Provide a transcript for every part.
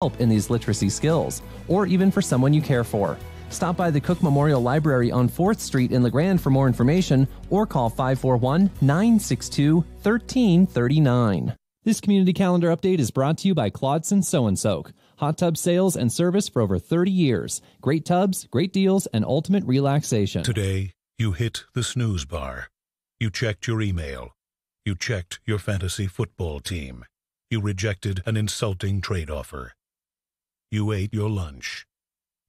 help in these literacy skills, or even for someone you care for. Stop by the Cook Memorial Library on 4th Street in LeGrand for more information, or call 541-962-1339. This community calendar update is brought to you by Claudson Sew & Soak. Hot tub sales and service for over 30 years. Great tubs, great deals, and ultimate relaxation. Today, you hit the snooze bar. You checked your email. You checked your fantasy football team. You rejected an insulting trade offer. You ate your lunch.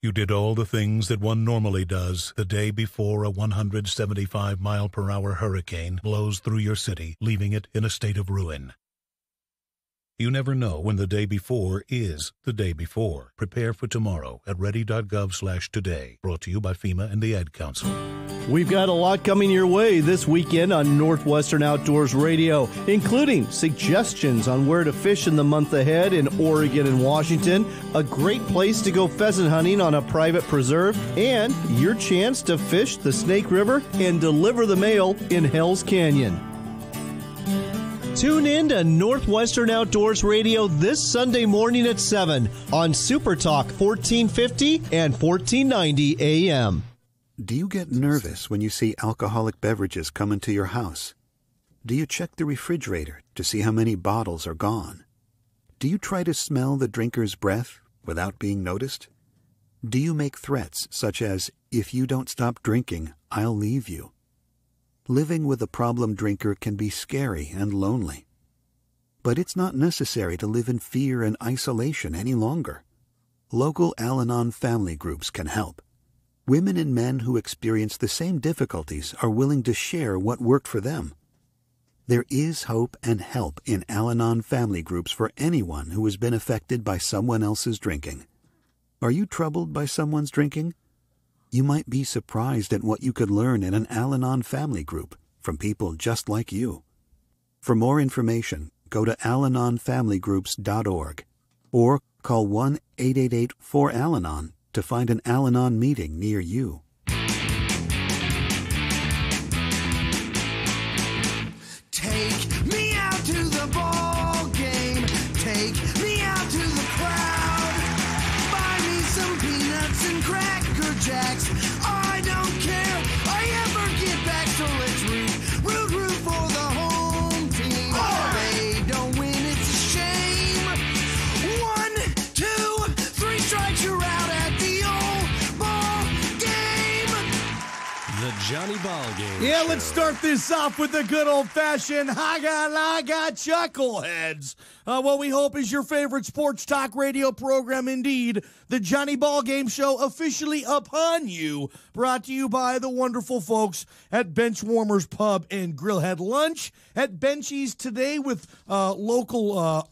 You did all the things that one normally does the day before a 175-mile-per-hour hurricane blows through your city, leaving it in a state of ruin. You never know when the day before is the day before. Prepare for tomorrow at ready.gov/today. Brought to you by FEMA and the Ad Council. We've got a lot coming your way this weekend on Northwestern Outdoors Radio, including suggestions on where to fish in the month ahead in Oregon and Washington, a great place to go pheasant hunting on a private preserve, and your chance to fish the Snake River and deliver the mail in Hell's Canyon. Tune in to Northwestern Outdoors Radio this Sunday morning at 7 on Super Talk 1450 and 1490 AM. Do you get nervous when you see alcoholic beverages come into your house? Do you check the refrigerator to see how many bottles are gone? Do you try to smell the drinker's breath without being noticed? Do you make threats such as, if you don't stop drinking, I'll leave you? Living with a problem drinker can be scary and lonely. But it's not necessary to live in fear and isolation any longer. Local Al-Anon family groups can help. Women and men who experience the same difficulties are willing to share what worked for them. There is hope and help in Al-Anon family groups for anyone who has been affected by someone else's drinking. Are you troubled by someone's drinking? You might be surprised at what you could learn in an Al-Anon family group from people just like you. For more information, go to alanonfamilygroups.org or call 1-888-4-ALANON to find an Al-Anon meeting near you. Take me out to the ball game. Take me out to the crowd. Buy me some peanuts and Cracker Jacks. I don't care. I ever get back, so let's root for the home team. They don't win, it's a shame. 1, 2, 3 strikes, you're out at the old ball game. The Johnny Ballgame. Yeah, Show. let's start this off with the good old-fashioned Haga-Laga Chuckleheads. What we hope is your favorite sports talk radio program indeed. The Johnny Ballgame Show officially upon you. Brought to you by the wonderful folks at Benchwarmers Pub and Grill. Had lunch at Benchies today with local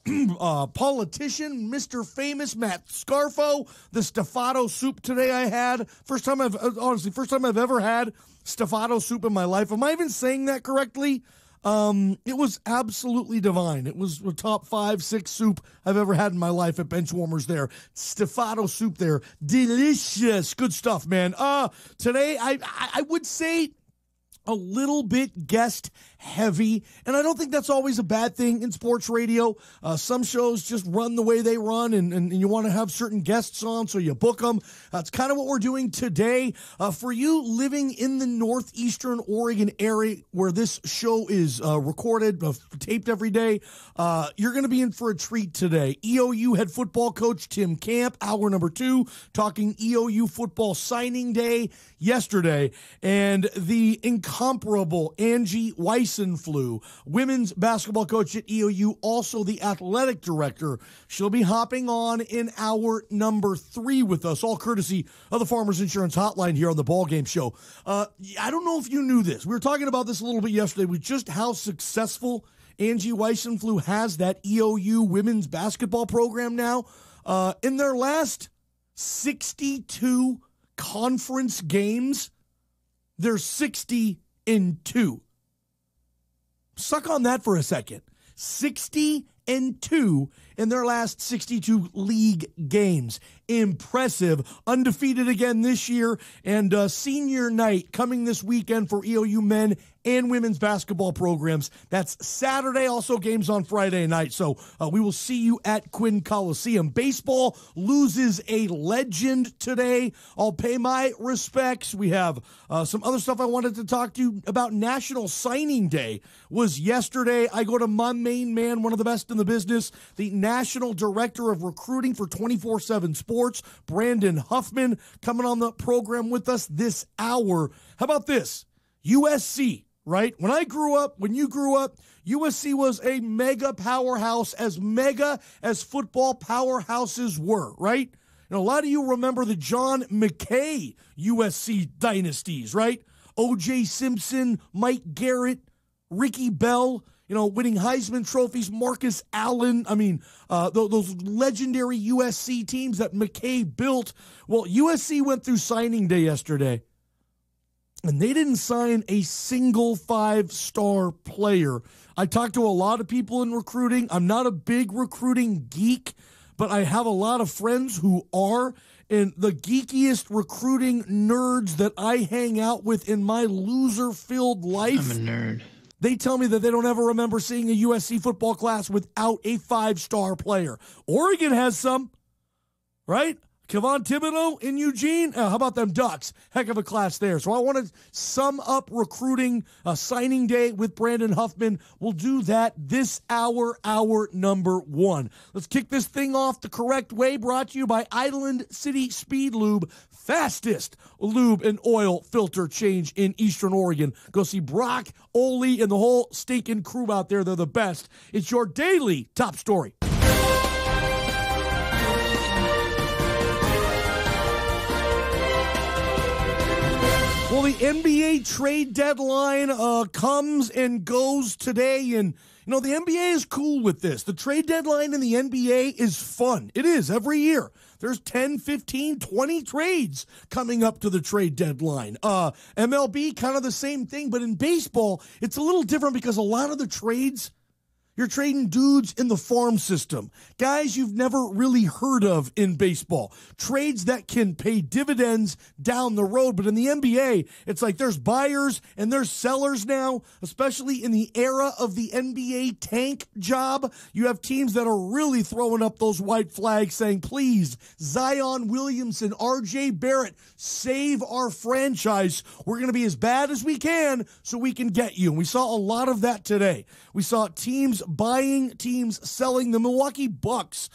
politician, Mr. Famous Matt Scarfo. The Stafato soup today I had. First time I've ever had Stafato soup in my life. Am I even saying that correctly? It was absolutely divine. It was the top 5, 6 soup I've ever had in my life at Benchwarmers there. Stafato soup there. Delicious. Good stuff, man. Today I would say a little bit guest heavy, and I don't think that's always a bad thing in sports radio. Some shows just run the way they run, and you want to have certain guests on, so you book them. That's kind of what we're doing today. For you living in the northeastern Oregon area where this show is recorded, taped every day, you're going to be in for a treat today. EOU head football coach Tim Camp, hour number 2, talking EOU football signing day yesterday, and the incomparable Anji Weissenfluh, women's basketball coach at EOU, also the athletic director. She'll be hopping on in hour number 3 with us, all courtesy of the Farmers Insurance Hotline here on the Ballgame Show. I don't know if you knew this. We were talking about this a little bit yesterday with just how successful Anji Weissenfluh has that EOU women's basketball program now. In their last 62 conference games, they're 60-2. Suck on that for a second. 60-2 in their last 62 league games. Impressive. Undefeated again this year, and senior night coming this weekend for EOU men and women's basketball programs. That's Saturday, also games on Friday night. So we will see you at Quinn Coliseum. Baseball loses a legend today. I'll pay my respects. We have some other stuff I wanted to talk to you about. National Signing Day was yesterday. I go to my main man, one of the best in the business, the National Director of Recruiting for 24/7 Sports, Brandon Huffman, coming on the program with us this hour. How about this? USC. Right? When you grew up, USC was a mega powerhouse, as mega as football powerhouses were, right? And a lot of you remember the John McKay USC dynasties, right? O.J. Simpson, Mike Garrett, Ricky Bell, winning Heisman trophies, Marcus Allen. I mean, those legendary USC teams that McKay built. Well, USC went through signing day yesterday, and they didn't sign a single 5-star player. I talked to a lot of people in recruiting. I'm not a big recruiting geek, but I have a lot of friends who are. And the geekiest recruiting nerds that I hang out with in my loser-filled life, I'm a nerd. They tell me that they don't ever remember seeing a USC football class without a 5-star player. Oregon has some, right? Kevon Thibodeau in Eugene. How about them Ducks? Heck of a class there. So I want to sum up recruiting signing day with Brandon Huffman. We'll do that this hour number 1. Let's kick this thing off the correct way. Brought to you by Island City Speed Lube. Fastest lube and oil filter change in Eastern Oregon. Go see Brock, Ole, and the whole stinking crew out there. They're the best. It's your daily top story. Well, the NBA trade deadline comes and goes today, and the NBA is cool with this. The trade deadline in the NBA is fun. It is every year. There's 10, 15, 20 trades coming up to the trade deadline. MLB, kind of the same thing, but in baseball, it's a little different because a lot of the trades, you're trading dudes in the farm system, guys you've never really heard of in baseball, trades that can pay dividends down the road. But in the NBA, it's like there's buyers and there's sellers now, especially in the era of the NBA tank job. You have teams that are really throwing up those white flags saying, please, Zion Williamson, RJ Barrett, save our franchise. We're going to be as bad as we can so we can get you. And we saw a lot of that today. We saw teams buying, teams selling. The Milwaukee Bucks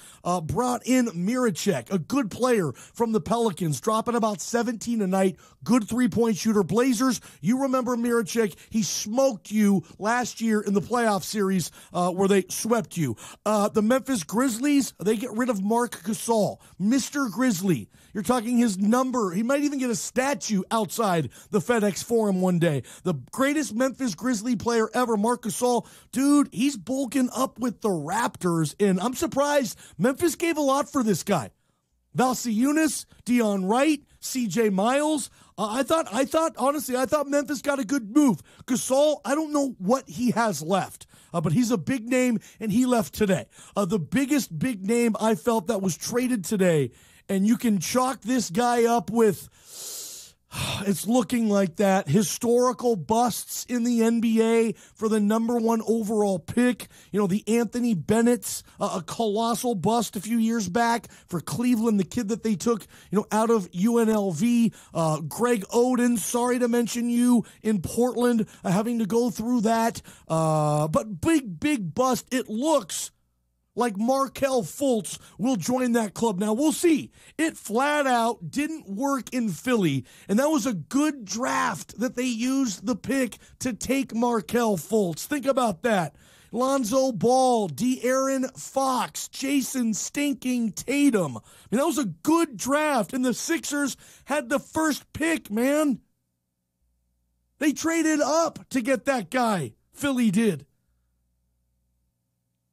brought in Miracek, a good player from the Pelicans, dropping about 17 a night, good three-point shooter. Blazers, you remember Miracek. He smoked you last year in the playoff series where they swept you. The Memphis Grizzlies, they get rid of Marc Gasol, Mr. Grizzly. You're talking his number. He might even get a statue outside the FedEx Forum one day. The greatest Memphis Grizzly player ever, Marc Gasol. Dude, he's bulking up with the Raptors, and I'm surprised Memphis gave a lot for this guy. Valanciunas, Dion Wright, CJ Miles. I thought Memphis got a good move. Gasol, I don't know what he has left. But he's a big name, and he left today. The biggest big name I felt that was traded today, and you can chalk this guy up with, it's looking like that, historical busts in the NBA for the number 1 overall pick. The Anthony Bennett's, a colossal bust a few years back for Cleveland, the kid that they took, out of UNLV. Greg Oden, sorry to mention you in Portland, having to go through that. But big bust. It looks like Markelle Fultz will join that club. Now, we'll see. It flat out didn't work in Philly, and that was a good draft that they used the pick to take Markelle Fultz. Think about that. Lonzo Ball, De'Aaron Fox, Jason Stinking Tatum. That was a good draft, and the Sixers had the first pick, man. They traded up to get that guy. Philly did.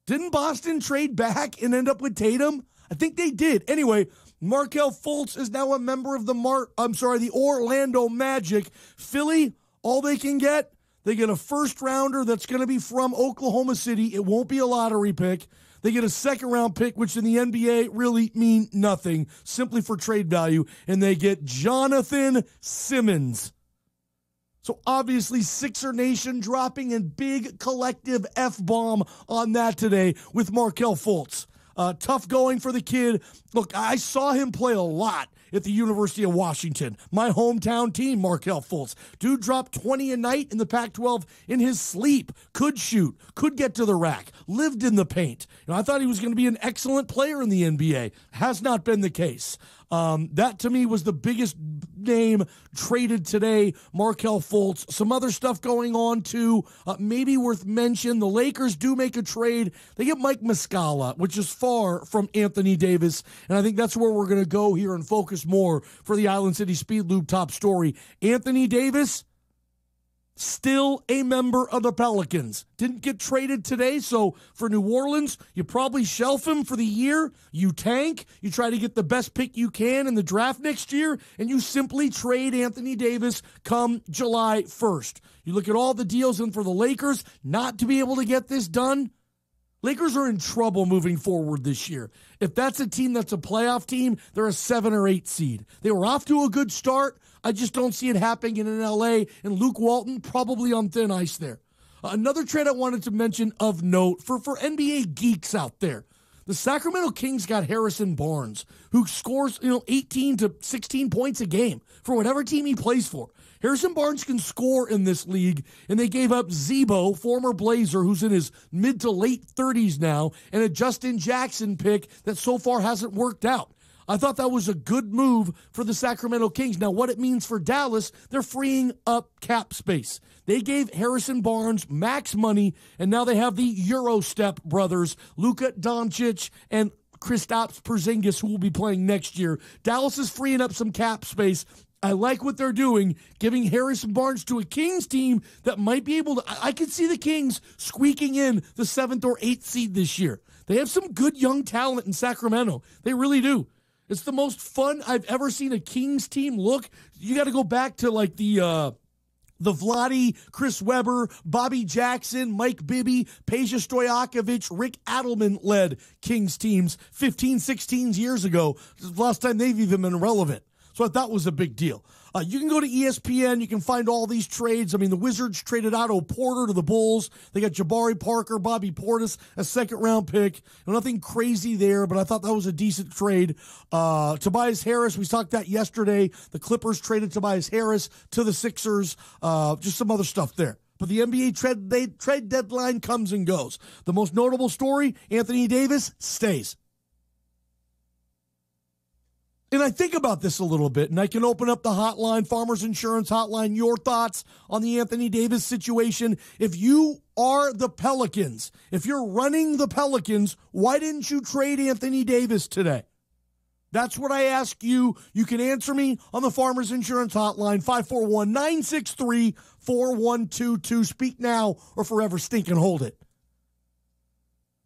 Didn't Boston trade back and end up with Tatum? I think they did. Anyway, Markelle Fultz is now a member of the Orlando Magic. Philly, all they can get, they get a first rounder that's going to be from Oklahoma City. It won't be a lottery pick. They get a second-round pick, which in the NBA really mean nothing, simply for trade value, and they get Jonathan Simmons. So obviously, Sixer Nation dropping a big collective F-bomb on that today with Markelle Fultz. Tough going for the kid. Look, I saw him play a lot at the University of Washington. My hometown team, Markelle Fultz. Dude dropped 20 a night in the Pac-12 in his sleep. Could shoot. Could get to the rack. Lived in the paint. I thought he was going to be an excellent player in the NBA. Has not been the case. That to me was the biggest name traded today, Markelle Fultz. Some other stuff going on too, maybe worth mention. The Lakers do make a trade. They get Mike Muscala, which is far from Anthony Davis, and I think that's where we're going to go here and focus more for the Island City Speed Loop top story. Anthony Davis, still a member of the Pelicans. Didn't get traded today, so for New Orleans, you probably shelf him for the year. You tank. You try to get the best pick you can in the draft next year, and you simply trade Anthony Davis come July 1st. You look at all the deals in for the Lakers, not to be able to get this done. Lakers are in trouble moving forward this year. If that's a team that's a playoff team, they're a 7 or 8 seed. They were off to a good start. I just don't see it happening in LA, and Luke Walton probably on thin ice there. Another trade I wanted to mention of note for NBA geeks out there. The Sacramento Kings got Harrison Barnes, who scores 18 to 16 points a game for whatever team he plays for. Harrison Barnes can score in this league, and they gave up Zebo, former Blazer, who's in his mid to late 30s now, and a Justin Jackson pick that so far hasn't worked out. I thought that was a good move for the Sacramento Kings. Now, what it means for Dallas, they're freeing up cap space. They gave Harrison Barnes max money, and now they have the Eurostep brothers, Luka Doncic and Kristaps Porzingis, who will be playing next year. Dallas is freeing up some cap space. I like what they're doing, giving Harrison Barnes to a Kings team that might be able to. I could see the Kings squeaking in the 7th or 8th seed this year. They have some good young talent in Sacramento. They really do. It's the most fun I've ever seen a Kings team look. You got to go back to like the Vlade, Chris Webber, Bobby Jackson, Mike Bibby, Peja Stojakovic, Rick Adelman-led Kings teams 15, 16 years ago. The last time they've even been relevant. So I thought was a big deal. You can go to ESPN. You can find all these trades. I mean, the Wizards traded Otto Porter to the Bulls. They got Jabari Parker, Bobby Portis, a second-round pick. Nothing crazy there, but I thought that was a decent trade. Tobias Harris, we talked that yesterday. The Clippers traded Tobias Harris to the Sixers. Just some other stuff there. But the NBA trade deadline comes and goes. The most notable story, Anthony Davis stays. And I think about this a little bit, and I can open up the hotline, Farmers Insurance Hotline, your thoughts on the Anthony Davis situation. If you are the Pelicans, if you're running the Pelicans, why didn't you trade Anthony Davis today? That's what I ask you. You can answer me on the Farmers Insurance Hotline, 541-963-4122. Speak now or forever stink and hold it.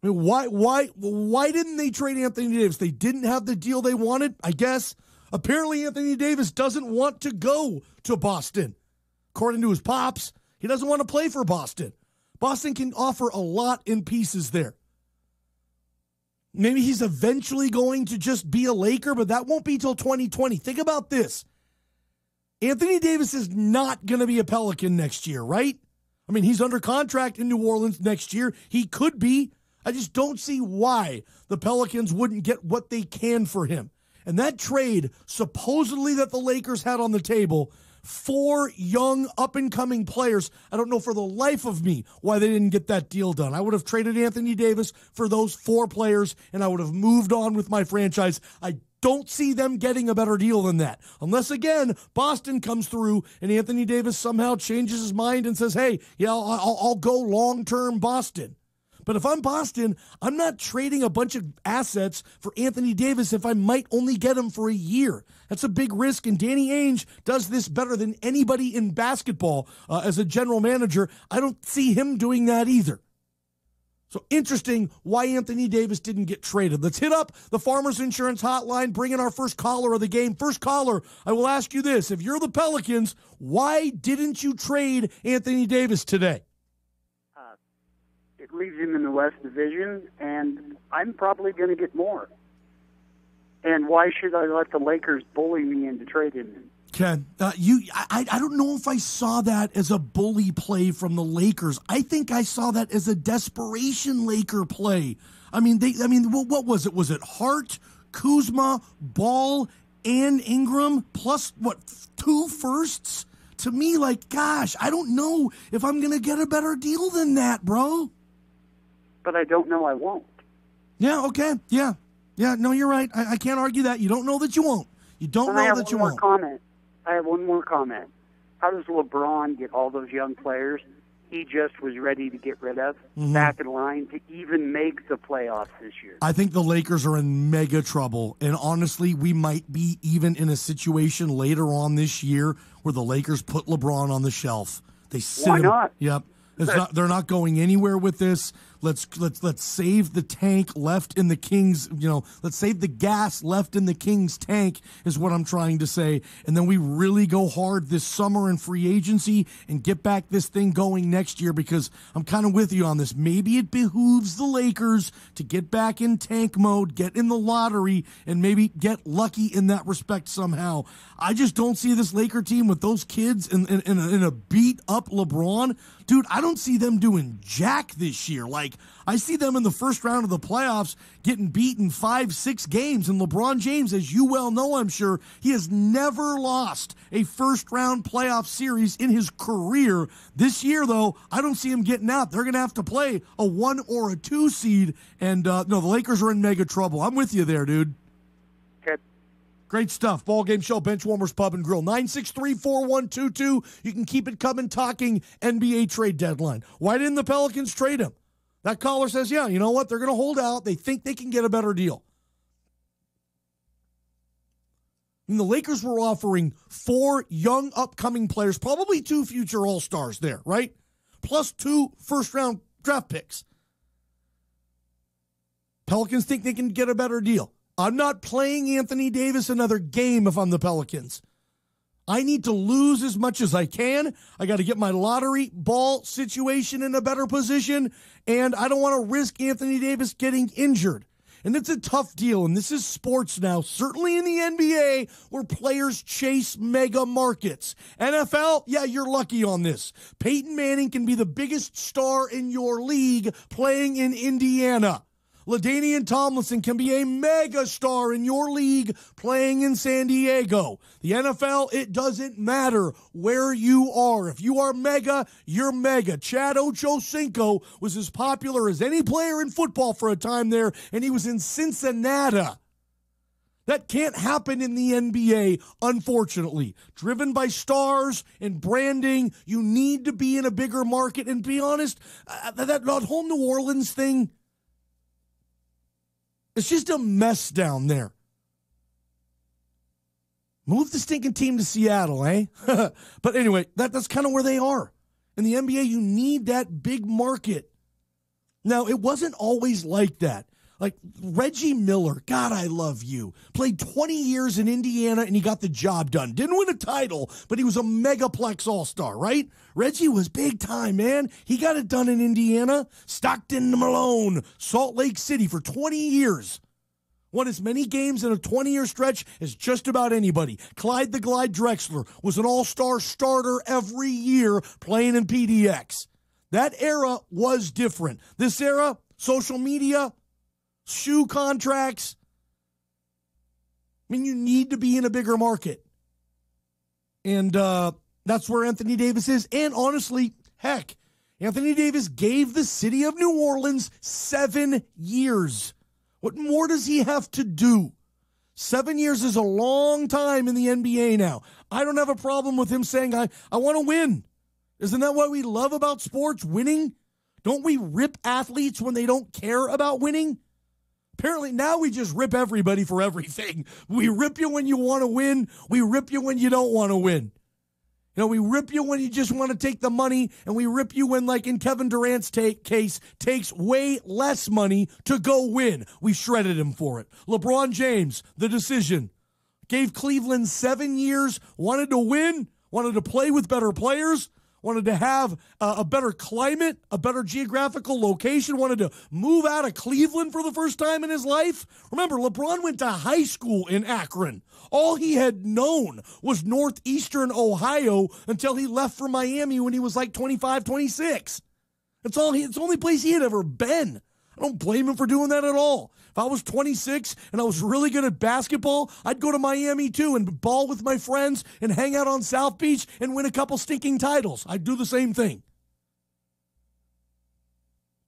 I mean, why didn't they trade Anthony Davis? They didn't have the deal they wanted, I guess. Apparently, Anthony Davis doesn't want to go to Boston. According to his pops, he doesn't want to play for Boston. Boston can offer a lot in pieces there. Maybe he's eventually going to just be a Laker, but that won't be till 2020. Think about this. Anthony Davis is not going to be a Pelican next year, right? I mean, he's under contract in New Orleans next year. He could be. I just don't see why the Pelicans wouldn't get what they can for him. And that trade, supposedly that the Lakers had on the table, 4 young up-and-coming players, I don't know for the life of me why they didn't get that deal done. I would have traded Anthony Davis for those 4 players, and I would have moved on with my franchise. I don't see them getting a better deal than that. Unless, again, Boston comes through and Anthony Davis somehow changes his mind and says, hey, yeah, I'll go long-term Boston. But if I'm Boston, I'm not trading a bunch of assets for Anthony Davis if I might only get him for a year. That's a big risk, and Danny Ainge does this better than anybody in basketball as a general manager. I don't see him doing that either. So interesting why Anthony Davis didn't get traded. Let's hit up the Farmers Insurance Hotline, bring in our first caller of the game. First caller, I will ask you this. If you're the Pelicans, why didn't you trade Anthony Davis today? It leaves him in the West Division, and I'm probably going to get more. And why should I let the Lakers bully me into trading him? Ken, I don't know if I saw that as a bully play from the Lakers. I think I saw that as a desperation Laker play. What was it? Was it Hart, Kuzma, Ball, and Ingram plus 2 firsts? To me, gosh, I don't know if I'm going to get a better deal than that, bro. But I don't know I won't. Yeah, okay, yeah, no, you're right. I can't argue that. You don't know that you won't. You don't know that you won't. I have one more comment. How does LeBron get all those young players he just was ready to get rid of back in line to even make the playoffs this year? I think the Lakers are in mega trouble. And honestly, we might be even in a situation later on this year where the Lakers put LeBron on the shelf. They sit Why not? Yep. They're not going anywhere with this. Let's save the tank left in the Kings. Let's save the gas left in the Kings tank is what I'm trying to say. And then we really go hard this summer in free agency and get back this thing going next year, because I'm kind of with you on this. Maybe it behooves the Lakers to get back in tank mode, get in the lottery, and maybe get lucky in that respect somehow. I just don't see this Laker team with those kids in a beat up LeBron. Dude, I don't see them doing jack this year. I see them in the first round of the playoffs getting beaten 5-6 games. And LeBron James, as you well know, I'm sure, he has never lost a first-round playoff series in his career. This year, though, I don't see him getting out. They're going to have to play a 1 or a 2 seed. And, no, the Lakers are in mega trouble. I'm with you there, dude. Okay. Great stuff. Ballgame Show, Benchwarmers Pub and Grill. 963-4122. You can keep it coming, talking NBA trade deadline. Why didn't the Pelicans trade him? That caller says, yeah, you know what? They're going to hold out. They think they can get a better deal. The Lakers were offering 4 young upcoming players, probably 2 future All-Stars there, right? Plus 2 first-round draft picks. Pelicans think they can get a better deal. I'm not playing Anthony Davis another game if I'm the Pelicans. I need to lose as much as I can. I got to get my lottery ball situation in a better position, and I don't want to risk Anthony Davis getting injured. And it's a tough deal, and this is sports now, certainly in the NBA, where players chase mega markets. NFL, yeah, you're lucky on this. Peyton Manning can be the biggest star in your league playing in Indiana. LaDainian Tomlinson can be a mega star in your league playing in San Diego. The NFL, it doesn't matter where you are. If you are mega, you're mega. Chad Ochocinco was as popular as any player in football for a time there, and he was in Cincinnati. That can't happen in the NBA, unfortunately. Driven by stars and branding, you need to be in a bigger market. And be honest, that whole New Orleans thing, it's just a mess down there. Move the stinking team to Seattle, eh? But anyway, that's kind of where they are. In the NBA, you need that big market. Now, it wasn't always like that. Like Reggie Miller, God, I love you. Played 20 years in Indiana, and he got the job done. Didn't win a title, but he was a megaplex all-star, right? Reggie was big time, man. He got it done in Indiana. Stockton Malone, Salt Lake City for 20 years. Won as many games in a 20-year stretch as just about anybody. Clyde the Glide Drexler was an all-star starter every year playing in PDX. That era was different. This era, social media, shoe contracts. I mean, you need to be in a bigger market. And that's where Anthony Davis is. And honestly, heck, Anthony Davis gave the city of New Orleans 7 years. What more does he have to do? 7 years is a long time in the NBA now. I don't have a problem with him saying, I want to win. Isn't that what we love about sports, winning? Don't we rip athletes when they don't care about winning? Apparently now we just rip everybody for everything. We rip you when you want to win. We rip you when you don't want to win. You know, we rip you when you just want to take the money, and we rip you when, like in Kevin Durant's case, takes way less money to go win. We shredded him for it. LeBron James, the decision. Gave Cleveland 7 years, wanted to win, wanted to play with better players, wanted to have a better climate, a better geographical location, wanted to move out of Cleveland for the first time in his life. Remember, LeBron went to high school in Akron. All he had known was northeastern Ohio until he left for Miami when he was like 25, 26. It's the only place he had ever been. I don't blame him for doing that at all. If I was 26 and I was really good at basketball, I'd go to Miami too and ball with my friends and hang out on South Beach and win a couple stinking titles. I'd do the same thing.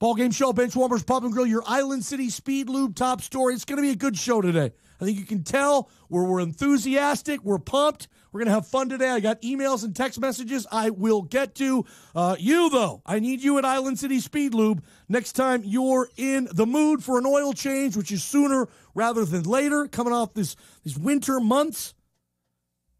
Ballgame Show, Benchwarmers Pub and Grill, your Island City Speed Lube top story. It's going to be a good show today. I think you can tell we're enthusiastic. We're pumped. We're going to have fun today. I got emails and text messages I will get to. You, though, I need you at Island City Speed Lube next time you're in the mood for an oil change, which is sooner rather than later, coming off these winter months.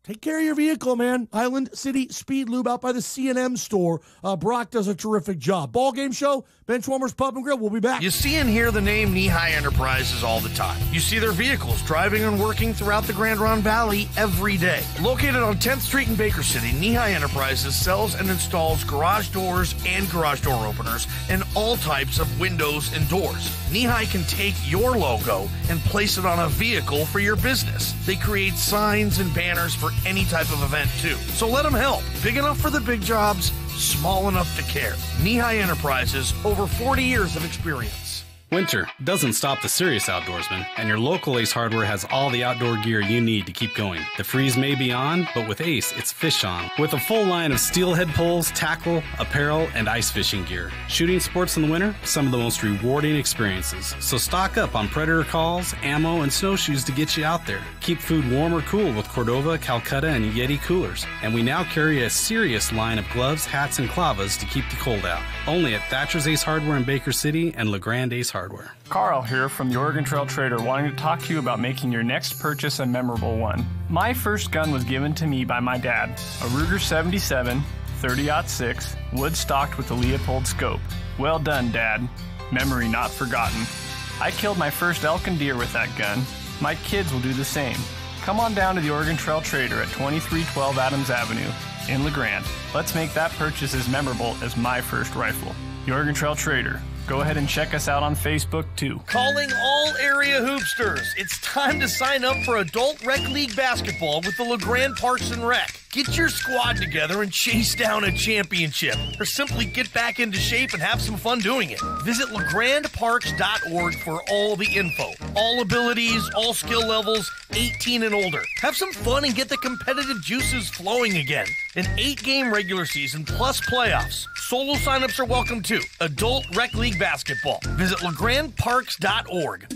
Take care of your vehicle, man. Island City Speed Lube out by the C&M store. Brock does a terrific job. Ballgame Show, Benchwarmers Pub and Grill. We'll be back. You see and hear the name LIII Enterprises all the time. You see their vehicles driving and working throughout the Grand Ronde Valley every day. Located on 10th Street in Baker City, LIII Enterprises sells and installs garage doors and garage door openers and all types of windows and doors. LIII can take your logo and place it on a vehicle for your business. They create signs and banners for any type of event too. So let them help. Big enough for the big jobs, small enough to care. LIII Enterprises, over 40 years of experience. Winter doesn't stop the serious outdoorsman, and your local Ace Hardware has all the outdoor gear you need to keep going. The freeze may be on, but with Ace, it's fish on. With a full line of steelhead poles, tackle, apparel, and ice fishing gear. Shooting sports in the winter, some of the most rewarding experiences. So stock up on predator calls, ammo, and snowshoes to get you out there. Keep food warm or cool with Cordova, Calcutta, and Yeti coolers. And we now carry a serious line of gloves, hats, and clavas to keep the cold out. Only at Thatcher's Ace Hardware in Baker City and LeGrand Ace Hardware. Carl here from the Oregon Trail Trader, wanting to talk to you about making your next purchase a memorable one. My first gun was given to me by my dad, a Ruger 77 30-06, wood stocked with a Leopold scope. Well done, Dad. Memory not forgotten. I killed my first elk and deer with that gun. My kids will do the same. Come on down to the Oregon Trail Trader at 2312 Adams Avenue in LeGrand. Let's make that purchase as memorable as my first rifle. The Oregon Trail Trader. Go ahead and check us out on Facebook, too. Calling all area hoopsters. It's time to sign up for Adult Rec League Basketball with the LeGrand Parks and Rec. Get your squad together and chase down a championship, or simply get back into shape and have some fun doing it. Visit legrandparks.org for all the info. All abilities, all skill levels, 18 and older. Have some fun and get the competitive juices flowing again. An 8-game regular season plus playoffs. Solo signups are welcome too. Adult Rec League Basketball. Visit legrandparks.org.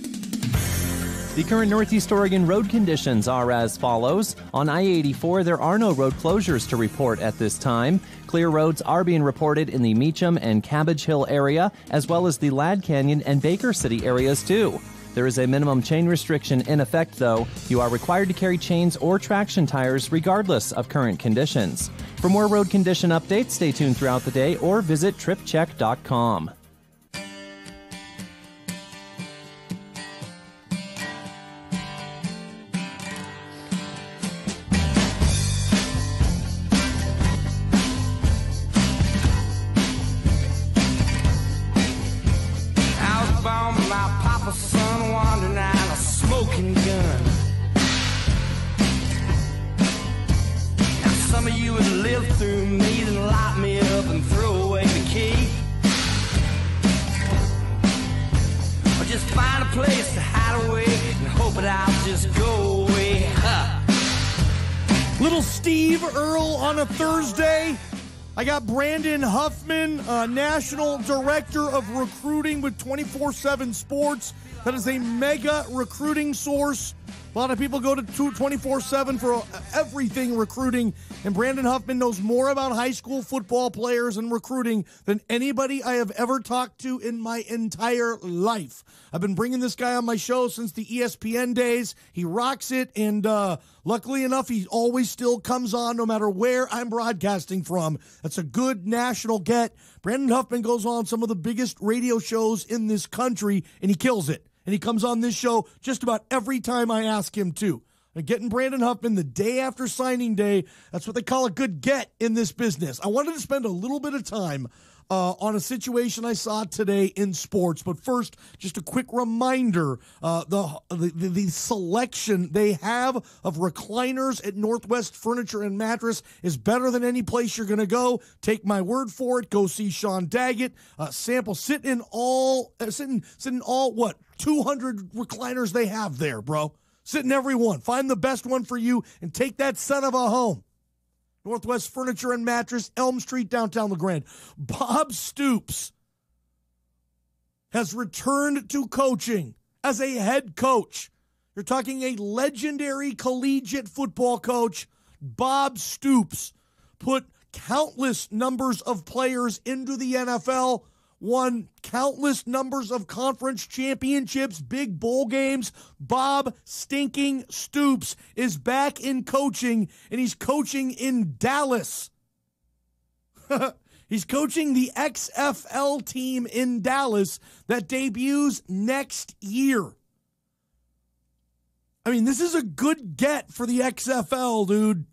The current Northeast Oregon road conditions are as follows. On I-84, there are no road closures to report at this time. Clear roads are being reported in the Meacham and Cabbage Hill area, as well as the Ladd Canyon and Baker City areas, too. There is a minimum chain restriction in effect, though. You are required to carry chains or traction tires regardless of current conditions. For more road condition updates, stay tuned throughout the day or visit tripcheck.com. Thursday, I got Brandon Huffman, National Director of Recruiting with 24/7 Sports. That is a mega recruiting source. A lot of people go to 24/7 for everything recruiting, and Brandon Huffman knows more about high school football players and recruiting than anybody I have ever talked to in my entire life. I've been bringing this guy on my show since the ESPN days. He rocks it, and luckily enough, he always still comes on no matter where I'm broadcasting from. That's a good national get. Brandon Huffman goes on some of the biggest radio shows in this country, and he kills it. And he comes on this show just about every time I ask him to. And getting Brandon Huffman the day after signing day, that's what they call a good get in this business. I wanted to spend a little bit of time on a situation I saw today in sports. But first, just a quick reminder, the selection they have of recliners at Northwest Furniture and Mattress is better than any place you're going to go. Take my word for it. Go see Sean Daggett. Sample, sit in all, 200 recliners they have there, bro. Sit in every one. Find the best one for you and take that son of a home. Northwest Furniture and Mattress, Elm Street, downtown LeGrand. Bob Stoops has returned to coaching as a head coach. You're talking a legendary collegiate football coach. Bob Stoops put countless numbers of players into the NFL, won countless numbers of conference championships, big bowl games. Bob stinking Stoops is back in coaching, and he's coaching in Dallas. He's coaching the XFL team in Dallas that debuts next year. I mean, this is a good get for the XFL, dude.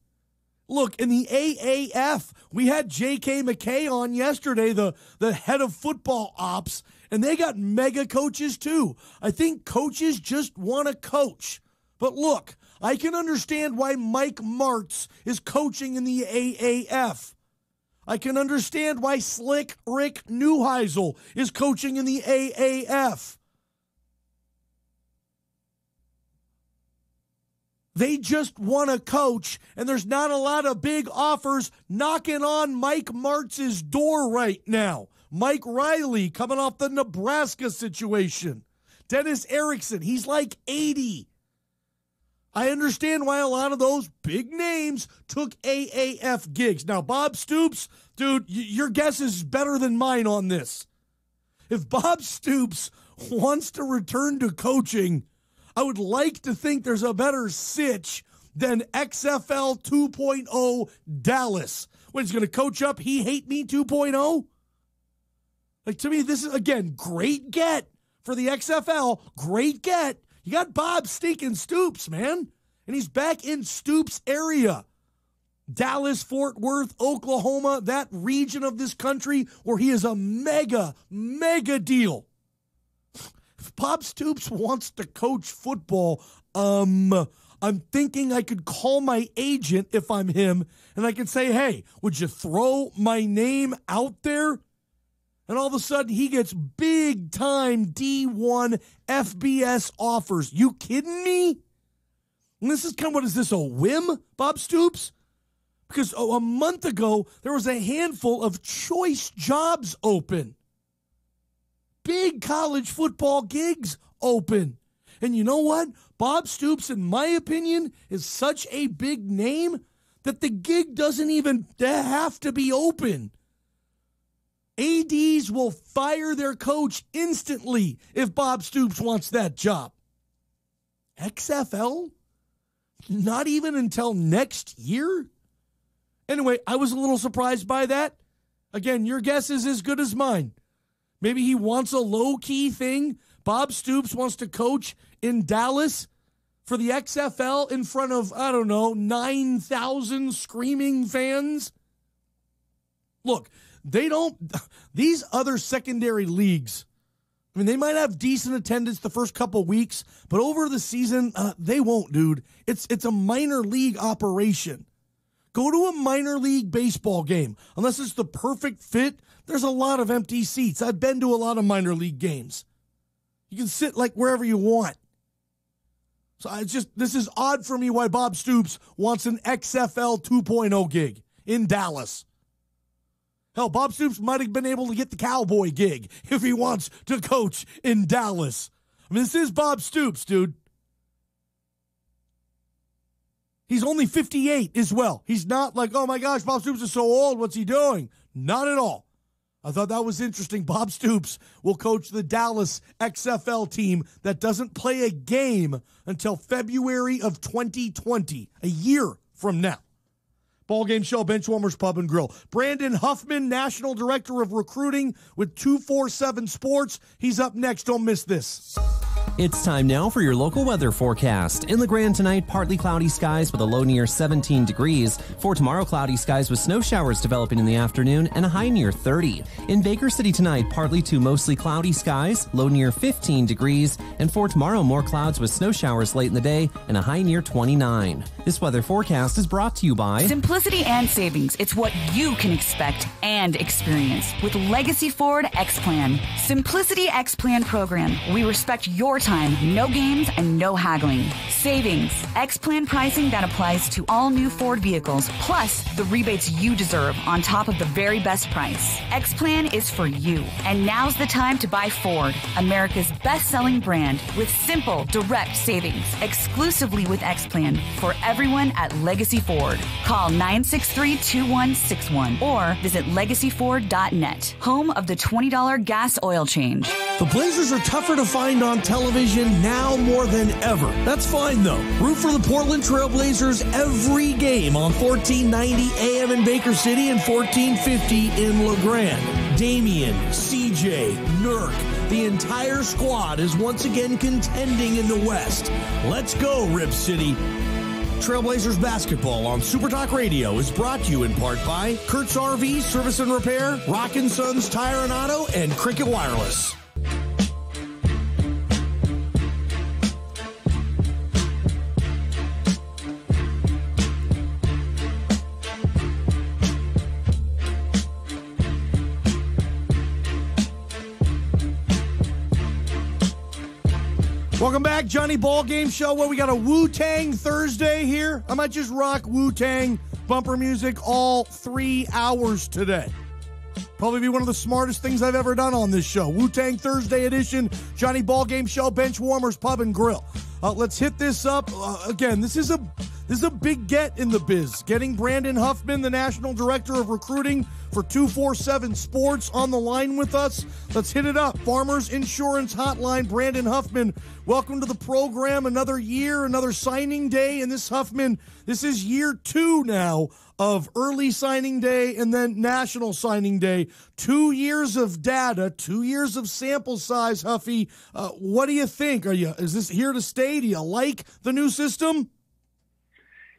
Look, in the AAF, we had J.K. McKay on yesterday, the head of football ops, and they got mega coaches too. I think coaches just want to coach. But look, I can understand why Mike Martz is coaching in the AAF. I can understand why Slick Rick Neuheisel is coaching in the AAF. They just want to coach, and there's not a lot of big offers knocking on Mike Martz's door right now. Mike Riley coming off the Nebraska situation. Dennis Erickson, he's like 80. I understand why a lot of those big names took AAF gigs. Now, Bob Stoops, dude, your guess is better than mine on this. If Bob Stoops wants to return to coaching, I would like to think there's a better sitch than XFL 2.0 Dallas. When he's going to coach up He Hate Me 2.0? Like, to me, this is, again, great get for the XFL. Great get. You got Bob stinking Stoops, man. And he's back in Stoops' area. Dallas, Fort Worth, Oklahoma, that region of this country where he is a mega deal. If Bob Stoops wants to coach football, I'm thinking I could call my agent if I'm him, and I could say, hey, would you throw my name out there? And all of a sudden, he gets big-time D1 FBS offers. You kidding me? And this is kind of, what is this, a whim, Bob Stoops? Because a month ago, there was a handful of choice jobs open. Big college football gigs open. And you know what? Bob Stoops, in my opinion, is such a big name that the gig doesn't even have to be open. ADs will fire their coach instantly if Bob Stoops wants that job. XFL? Not even until next year? Anyway, I was a little surprised by that. Again, your guess is as good as mine. Maybe he wants a low-key thing. Bob Stoops wants to coach in Dallas for the XFL in front of, 9,000 screaming fans. Look, these other secondary leagues, they might have decent attendance the first couple weeks, but over the season, they won't, dude. It's a minor league operation. Go to a minor league baseball game. Unless it's the perfect fit, there's a lot of empty seats. I've been to a lot of minor league games. You can sit like wherever you want. So this is odd for me why Bob Stoops wants an XFL 2.0 gig in Dallas. Hell, Bob Stoops might have been able to get the Cowboy gig if he wants to coach in Dallas. This is Bob Stoops, dude. He's only 58 as well. He's not like, oh my gosh, Bob Stoops is so old. What's he doing? Not at all. I thought that was interesting. Bob Stoops will coach the Dallas XFL team that doesn't play a game until February of 2020, a year from now. Ballgame Show, Benchwarmers Pub and Grill. Brandon Huffman, National Director of Recruiting with 247 Sports. He's up next. Don't miss this. It's time now for your local weather forecast. In LeGrand tonight, partly cloudy skies with a low near 17 degrees. For tomorrow, cloudy skies with snow showers developing in the afternoon and a high near 30. In Baker City tonight, partly to mostly cloudy skies, low near 15 degrees. And for tomorrow, more clouds with snow showers late in the day and a high near 29. This weather forecast is brought to you by Simplicity and savings. It's what you can expect and experience with Legacy Ford X-Plan. Simplicity X-Plan program. We respect your time, no games, and no haggling. Savings. X-Plan pricing that applies to all new Ford vehicles, plus the rebates you deserve on top of the very best price. X-Plan is for you. And now's the time to buy Ford, America's best-selling brand, with simple, direct savings. Exclusively with X-Plan for everyone at Legacy Ford. Call 963-2161 or visit legacyford.net. Home of the $20 gas oil change. The Blazers are tougher to find on television now more than ever. That's fine, though. Root for the Portland Trail Blazers every game on 1490 AM in Baker City and 1450 in LeGrand. Damian, CJ, Nurk, the entire squad is once again contending in the West. Let's go, Rip City. Trailblazers basketball on Super Talk Radio is brought to you in part by Kurt's RV Service and Repair, Rockin' Sons Tire and Auto, and Cricket Wireless. Welcome back, Johnny Ballgame Show. Well, we got a Wu-Tang Thursday here. I might just rock Wu-Tang bumper music all 3 hours today. Probably be one of the smartest things I've ever done on this show. Wu-Tang Thursday edition, Johnny Ballgame Show, Bench Warmers Pub and Grill. Let's hit this up. Again, this is a big get in the biz. Getting Brandon Huffman, the National Director of Recruiting for 247 Sports, on the line with us. Let's hit it up. Farmers Insurance Hotline, Brandon Huffman. Welcome to the program. Another year, another signing day. And this Huffman, this is year 2 now of early signing day and then national signing day. 2 years of data, 2 years of sample size, Huffy. What do you think? Is this here to stay? Do you like the new system?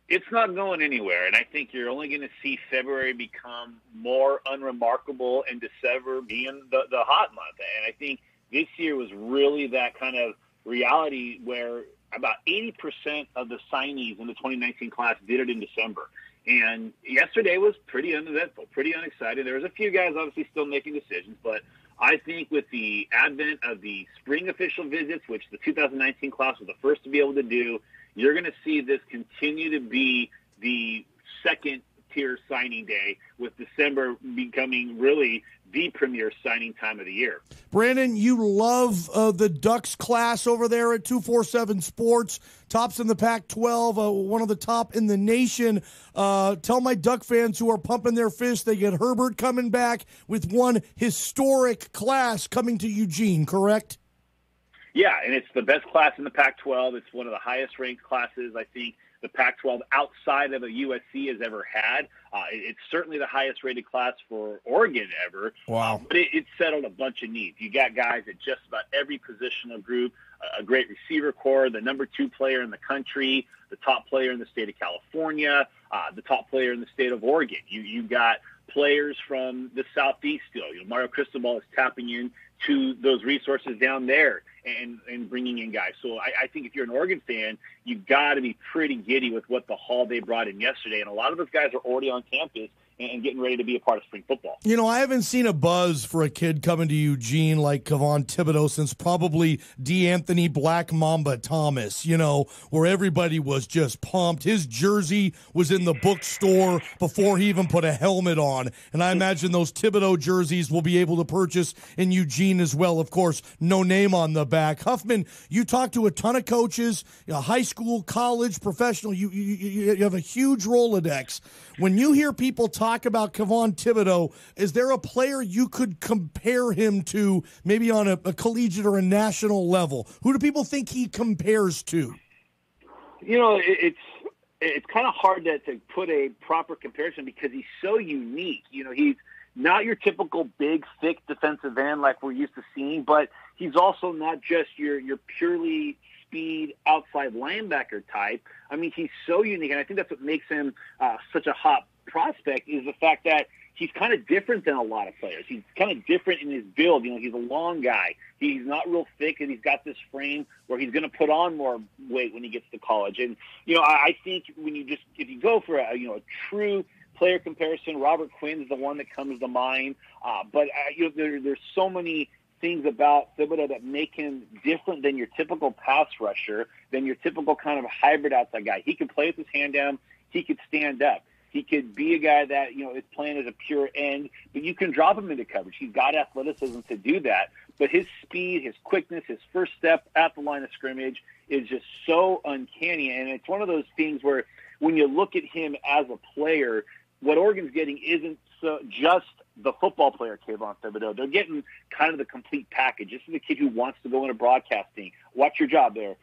It's not going anywhere, and I think you're only going to see February become more unremarkable and December being the hot month. And I think this year was really that kind of reality where about 80% of the signees in the 2019 class did it in December. And yesterday was pretty uneventful, pretty unexciting. There was a few guys obviously still making decisions, but I think with the advent of the spring official visits, which the 2019 class was the first to be able to do, you're going to see this continue to be the second-tier signing day, with December becoming really the premier signing time of the year. Brandon, you love the Ducks class over there at 247 Sports, tops in the Pac-12, one of the top in the nation. Tell my Duck fans who are pumping their fists, they get Herbert coming back with one historic class coming to Eugene, correct? Yeah, and it's the best class in the Pac-12. It's one of the highest-ranked classes I think the Pac-12 outside of a USC has ever had. It's certainly the highest-rated class for Oregon ever. Wow. But it settled a bunch of needs. You got guys at just about every positional group, a great receiver core, the number 2 player in the country, the top player in the state of California, the top player in the state of Oregon. You got players from the Southeast still. Mario Cristobal is tapping into those resources down there and bringing in guys. So I think if you're an Oregon fan, you've got to be pretty giddy with what the haul they brought in yesterday. And a lot of those guys are already on campus and getting ready to be a part of spring football. I haven't seen a buzz for a kid coming to Eugene like Kevon Thibodeau since probably D'Anthony Black Mamba Thomas, where everybody was just pumped. His jersey was in the bookstore before he even put a helmet on. And I imagine those Thibodeau jerseys will be able to purchase in Eugene as well. Of course, no name on the back. Huffman, you talk to a ton of coaches, high school, college, professional. You have a huge Rolodex. When you hear people talk about Kevon Thibodeau, is there a player you could compare him to, maybe on a collegiate or a national level? Who do people think he compares to? It's kind of hard to put a proper comparison because he's so unique. not your typical big, thick defensive end like we're used to seeing, but he's also not just your purely speed outside linebacker type. I mean, he's so unique, and I think that's what makes him such a hot prospect is the fact that he's kind of different than a lot of players. He's kind of different in his build. You know, he's a long guy. He's not real thick, and he's got this frame where he's going to put on more weight when he gets to college. And, you know, I think if you go for a true player comparison, Robert Quinn's the one that comes to mind. But there's so many things about Thibodeau that make him different than your typical pass rusher, than your typical kind of hybrid outside guy. He can play with his hand down. He could stand up. He could be a guy that, is playing as a pure end, but you can drop him into coverage. He's got athleticism to do that. But his speed, his quickness, his first step at the line of scrimmage is just so uncanny. And it's one of those things where when you look at him as a player, what Oregon's getting isn't just the football player, Kayvon Thibodeau. They're getting kind of the complete package. This is a kid who wants to go into broadcasting. Watch your job there.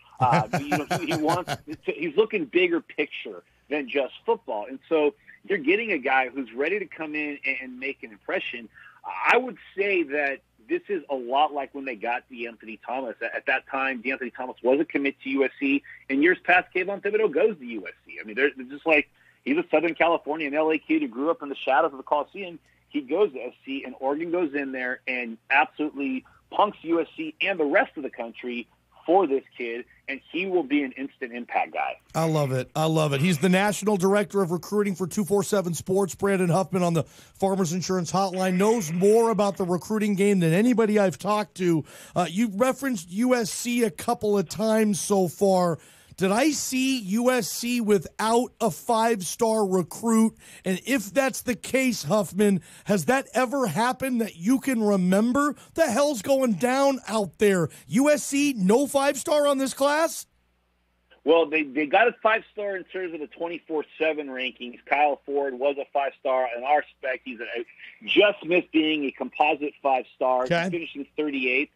He's looking bigger picture than just football. And so you're getting a guy who's ready to come in and make an impression. I would say that this is a lot like when they got DeAnthony Thomas. At that time, DeAnthony Thomas was a commit to USC. In years past, Kayvon Thibodeau goes to USC. I mean, they're just like he's a Southern California and LA kid who grew up in the shadows of the Coliseum. He goes to SC, and Oregon goes in there and absolutely punks USC and the rest of the country for this kid, and he will be an instant impact guy. I love it. I love it. He's the National Director of Recruiting for 247 Sports. Brandon Huffman on the Farmers Insurance Hotline knows more about the recruiting game than anybody I've talked to. You've referenced USC a couple of times so far. Did I see USC without a 5-star recruit? And if that's the case, Huffman, has that ever happened that you can remember? The hell's going down out there? USC, no 5-star on this class? Well, they got a 5-star in terms of the 24/7 rankings. Kyle Ford was a 5-star. In our spec, he's just missed being a composite 5-star, okay. Finishing 38th.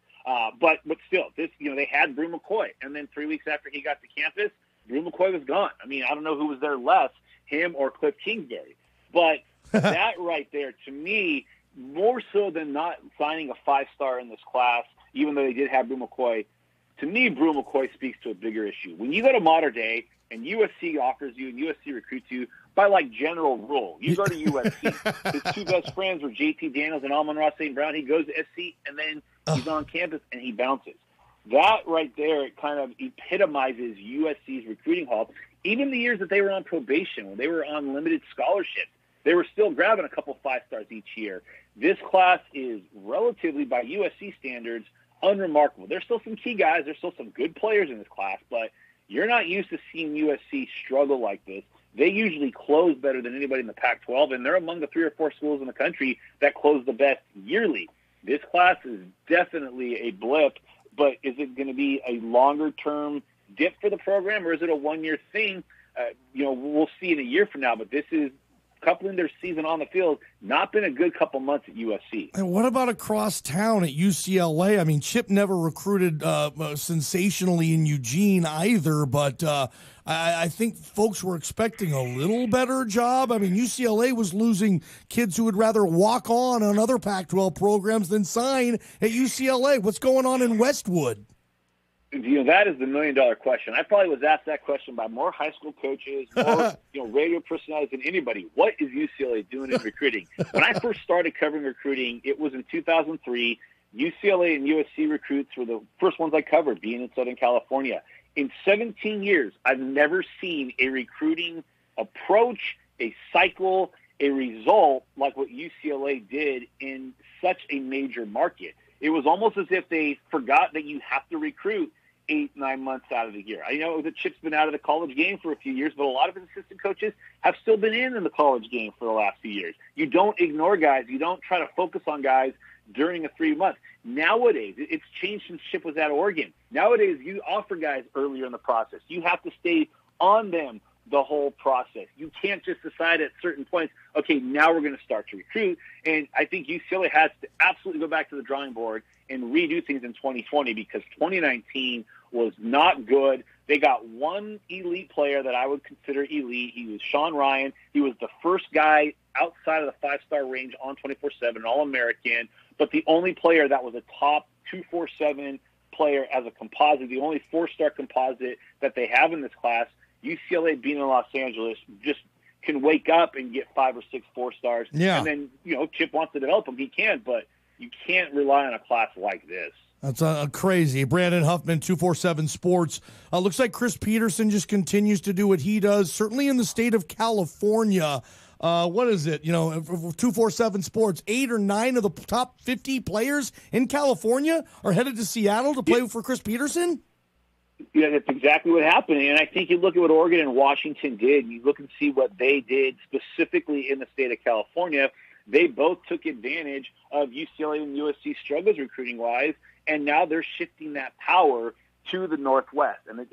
But still, they had Brew McCoy, and then 3 weeks after he got to campus, Brew McCoy was gone. I mean, I don't know who was there less, him or Cliff Kingsbury. But that right there, to me, more so than not signing a 5-star in this class, even though they did have Brew McCoy, to me, Brew McCoy speaks to a bigger issue. When you go to Modern Day and USC offers you and USC recruits you, by general rule, you go to USC. His two best friends were J.T. Daniels and Amon-Ra St. Brown. He goes to SC, and then he's on campus, and he bounces. That right there kind of epitomizes USC's recruiting haul. Even the years that they were on probation, when they were on limited scholarships, they were still grabbing a couple 5-stars each year. This class is relatively, by USC standards, unremarkable. There's still some key guys. There's still some good players in this class, but you're not used to seeing USC struggle like this. They usually close better than anybody in the Pac-12, and they're among the 3 or 4 schools in the country that close the best yearly. This class is definitely a blip, but is it going to be a longer-term dip for the program, or is it a one-year thing? We'll see in a year from now, but this is coupling their season on the field, not been a good couple months at USC. And what about across town at UCLA? I mean, Chip never recruited sensationally in Eugene either, but I think folks were expecting a little better job. I mean, UCLA was losing kids who would rather walk on other Pac-12 programs than sign at UCLA. What's going on in Westwood? That is the million-dollar question. I probably was asked that question by more high school coaches, more radio personalities than anybody. What is UCLA doing in recruiting? When I first started covering recruiting, it was in 2003. UCLA and USC recruits were the first ones I covered, being in Southern California. In 17 years, I've never seen a recruiting approach, a cycle, a result like what UCLA did in such a major market. It was almost as if they forgot that you have to recruit 8-9 months out of the year. I know that Chip's been out of the college game for a few years, but a lot of his assistant coaches have still been in the college game for the last few years. You don't ignore guys. You don't try to focus on guys during a 3 month. Nowadays, it's changed since Chip was at Oregon. Nowadays, you offer guys earlier in the process. You have to stay on them the whole process. You can't just decide at certain points, okay, now we're going to start to recruit. And I think UCLA has to absolutely go back to the drawing board and redo things in 2020 because 2019 was not good. They got one elite player that I would consider elite. He was Sean Ryan. He was the first guy outside of the 5-star range on 24/7, an All-American, but the only player that was a top 247 player as a composite, the only 4-star composite that they have in this class. UCLA being in Los Angeles just can wake up and get 5 or 6 4-stars. Yeah. And then, Chip wants to develop them. He can, but you can't rely on a class like this. That's crazy. Brandon Huffman, 247 Sports. Looks like Chris Peterson just continues to do what he does, certainly in the state of California. What is it? 247 Sports, 8 or 9 of the top 50 players in California are headed to Seattle to play for Chris Peterson? Yeah, that's exactly what happened. And I think you look at what Oregon and Washington did, you look and see what they did specifically in the state of California. They both took advantage of UCLA and USC struggles recruiting-wise, and now they're shifting that power to the Northwest, and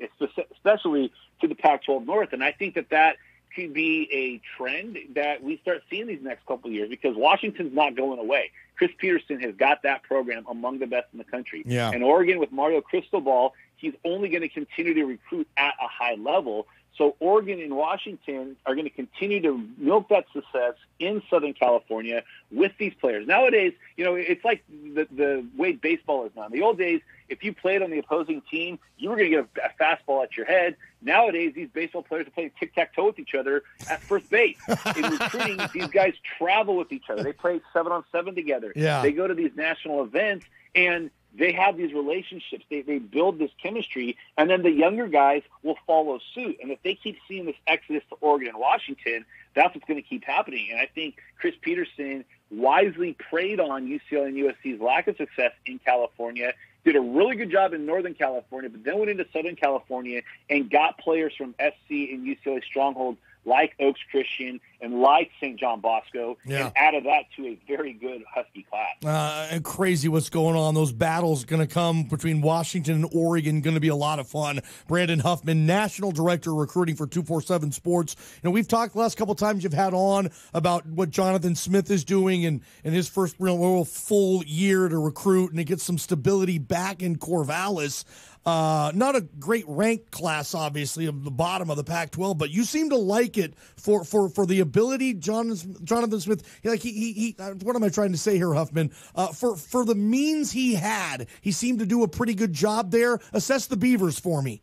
especially to the Pac-12 North. And I think that could be a trend that we start seeing these next couple of years because Washington's not going away. Chris Peterson has got that program among the best in the country. Yeah. And Oregon with Mario Cristobal, he's only going to continue to recruit at a high level. So Oregon and Washington are going to continue to milk that success in Southern California with these players. Nowadays, it's like the way baseball is now. In the old days, if you played on the opposing team, you were going to get a fastball at your head. Nowadays, these baseball players are playing tic-tac-toe with each other at first base. In recruiting, these guys travel with each other. They play 7-on-7 together. Yeah. They go to these national events, and they have these relationships. They build this chemistry, and then the younger guys will follow suit. And if they keep seeing this exodus to Oregon and Washington, that's what's going to keep happening. And I think Chris Peterson wisely preyed on UCLA and USC's lack of success in California, did a really good job in Northern California, but then went into Southern California and got players from SC and UCLA strongholds like Oaks Christian and like St. John Bosco, and added that to a very good Husky class. And crazy what's going on. Those battles going to come between Washington and Oregon, going to be a lot of fun. Brandon Huffman, National Director of Recruiting for 247 Sports. We've talked the last couple times you've had on about what Jonathan Smith is doing and his first real full year to recruit and to get some stability back in Corvallis. Not a great ranked class, obviously, of the bottom of the Pac-12, but you seem to like it for the ability, Jonathan Smith. He what am I trying to say here, Huffman? For the means he had, he seemed to do a pretty good job there. Assess the Beavers for me.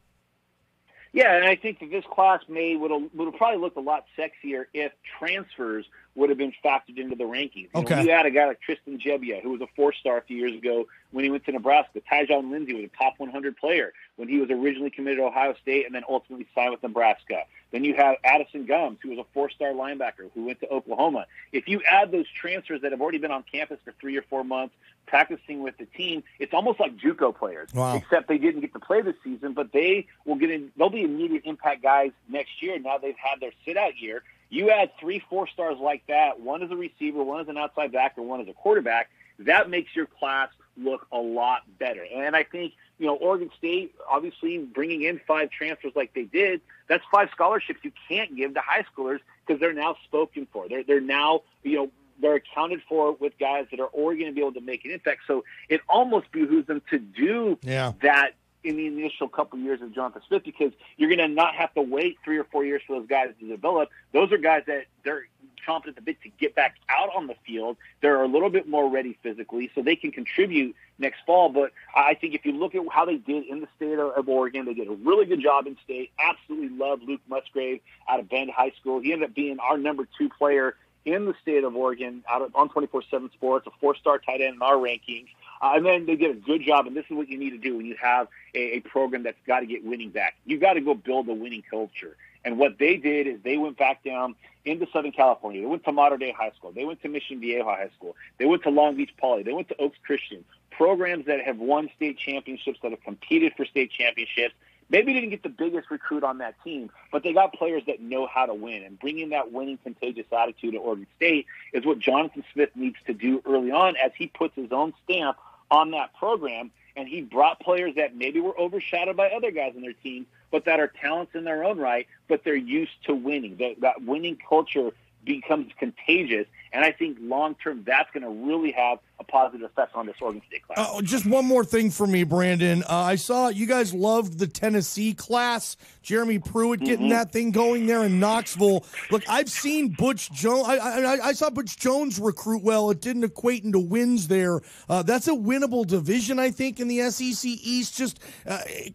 Yeah, and I think that this class would have probably looked a lot sexier if transfers would have been factored into the rankings. You had a guy like Tristan Jebbia, who was a 4-star a few years ago when he went to Nebraska. Tyjon Lindsey was a top 100 player when he was originally committed to Ohio State and then ultimately signed with Nebraska. Then you have Addison Gumbs, who was a 4-star linebacker who went to Oklahoma. If you add those transfers that have already been on campus for 3 or 4 months practicing with the team, it's almost like JUCO players, except they didn't get to play this season, but they'll be immediate impact guys next year. Now they've had their sit-out year. You add 3 4-stars like that, one is a receiver, one is an outside backer, one is a quarterback, that makes your class look a lot better. And I think, Oregon State, obviously bringing in 5 transfers like they did, that's 5 scholarships you can't give to high schoolers because they're now spoken for. They're now, they're accounted for with guys that are already going to be able to make an impact. So it almost behooves them to do that in the initial couple years of Jonathan Smith because you're going to not have to wait 3 or 4 years for those guys to develop. Those are guys that they're chomping at the bit to get back out on the field. They're a little bit more ready physically, so they can contribute next fall. But I think if you look at how they did in the state of Oregon, they did a really good job in state. Absolutely love Luke Musgrave out of Bend High School. He ended up being our number 2 player in the state of Oregon on 24/7 Sports, a 4-star tight end in our rankings. And then they did a good job, and this is what you need to do when you have a program that's got to get winning back. You've got to go build a winning culture. And what they did is they went back down into Southern California. They went to Mater Dei High School. They went to Mission Viejo High School. They went to Long Beach Poly. They went to Oaks Christian. Programs that have won state championships, that have competed for state championships. Maybe didn't get the biggest recruit on that team, but they got players that know how to win. And bringing that winning, contagious attitude to Oregon State is what Jonathan Smith needs to do early on as he puts his own stamp on that program. And he brought players that maybe were overshadowed by other guys on their team, but that are talents in their own right, but they're used to winning. That winning culture becomes contagious. And I think long-term that's going to really have a positive effect on this Oregon State class. Just one more thing for me, Brandon. I saw you guys loved the Tennessee class. Jeremy Pruitt getting that thing going there in Knoxville. Look, I've seen Butch Jones. I saw Butch Jones recruit well. It didn't equate into wins there. That's a winnable division, I think, in the SEC East. Just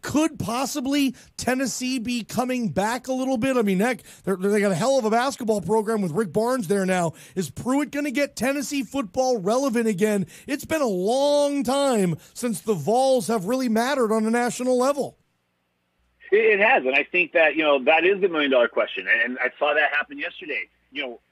could possibly Tennessee be coming back a little bit? I mean, heck, they got a hell of a basketball program with Rick Barnes there now. Is Pruitt going to get Tennessee football relevant again? It's been a long time since the Vols have really mattered on a national level. It has, and I think that, that is the million-dollar question, and I saw that happen yesterday.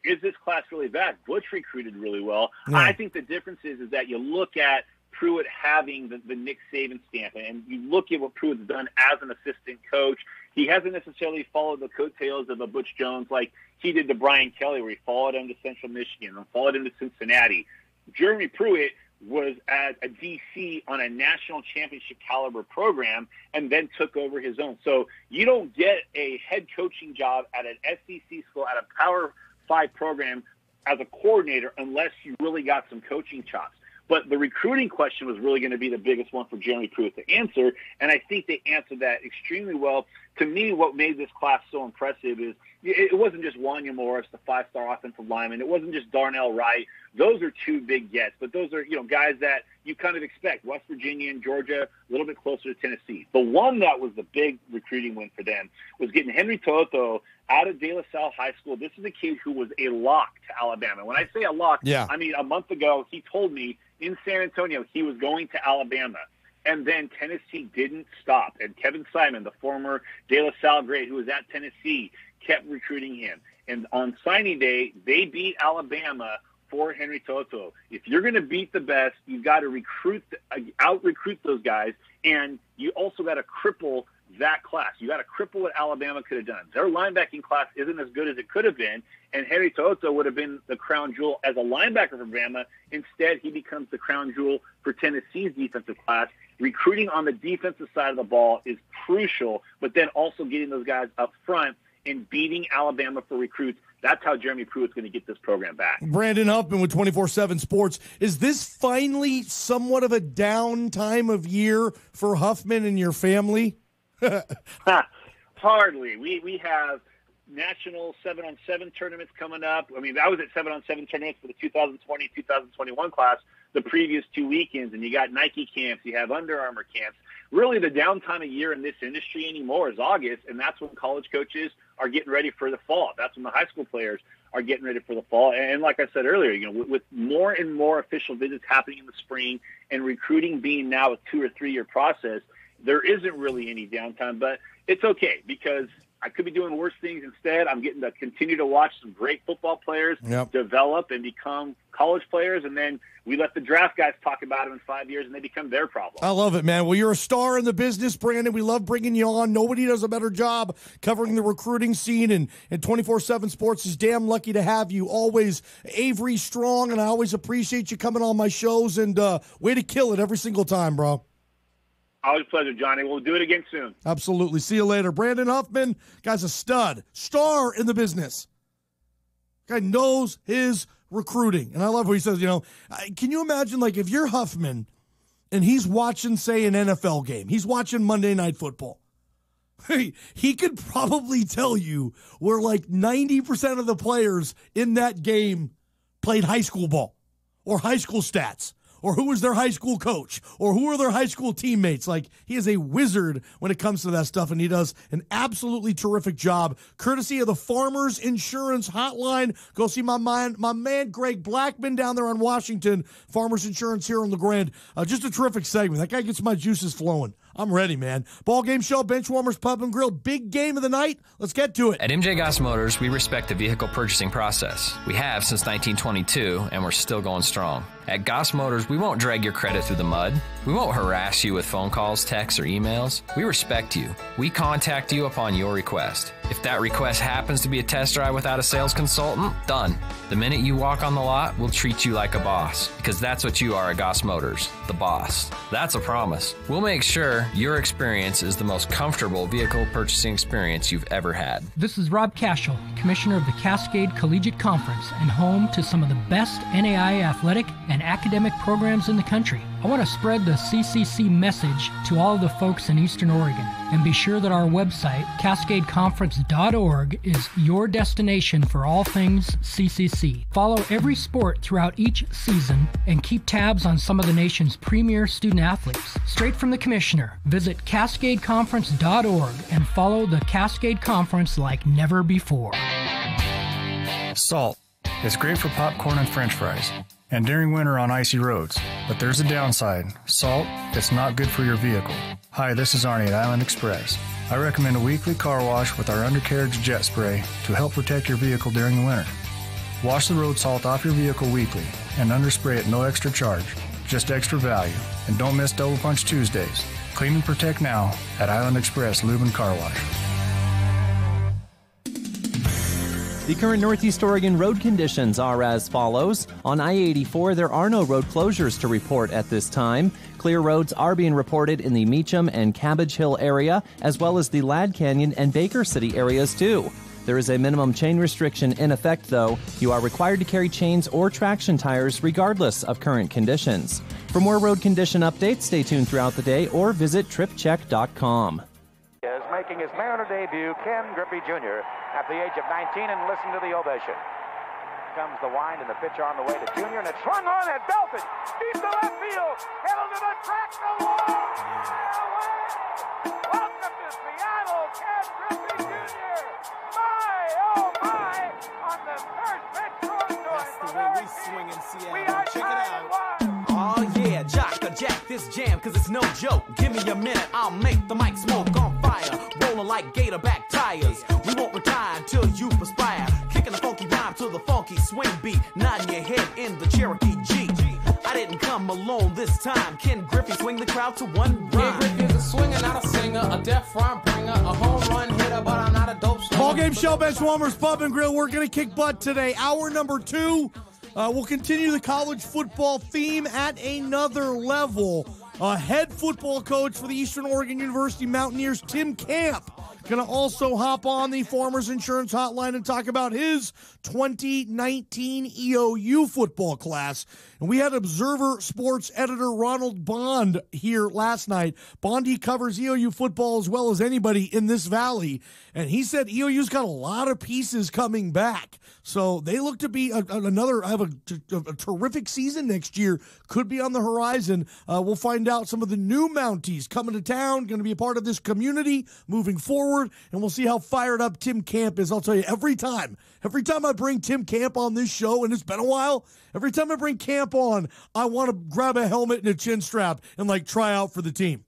Is this class really bad? Butch recruited really well. Yeah. I think the difference is that you look at Pruitt having the Nick Saban stamp, and you look at what Pruitt's done as an assistant coach. He hasn't necessarily followed the coattails of a Butch Jones like he did to Brian Kelly, where he followed him to Central Michigan and followed him to Cincinnati. Jeremy Pruitt was at a DC on a national championship caliber program and then took over his own. So you don't get a head coaching job at an SEC school, at a Power 5 program as a coordinator unless you really got some coaching chops. But the recruiting question was really going to be the biggest one for Jeremy Pruitt to answer, and I think they answered that extremely well. To me, what made this class so impressive is it wasn't just Wanya Morris, the 5-star offensive lineman. It wasn't just Darnell Wright. Those are two big gets, but those are guys that you kind of expect. West Virginia and Georgia, a little bit closer to Tennessee. The one that was the big recruiting win for them was getting Henry Toto out of De La Salle High School. This is a kid who was a lock to Alabama. When I say a lock, I mean a month ago he told me in San Antonio he was going to Alabama. And then Tennessee didn't stop. And Kevin Simon, the former De La Salle great who was at Tennessee, kept recruiting him. And on signing day, they beat Alabama for Henry Toto. If you're going to beat the best, you've got to out-recruit those guys, and you also got to cripple that class. You got to cripple what Alabama could have done. Their linebacking class isn't as good as it could have been, and Henry Toto would have been the crown jewel as a linebacker for Bama. Instead, he becomes the crown jewel for Tennessee's defensive class. Recruiting on the defensive side of the ball is crucial, but then also getting those guys up front and beating Alabama for recruits. That's how Jeremy Pruitt's going to get this program back. Brandon Huffman with 24/7 Sports. Is this finally somewhat of a down time of year for Huffman and your family? Hardly. We have national 7-on-7 tournaments coming up. I mean, I was at 7-on-7 tournaments for the 2020-2021 class the previous 2 weekends, and you got Nike camps, you have Under Armour camps. Really, the downtime of year in this industry anymore is August, and that's when college coaches are getting ready for the fall. That's when the high school players are getting ready for the fall. And like I said earlier, with more and more official visits happening in the spring and recruiting being now a 2 or 3 year process, there isn't really any downtime, but it's okay because I could be doing worse things instead. I'm getting to continue to watch some great football players develop and become college players, and then we let the draft guys talk about them in 5 years, and they become their problem. I love it, man. Well, you're a star in the business, Brandon. We love bringing you on. Nobody does a better job covering the recruiting scene, and 24/7 Sports is damn lucky to have you. Always Avery strong, and I always appreciate you coming on my shows, and way to kill it every single time, bro. Always a pleasure, Johnny. We'll do it again soon. Absolutely. See you later. Brandon Huffman, guy's a stud, star in the business. Guy knows his recruiting. And I love what he says, can you imagine, like, if you're Huffman and he's watching, say, an NFL game, he's watching Monday Night Football, he could probably tell you where, like, 90% of the players in that game played high school ball or high school stats, or who was their high school coach, or who are their high school teammates. Like, he is a wizard when it comes to that stuff, and he does an absolutely terrific job. Courtesy of the Farmers Insurance Hotline. Go see my man Greg Blackman down there on Washington. Farmers Insurance here on LeGrand. Just a terrific segment. That guy gets my juices flowing. I'm ready, man. Ball game show, Benchwarmers Pub and Grill. Big game of the night. Let's get to it. At MJ Goss Motors, we respect the vehicle purchasing process. We have since 1922, and we're still going strong. At Goss Motors, we won't drag your credit through the mud. We won't harass you with phone calls, texts, or emails. We respect you. We contact you upon your request. If that request happens to be a test drive without a sales consultant, done. The minute you walk on the lot, we'll treat you like a boss, because that's what you are at Goss Motors, the boss. That's a promise. We'll make sure your experience is the most comfortable vehicle purchasing experience you've ever had. This is Rob Cashel, Commissioner of the Cascade Collegiate Conference and home to some of the best NAIA athletic and academic programs in the country. I want to spread the CCC message to all of the folks in Eastern Oregon and be sure that our website, cascadeconference.org, is your destination for all things CCC. Follow every sport throughout each season and keep tabs on some of the nation's premier student athletes. Straight from the Commissioner, visit cascadeconference.org and follow the Cascade Conference like never before. Salt. It's great for popcorn and french fries, and during winter on icy roads. But there's a downside. Salt, it's not good for your vehicle. Hi, this is Arnie at Island Express. I recommend a weekly car wash with our undercarriage jet spray to help protect your vehicle during the winter. Wash the road salt off your vehicle weekly and underspray at no extra charge, just extra value. And don't miss Double Punch Tuesdays. Clean and protect now at Island Express Lube and Car Wash. The current Northeast Oregon road conditions are as follows. On I-84, there are no road closures to report at this time. Clear roads are being reported in the Meacham and Cabbage Hill area, as well as the Ladd Canyon and Baker City areas, too. There is a minimum chain restriction in effect, though. You are required to carry chains or traction tires regardless of current conditions. For more road condition updates, stay tuned throughout the day or visit tripcheck.com. Is making his Mariner debut, Ken Griffey Jr. at the age of 19, and listen to the ovation. Comes the wind and the pitch on the way to Jr., and it's swung on and belted deep to left field, headed to the track, the long away. Welcome to Seattle, Ken Griffey Jr. My, oh my, on the first pitch thrown to him. That's the way we swing in Seattle. We are Check it out. Oh yeah, jack this jam, cause it's no joke. Give me a minute, I'll make the mic smoke on fire. Rolling like Gatorback tires. We won't retire until you perspire. Kicking the funky rhyme to the funky swing beat. Nodding your head in the Cherokee Jeep. I didn't come alone this time. Ken Griffey swing the crowd to one rhyme. Ken Griffey is a swinger, not a singer. A deaf rhyme bringer, a home run hitter, but I'm not a dope slinger. Ballgame Show, Benchwarmers Pub and Grill. We're going to kick butt today. Hour number 2. We'll continue the college football theme at another level. Head football coach for the Eastern Oregon University Mountaineers, Tim Camp, going to also hop on the Farmers Insurance Hotline and talk about his 2019 EOU football class. And we had Observer Sports editor Ronald Bond here last night. Bondy covers EOU football as well as anybody in this valley. And he said EOU's got a lot of pieces coming back. So they look to be have a terrific season next year. Could be on the horizon. We'll find out some of the new Mounties coming to town, going to be a part of this community moving forward. And we'll see how fired up Tim Camp is. I'll tell you, every time I bring Tim Camp on this show, and it's been a while, every time I bring Camp on, I want to grab a helmet and a chin strap and try out for the team.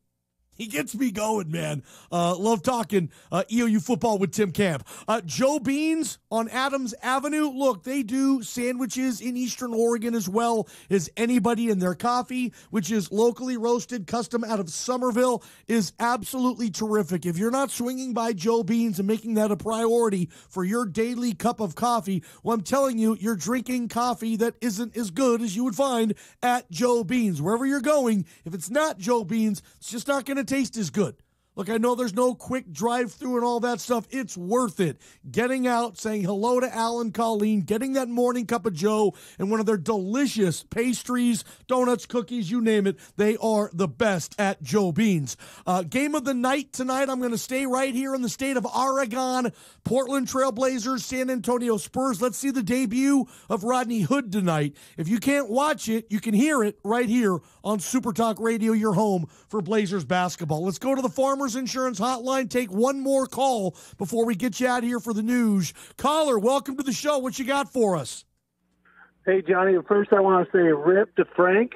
He gets me going, man. Love talking EOU football with Tim Camp. Joe Beans on Adams Avenue. Look, they do sandwiches in Eastern Oregon as well as anybody, in their coffee, which is locally roasted, custom out of Somerville, is absolutely terrific. If you're not swinging by Joe Beans and making that a priority for your daily cup of coffee, well, I'm telling you, you're drinking coffee that isn't as good as you would find at Joe Beans. Wherever you're going, if it's not Joe Beans, it's just not going to taste as good. Look, I know there's no quick drive-through and all that stuff. It's worth it. Getting out, saying hello to Al and Colleen, getting that morning cup of Joe and one of their delicious pastries, donuts, cookies, you name it. They are the best at Joe Beans. Game of the night tonight, I'm going to stay right here in the state of Oregon. Portland Trail Blazers, San Antonio Spurs. Let's see the debut of Rodney Hood tonight. If you can't watch it, you can hear it right here on Super Talk Radio, your home for Blazers basketball. Let's go to the Farmers Insurance Hotline. Take one more call before we get you out of here for the news. Caller, welcome to the show. What you got for us? Hey, Johnny. First, I want to say rip to Frank.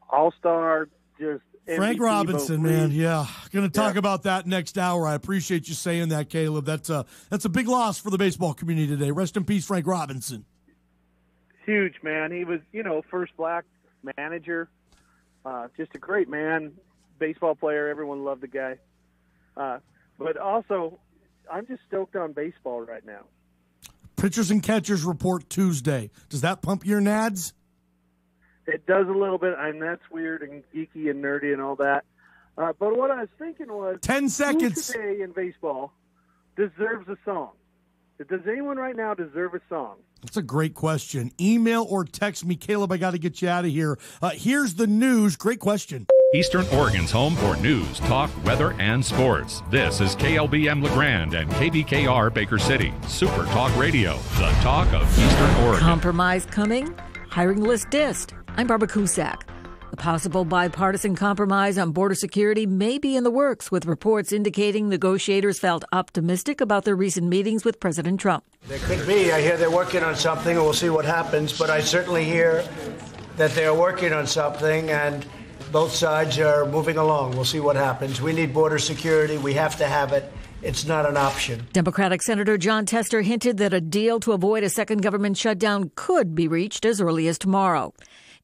All-star, just Frank MVP Robinson, vote. man. Yeah, going to talk about that next hour. I appreciate you saying that, Caleb. That's a big loss for the baseball community today. Rest in peace, Frank Robinson. Huge, man. He was, first black manager. Just a great man. Baseball player, everyone loved the guy. But also, I'm just stoked on baseball right now. Pitchers and catchers report Tuesday. Does that pump your nads? It does a little bit. That's weird and geeky and nerdy and all that. But what I was thinking was 10 seconds. Who today in baseball deserves a song? Does anyone right now deserve a song? That's a great question. Email or text me. Caleb, I got to get you out of here. Here's the news. Great question. Eastern Oregon's home for news, talk, weather, and sports. This is KLBM LeGrand and KBKR Baker City. Super Talk Radio, the talk of Eastern Oregon. Compromise coming? Hiring list dissed. I'm Barbara Cusack. A possible bipartisan compromise on border security may be in the works, with reports indicating negotiators felt optimistic about their recent meetings with President Trump. There could be. I hear they're working on something, and we'll see what happens. But I certainly hear that they're working on something, and both sides are moving along. We'll see what happens. We need border security. We have to have it. It's not an option. Democratic Senator John Tester hinted that a deal to avoid a second government shutdown could be reached as early as tomorrow.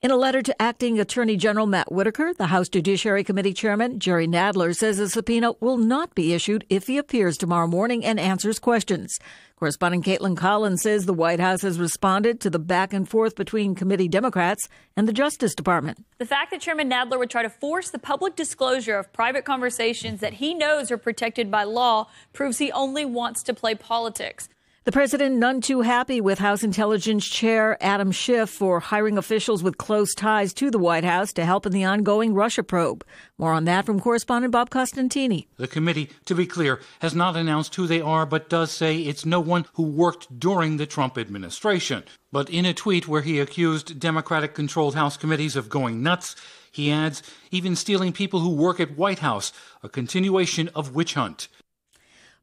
In a letter to Acting Attorney General Matt Whitaker, the House Judiciary Committee Chairman Jerry Nadler says a subpoena will not be issued if he appears tomorrow morning and answers questions. Correspondent Caitlin Collins says the White House has responded to the back and forth between committee Democrats and the Justice Department. The fact that Chairman Nadler would try to force the public disclosure of private conversations that he knows are protected by law proves he only wants to play politics. The president none too happy with House Intelligence Chair Adam Schiff for hiring officials with close ties to the White House to help in the ongoing Russia probe. More on that from correspondent Bob Costantini. The committee, to be clear, has not announced who they are, but does say it's no one who worked during the Trump administration. But in a tweet where he accused Democratic-controlled House committees of going nuts, he adds, even stealing people who work at White House, a continuation of witch hunt.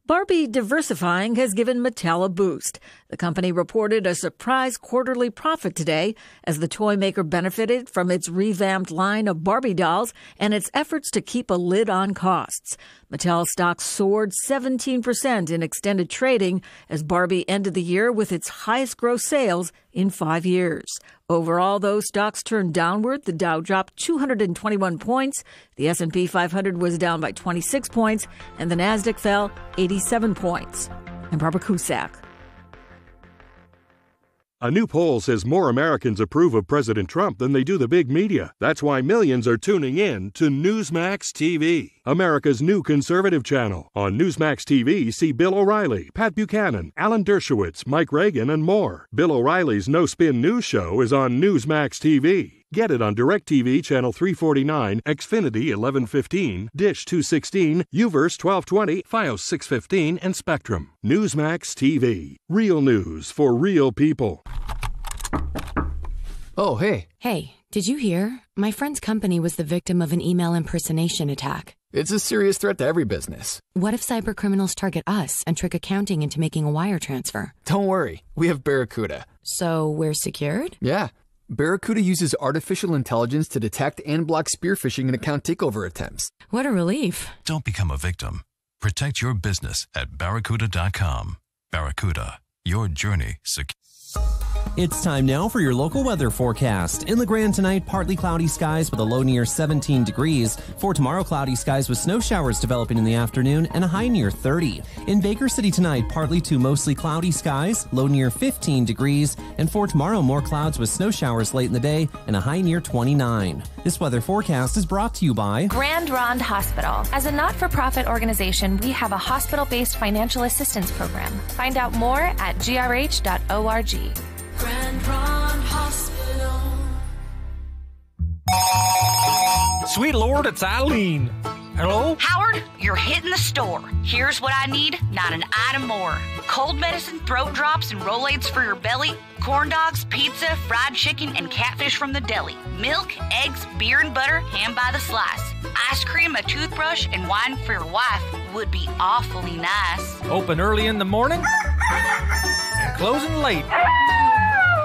Barbie diversifying has given Mattel a boost. The company reported a surprise quarterly profit today as the toy maker benefited from its revamped line of Barbie dolls and its efforts to keep a lid on costs. Mattel stock soared 17% in extended trading as Barbie ended the year with its highest gross sales in 5 years. Overall, those stocks turned downward. The Dow dropped 221 points. The S&P 500 was down by 26 points, and the Nasdaq fell 87 points. I'm Barbara Cusack. A new poll says more Americans approve of President Trump than they do the big media. That's why millions are tuning in to Newsmax TV, America's new conservative channel. On Newsmax TV, see Bill O'Reilly, Pat Buchanan, Alan Dershowitz, Mike Reagan, and more. Bill O'Reilly's No Spin News Show is on Newsmax TV. Get it on DirecTV Channel 349, Xfinity 1115, Dish 216, UVerse 1220, Fios 615, and Spectrum. Newsmax TV. Real news for real people. Oh, hey. Hey, did you hear? My friend's company was the victim of an email impersonation attack. It's a serious threat to every business. What if cybercriminals target us and trick accounting into making a wire transfer? Don't worry. We have Barracuda. So we're secured? Yeah. Barracuda uses artificial intelligence to detect and block spear phishing and account takeover attempts. What a relief. Don't become a victim. Protect your business at Barracuda.com. Barracuda, your journey secure. It's time now for your local weather forecast. In LeGrand tonight, partly cloudy skies with a low near 17 degrees. For tomorrow, cloudy skies with snow showers developing in the afternoon and a high near 30. In Baker City tonight, partly to mostly cloudy skies, low near 15 degrees. And for tomorrow, more clouds with snow showers late in the day and a high near 29. This weather forecast is brought to you by Grand Ronde Hospital. As a not-for-profit organization, we have a hospital-based financial assistance program. Find out more at grh.org. Grand Ronde Hospital. Sweet Lord, it's LIII. Hello? Howard, you're hitting the store. Here's what I need, not an item more. Cold medicine, throat drops, and Rolaids for your belly. Corn dogs, pizza, fried chicken, and catfish from the deli. Milk, eggs, beer and butter, ham by the slice. Ice cream, a toothbrush, and wine for your wife would be awfully nice. Open early in the morning and closing late.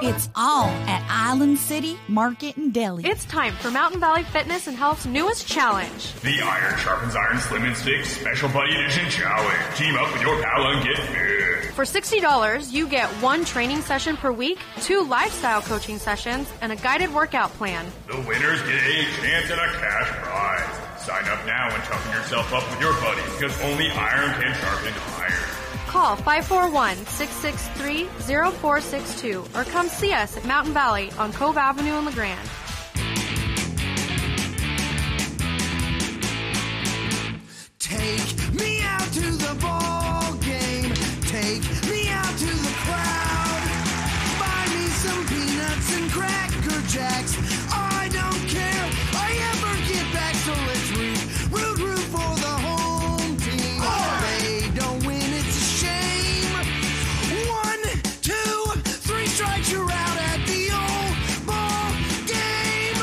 It's all at Island City Market and Deli. It's time for Mountain Valley Fitness and Health's newest challenge. The Iron Sharpens Iron Slim and Stick Special Buddy Edition Challenge. Team up with your pal and get fit. For $60, you get 1 training session per week, 2 lifestyle coaching sessions, and a guided workout plan. The winners get a chance at a cash prize. Sign up now and toughen yourself up with your buddies, because only iron can sharpen iron. Call 541-663-0462 or come see us at Mountain Valley on Cove Avenue in LeGrand. Take me out to the ball game. Take me out to the crowd. Buy me some peanuts and Cracker Jacks. I don't care. I ever get back, so let's root for the home team. They don't win, it's a shame. 1, 2, 3 strikes, you're out at the old ball game.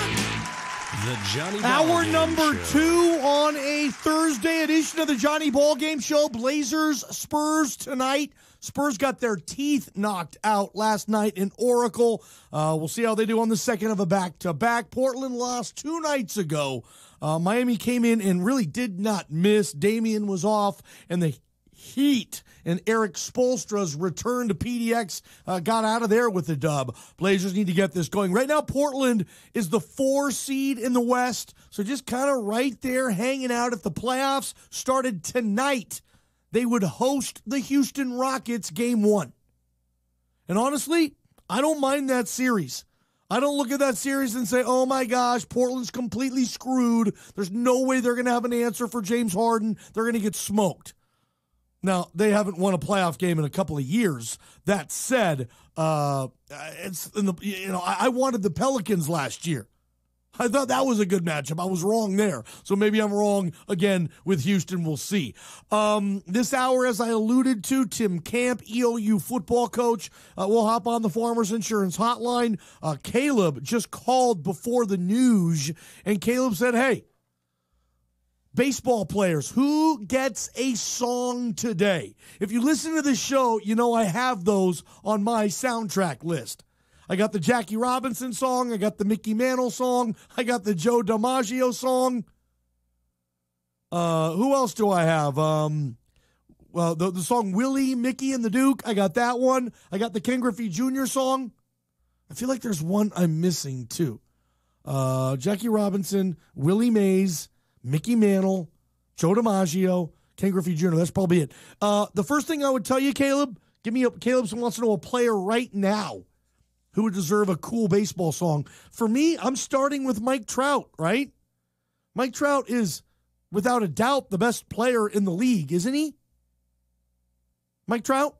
The Johnny Hour Ballgame number Show. 2 on a Thursday edition of the Johnny Ballgame Show. Blazers, Spurs tonight. Spurs got their teeth knocked out last night in Oracle. We'll see how they do on the second of a back-to-back. Portland lost 2 nights ago. Miami came in and really did not miss. Damian was off, and the Heat and Eric Spoelstra's return to PDX got out of there with the dub. Blazers need to get this going. Right now, Portland is the 4 seed in the West, so just kind of right there hanging out. If the playoffs started tonight, they would host the Houston Rockets game 1. And honestly, I don't mind that series. I don't look at that series and say, oh my gosh, Portland's completely screwed. There's no way they're going to have an answer for James Harden. They're going to get smoked. Now, they haven't won a playoff game in a couple of years. That said, I wanted the Pelicans last year. I thought that was a good matchup. I was wrong there. So maybe I'm wrong again with Houston. We'll see. This hour, as I alluded to, Tim Camp, EOU football coach, will hop on the Farmers Insurance Hotline. Caleb just called before the news, and Caleb said, hey, baseball players, who gets a song today? If you listen to this show, you know I have those on my soundtrack list. I got the Jackie Robinson song. I got the Mickey Mantle song. I got the Joe DiMaggio song. Who else do I have? Well, the song Willie, Mickey, and the Duke. I got that one. I got the Ken Griffey Jr. song. I feel like there's one I'm missing, too. Jackie Robinson, Willie Mays, Mickey Mantle, Joe DiMaggio, Ken Griffey Jr. That's probably it. The first thing I would tell you, Caleb, Caleb wants to know a player right now who would deserve a cool baseball song. For me, I'm starting with Mike Trout, right? Mike Trout is, without a doubt, the best player in the league, isn't he? Mike Trout?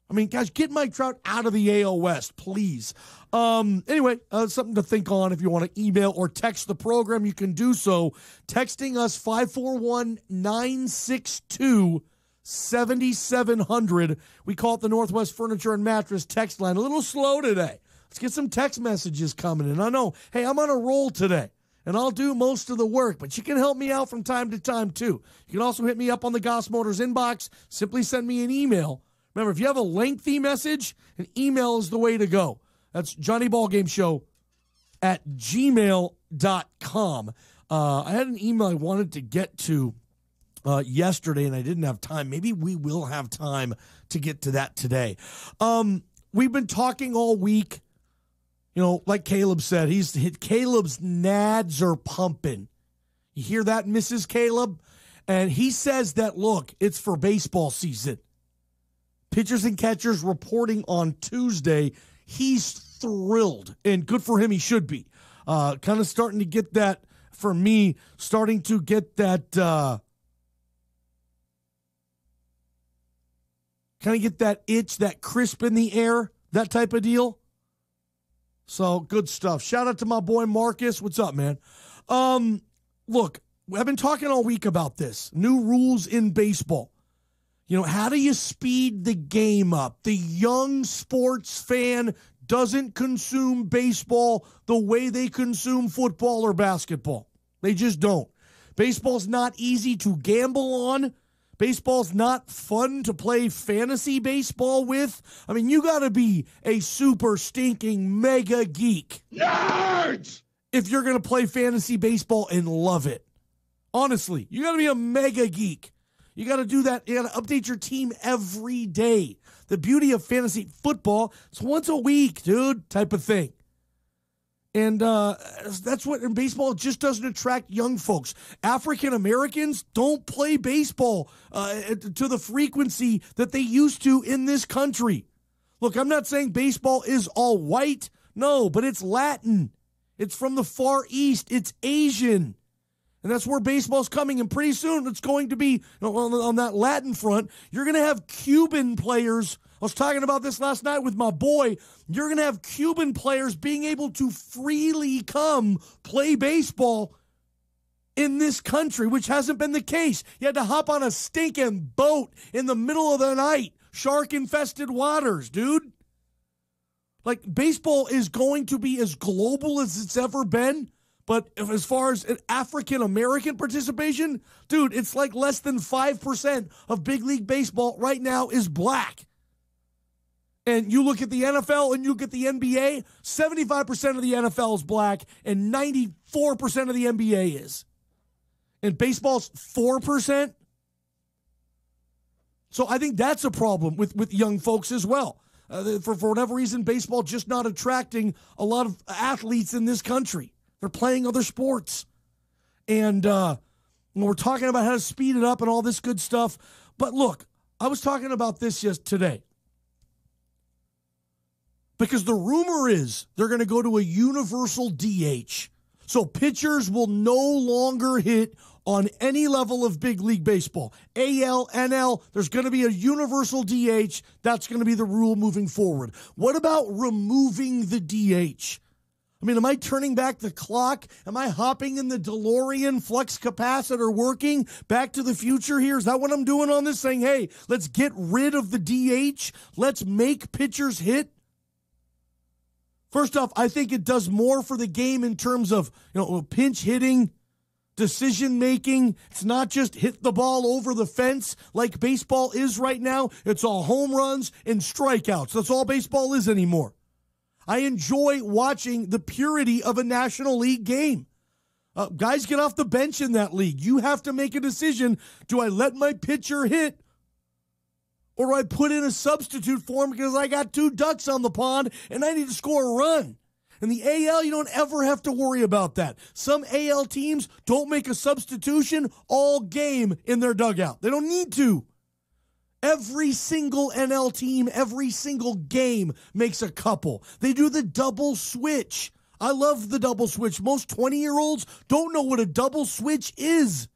I mean, guys, get Mike Trout out of the AL West, please. Anyway, something to think on. If you want to email or text the program, you can do so. Texting us 541-962-7700. We call it the Northwest Furniture and Mattress text line. A little slow today. Let's get some text messages coming in. I know, hey, I'm on a roll today, and I'll do most of the work, but you can help me out from time to time, too. You can also hit me up on the Goss Motors inbox. Simply send me an email. Remember, if you have a lengthy message, an email is the way to go. That's johnnyBallGameShow@gmail.com. I had an email I wanted to get to yesterday, and I didn't have time. Maybe we will have time to get to that today. We've been talking all week. You know, like Caleb said, Caleb's nads are pumping. You hear that, Mrs. Caleb? And he says that, look, it's for baseball season. Pitchers and catchers reporting on Tuesday. He's thrilled, and good for him, he should be. Kind of starting to get that, for me, starting to get that, kind of get that itch, that crisp in the air, that type of deal. So, good stuff. Shout out to my boy Marcus. What's up, man? Look, I've been talking all week about this. New rules in baseball. You know, how do you speed the game up? The young sports fan doesn't consume baseball the way they consume football or basketball. They just don't. Baseball's not easy to gamble on. Baseball's not fun to play fantasy baseball with. I mean, you got to be a super stinking mega geek. Nerds! If you're going to play fantasy baseball and love it. Honestly, you got to be a mega geek. You got to do that. You got to update your team every day. The beauty of fantasy football is once a week, dude, type of thing. And that's what in baseball, it just doesn't attract young folks. African Americans don't play baseball to the frequency that they used to in this country. Look, I'm not saying baseball is all white. No, but it's Latin. It's from the Far East. It's Asian. And that's where baseball's coming. And pretty soon it's going to be, on that Latin front, you're going to have Cuban players. I was talking about this last night with my boy. You're going to have Cuban players being able to freely come play baseball in this country, which hasn't been the case. You had to hop on a stinking boat in the middle of the night, shark-infested waters, dude. Like, baseball is going to be as global as it's ever been, but as far as African-American participation, dude, it's like less than 5% of Big League Baseball right now is black. And you look at the NFL and you look at the NBA, 75% of the NFL is black and 94% of the NBA is. And baseball's 4%. So I think that's a problem with young folks as well. For whatever reason, baseball just not attracting a lot of athletes in this country. They're playing other sports. And we're talking about how to speed it up and all this good stuff. But look, I was talking about this just today. Because the rumor is they're going to go to a universal DH. So pitchers will no longer hit on any level of Big League Baseball. AL, NL, there's going to be a universal DH. That's going to be the rule moving forward. What about removing the DH? I mean, am I turning back the clock? Am I hopping in the DeLorean flux capacitor working Back to the Future here? Is that what I'm doing on this? Saying, hey, let's get rid of the DH. Let's make pitchers hit. First off, I think it does more for the game in terms of, pinch hitting, decision making. It's not just hit the ball over the fence like baseball is right now. It's all home runs and strikeouts. That's all baseball is anymore. I enjoy watching the purity of a National League game. Guys get off the bench in that league. You have to make a decision. Do I let my pitcher hit? Or do I put in a substitute for him because I got 2 ducks on the pond and I need to score a run? In the AL, you don't ever have to worry about that. Some AL teams don't make a substitution all game in their dugout. They don't need to. Every single NL team, every single game makes a couple. They do the double switch. I love the double switch. Most 20-year-olds don't know what a double switch is.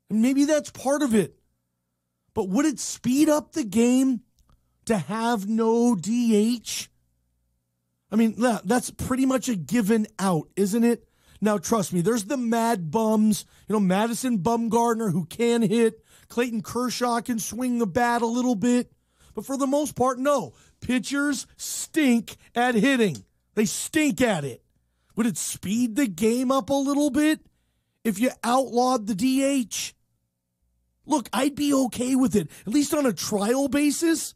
And maybe that's part of it. But would it speed up the game to have no DH? I mean, that's pretty much a given out, isn't it? Now, trust me, there's the mad bums. Madison Bumgarner, who can hit. Clayton Kershaw can swing the bat a little bit. But for the most part, no. Pitchers stink at hitting. They stink at it. Would it speed the game up a little bit if you outlawed the DH? Look, I'd be okay with it, at least on a trial basis.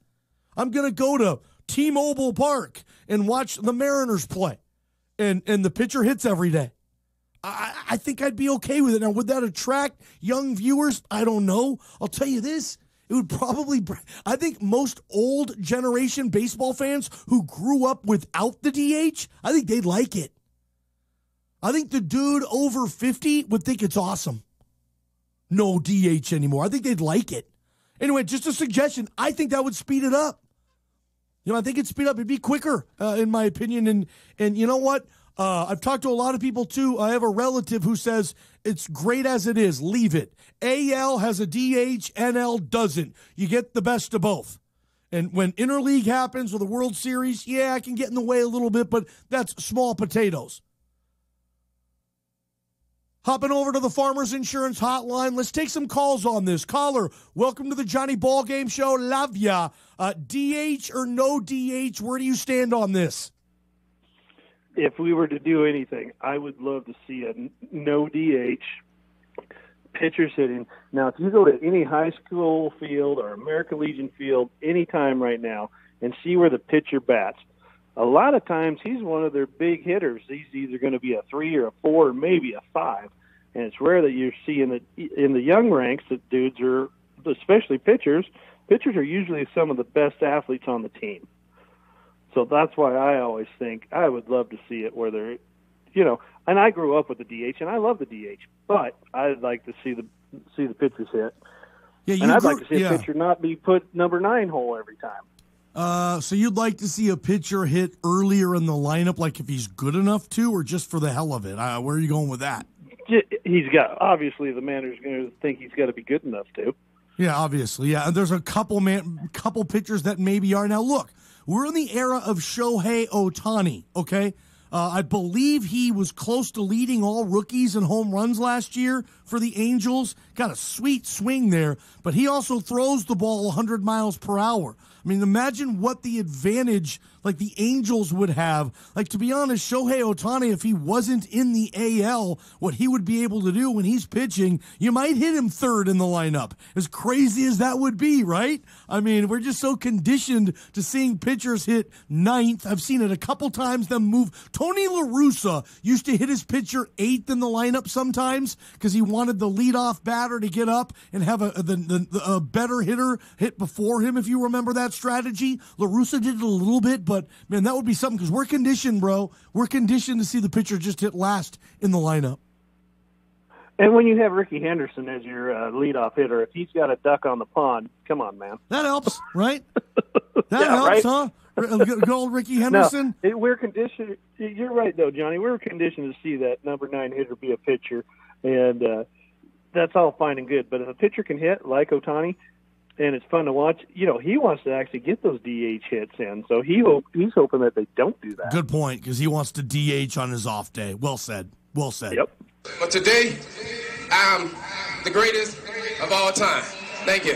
I'm going to go to T-Mobile Park and watch the Mariners play, and the pitcher hits every day. I think I'd be okay with it. Now, would that attract young viewers? I don't know. I'll tell you this. It would probably, I think most old generation baseball fans who grew up without the DH, I think they'd like it. I think the dude over 50 would think it's awesome. No DH anymore. I think they'd like it. Anyway, just a suggestion. I think that would speed it up. I think it'd speed up. It'd be quicker, in my opinion. And you know what? I've talked to a lot of people, too. I have a relative who says it's great as it is. Leave it. AL has a DH. NL doesn't. You get the best of both. And when interleague happens with the World Series, I can get in the way a little bit, but that's small potatoes. Hopping over to the Farmers Insurance Hotline. Let's take some calls on this. Caller, welcome to the Johnny Ballgame Show. Love ya. DH or no DH, where do you stand on this? If we were to do anything, I would love to see a no DH pitcher sitting. Now, if you go to any high school field or American Legion field anytime right now and see where the pitcher bats, a lot of times he's one of their big hitters. He's either going to be a 3 or a 4 or maybe a 5. And it's rare that you see in the young ranks that dudes are, especially pitchers are usually some of the best athletes on the team. So that's why I always think I would love to see it where they're, and I grew up with the DH, and I love the DH, but I'd like to see the pitchers hit. Yeah, and I'd like to see a pitcher not be put number 9 hole every time. So you'd like to see a pitcher hit earlier in the lineup, like if he's good enough to, or just for the hell of it? Where are you going with that? He's got, obviously the manager's going to think he's got to be good enough to. Yeah, obviously. Yeah, and there's a couple pitchers that maybe are. Now, look, we're in the era of Shohei Ohtani, okay? I believe he was close to leading all rookies in home runs last year for the Angels. Got a sweet swing there, but he also throws the ball 100 miles per hour. I mean, imagine what the advantage like the Angels would have. Like, to be honest, Shohei Ohtani, if he wasn't in the AL, what he would be able to do when he's pitching, you might hit him third in the lineup. As crazy as that would be, right? I mean, we're just so conditioned to seeing pitchers hit ninth. I've seen it a couple times, them move. Tony La Russa used to hit his pitcher eighth in the lineup sometimes because he wanted the leadoff batter to get up and have a better hitter hit before him, if you remember that strategy. La Russa did it a little bit, but, man, that would be something because we're conditioned, bro. We're conditioned to see the pitcher just hit last in the lineup. And when you have Ricky Henderson as your leadoff hitter, if he's got a duck on the pond, come on, man. That helps, right? That helps, right? Huh? Good old Ricky Henderson. No, we're conditioned. You're right, though, Johnny. We're conditioned to see that number 9 hitter be a pitcher, and that's all fine and good. But if a pitcher can hit like Ohtani, and it's fun to watch, he wants to actually get those DH hits in. So he's hoping that they don't do that. Good point, because he wants to DH on his off day. Well said. Well said. Yep. But today, I'm the greatest of all time. Thank you.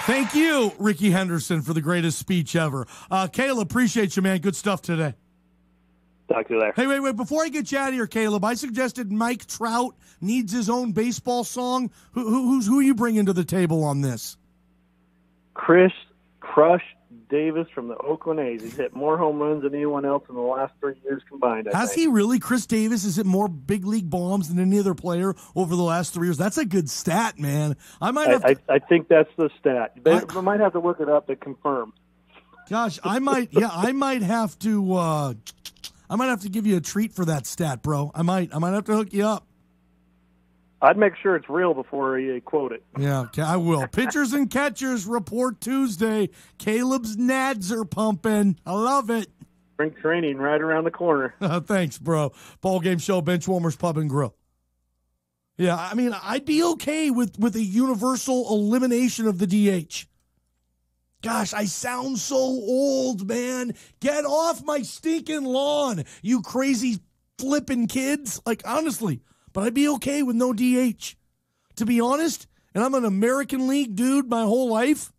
Thank you, Ricky Henderson, for the greatest speech ever. Caleb, appreciate you, man. Good stuff today. Talk to you later. Hey, wait. Before I get you out of here, Caleb, I suggested Mike Trout needs his own baseball song. Who are you bringing to the table on this? Chris Crush Davis from the Oakland A's. He's hit more home runs than anyone else in the last 3 years combined. Has he really? Chris Davis has hit more big league bombs than any other player over the last 3 years. That's a good stat, man. I think that's the stat. I might have to look it up to confirm. Gosh, I might have to. I might have to give you a treat for that stat, bro. I might have to hook you up. I'd make sure it's real before you quote it. Yeah, I will. Pitchers and catchers report Tuesday. Caleb's nads are pumping. I love it. Spring training right around the corner. Thanks, bro. Ballgame show, Benchwarmers Pub and Grill. Yeah, I mean, I'd be okay with a universal elimination of the DH. Gosh, I sound so old, man. Get off my stinking lawn, you crazy flipping kids. Like, honestly, but I'd be okay with no DH. To be honest, and I'm an American League dude my whole life.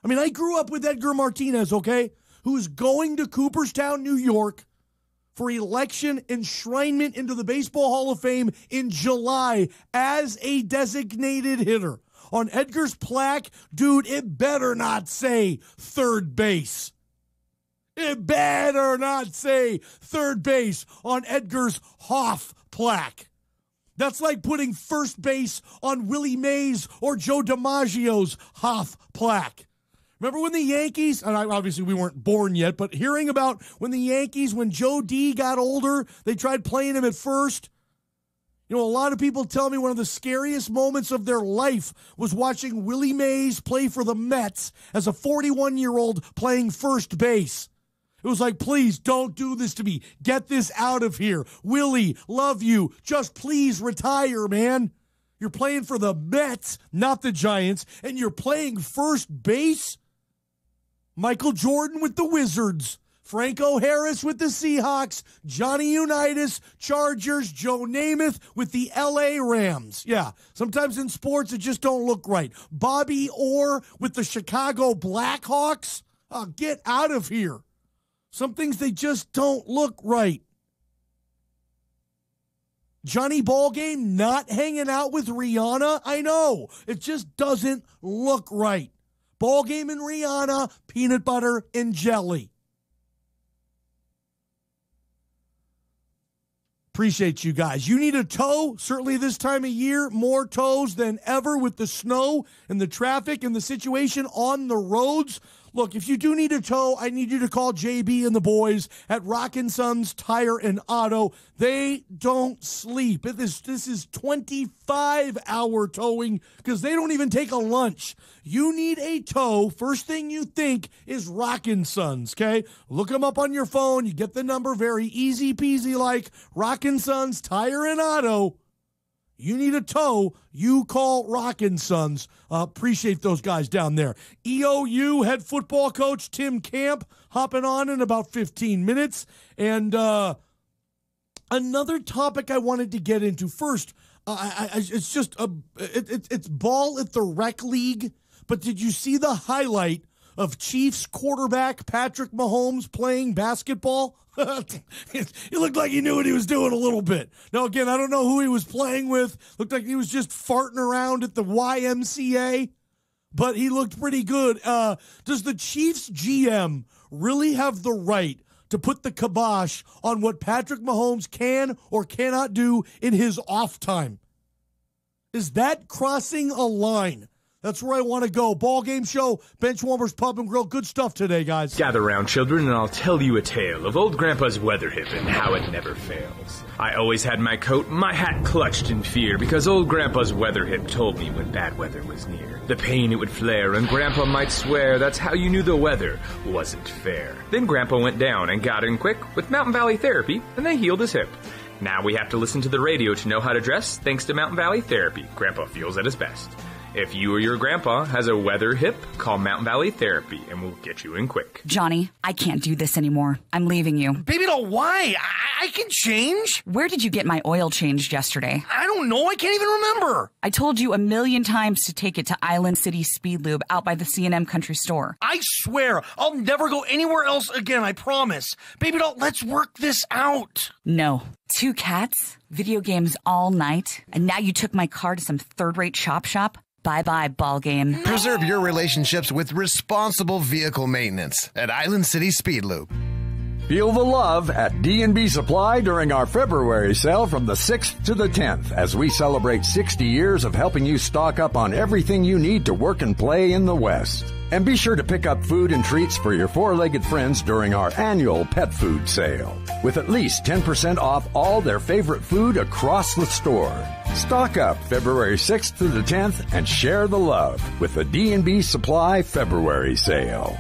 I mean, I grew up with Edgar Martinez, okay, who is going to Cooperstown, New York for election enshrinement into the Baseball Hall of Fame in July as a designated hitter. On Edgar's plaque, dude, it better not say third base. It better not say third base on Edgar's Hoff plaque. That's like putting first base on Willie Mays or Joe DiMaggio's Hoff plaque. Remember when the Yankees, and obviously we weren't born yet, but hearing about when the Yankees, when Joe D got older, they tried playing him at first. You know, a lot of people tell me one of the scariest moments of their life was watching Willie Mays play for the Mets as a 41-year-old playing first base. It was like, please don't do this to me. Get this out of here. Willie, love you. Just please retire, man. You're playing for the Mets, not the Giants, and you're playing first base? Michael Jordan with the Wizards. Franco Harris with the Seahawks, Johnny Unitas, Chargers, Joe Namath with the LA Rams. Yeah, sometimes in sports it just don't look right. Bobby Orr with the Chicago Blackhawks. Oh, get out of here. Some things, they just don't look right. Johnny Ballgame not hanging out with Rihanna. I know, it just doesn't look right. Ballgame and Rihanna, peanut butter and jelly. Appreciate you guys. You need a tow, certainly this time of year, more tows than ever with the snow and the traffic and the situation on the roads. Look, if you do need a tow, I need you to call JB and the boys at Rockin' Sons Tire and Auto. They don't sleep. This is 25-hour towing because they don't even take a lunch. You need a tow. First thing you think is Rockin' Sons, okay? Look them up on your phone. You get the number, very easy peasy like Rockin' Sons Tire and Auto. You need a tow, you call Rockin' Sons. Appreciate those guys down there. EOU head football coach Tim Camp hopping on in about 15 minutes. And another topic I wanted to get into first, it's just it's ball at the rec league. But did you see the highlight of Chiefs quarterback Patrick Mahomes playing basketball? He looked like he knew what he was doing a little bit. Now, again, I don't know who he was playing with. Looked like he was just farting around at the YMCA, but he looked pretty good. Does the Chiefs GM really have the right to put the kibosh on what Patrick Mahomes can or cannot do in his off time? Is that crossing a line? That's where I want to go. Ball game show, Benchwarmers Pub and Grill. Good stuff today, guys. Gather round, children, and I'll tell you a tale of old Grandpa's weather hip and how it never fails. I always had my coat, my hat clutched in fear, because old Grandpa's weather hip told me when bad weather was near. The pain it would flare, and Grandpa might swear that's how you knew the weather wasn't fair. Then Grandpa went down and got in quick with Mountain Valley Therapy, and they healed his hip. Now we have to listen to the radio to know how to dress, thanks to Mountain Valley Therapy. Grandpa feels at his best. If you or your grandpa has a weather hip, call Mountain Valley Therapy, and we'll get you in quick. Johnny, I can't do this anymore. I'm leaving you. Baby doll, why? I can change. Where did you get my oil changed yesterday? I don't know. I can't even remember. I told you 1,000,000 times to take it to Island City Speed Lube out by the C&M Country Store. I swear, I'll never go anywhere else again, I promise. Baby doll, let's work this out. No. 2 cats, video games all night, and now you took my car to some third-rate shop? Bye-bye, Ballgame. Preserve your relationships with responsible vehicle maintenance at Island City Speed Loop. Feel the love at D&B Supply during our February sale from the 6th to the 10th as we celebrate 60 years of helping you stock up on everything you need to work and play in the West. And be sure to pick up food and treats for your four-legged friends during our annual pet food sale, with at least 10% off all their favorite food across the store. Stock up February 6th to the 10th and share the love with the D&B Supply February sale.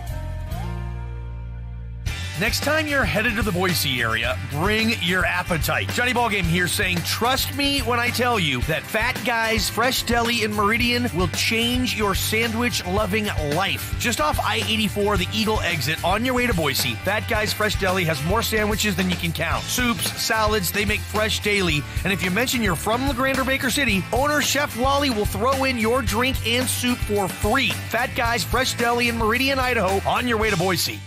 Next time you're headed to the Boise area, bring your appetite. Johnny Ballgame here saying, trust me when I tell you that Fat Guy's Fresh Deli in Meridian will change your sandwich-loving life. Just off I-84, the Eagle exit, on your way to Boise, Fat Guy's Fresh Deli has more sandwiches than you can count. Soups, salads, they make fresh daily. And if you mention you're from LeGrand or Baker City, owner Chef Wally will throw in your drink and soup for free. Fat Guy's Fresh Deli in Meridian, Idaho, on your way to Boise.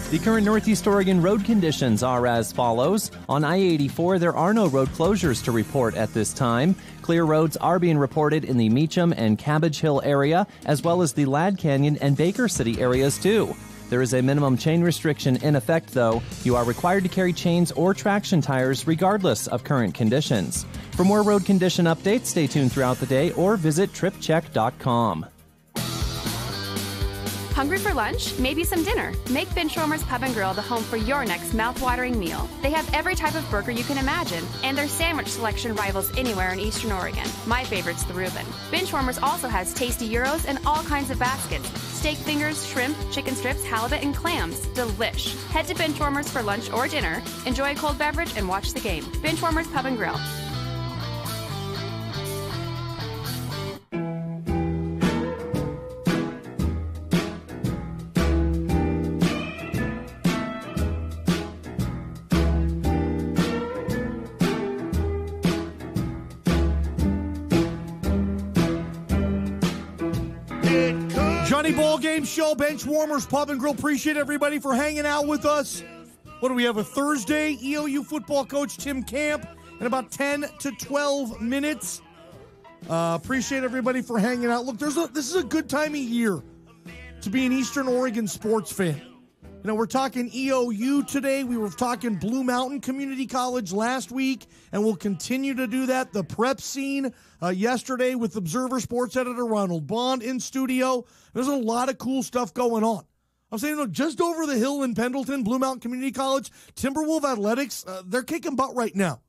The current Northeast Oregon road conditions are as follows. On I-84, there are no road closures to report at this time. Clear roads are being reported in the Meacham and Cabbage Hill area, as well as the Ladd Canyon and Baker City areas, too. There is a minimum chain restriction in effect, though. You are required to carry chains or traction tires regardless of current conditions. For more road condition updates, stay tuned throughout the day or visit tripcheck.com. Hungry for lunch? Maybe some dinner? Make Benchwarmers Pub and Grill the home for your next mouth-watering meal. They have every type of burger you can imagine, and their sandwich selection rivals anywhere in Eastern Oregon. My favorite's the Reuben. Benchwarmers also has tasty gyros and all kinds of baskets. Steak fingers, shrimp, chicken strips, halibut, and clams. Delish. Head to Benchwarmers for lunch or dinner. Enjoy a cold beverage and watch the game. Benchwarmers Pub and Grill. Johnny Ballgame Show, Benchwarmers Pub and Grill. Appreciate everybody for hanging out with us. What do we have, a Thursday? EOU football coach Tim Camp in about 10 to 12 minutes. Appreciate everybody for hanging out. Look, this is a good time of year to be an Eastern Oregon sports fan. You know, we're talking EOU today. We were talking Blue Mountain Community College last week, and we'll continue to do that. The prep scene yesterday with Observer Sports editor Ronald Bond in studio. There's a lot of cool stuff going on. I'm saying, just over the hill in Pendleton, Blue Mountain Community College, Timberwolf Athletics, they're kicking butt right now.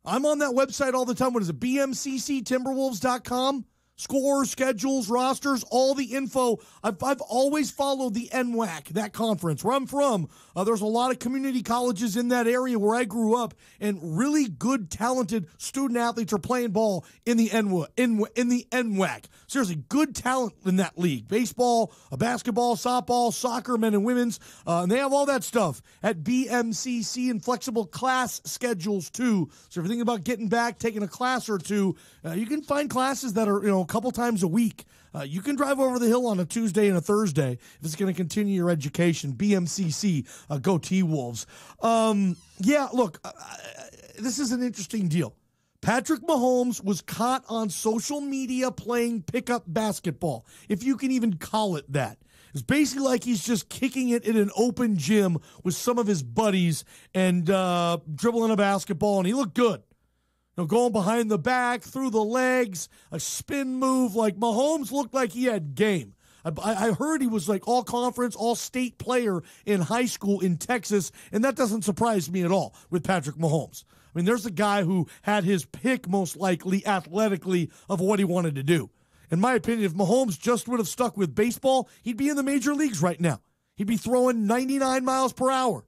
I'm on that website all the time. What is it? BMCCTimberwolves.com. Scores, schedules, rosters, all the info. I've always followed the NWAC, that conference. Where I'm from, there's a lot of community colleges in that area where I grew up, and really good, talented student athletes are playing ball in the NWAC. Seriously, good talent in that league. Baseball, basketball, softball, soccer, men and women's. And they have all that stuff at BMCC, and flexible class schedules too. So if you're thinking about getting back, taking a class or two, you can find classes that are, a couple times a week. You can drive over the hill on a Tuesday and a Thursday if it's going to continue your education. BMCC, go T-Wolves. Look, this is an interesting deal. Patrick Mahomes was caught on social media playing pickup basketball, if you can even call it that. It's basically like he's just kicking it in an open gym with some of his buddies and dribbling a basketball, and he looked good. Going behind the back, through the legs, a spin move. Like, Mahomes looked like he had game. I heard he was like all-conference, all-state player in high school in Texas, and that doesn't surprise me at all with Patrick Mahomes. I mean, there's a guy who had his pick, most likely, athletically, of what he wanted to do. In my opinion, if Mahomes just would have stuck with baseball, he'd be in the major leagues right now. He'd be throwing 99 miles per hour.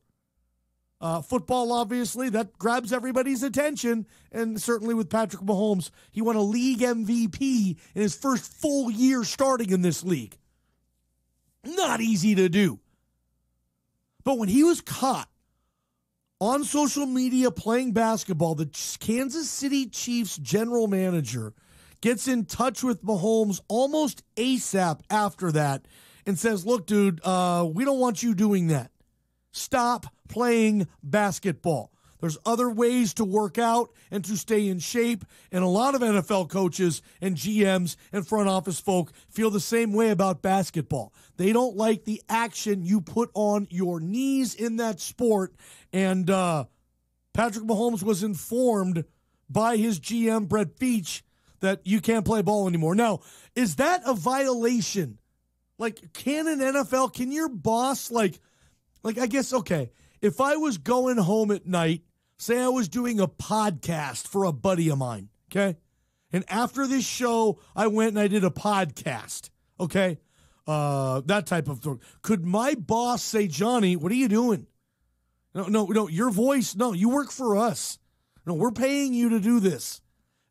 Football, obviously, that grabs everybody's attention, and certainly with Patrick Mahomes, he won a league MVP in his first full year starting in this league. Not easy to do. But when he was caught on social media playing basketball, the Kansas City Chiefs general manager gets in touch with Mahomes almost ASAP after that and says, look, dude, we don't want you doing that. Stop playing basketball. There's other ways to work out and to stay in shape, and a lot of NFL coaches and GMs and front office folk feel the same way about basketball. They don't like the action you put on your knees in that sport, and Patrick Mahomes was informed by his GM, Brett Veach, that you can't play ball anymore. Now, is that a violation? Like, can your boss, I guess, okay, if I was going home at night, say I was doing a podcast for a buddy of mine, okay? And after this show, I went and I did a podcast, okay? That type of thing. Could my boss say, Johnny, what are you doing? No, your voice, no, you work for us. No, we're paying you to do this.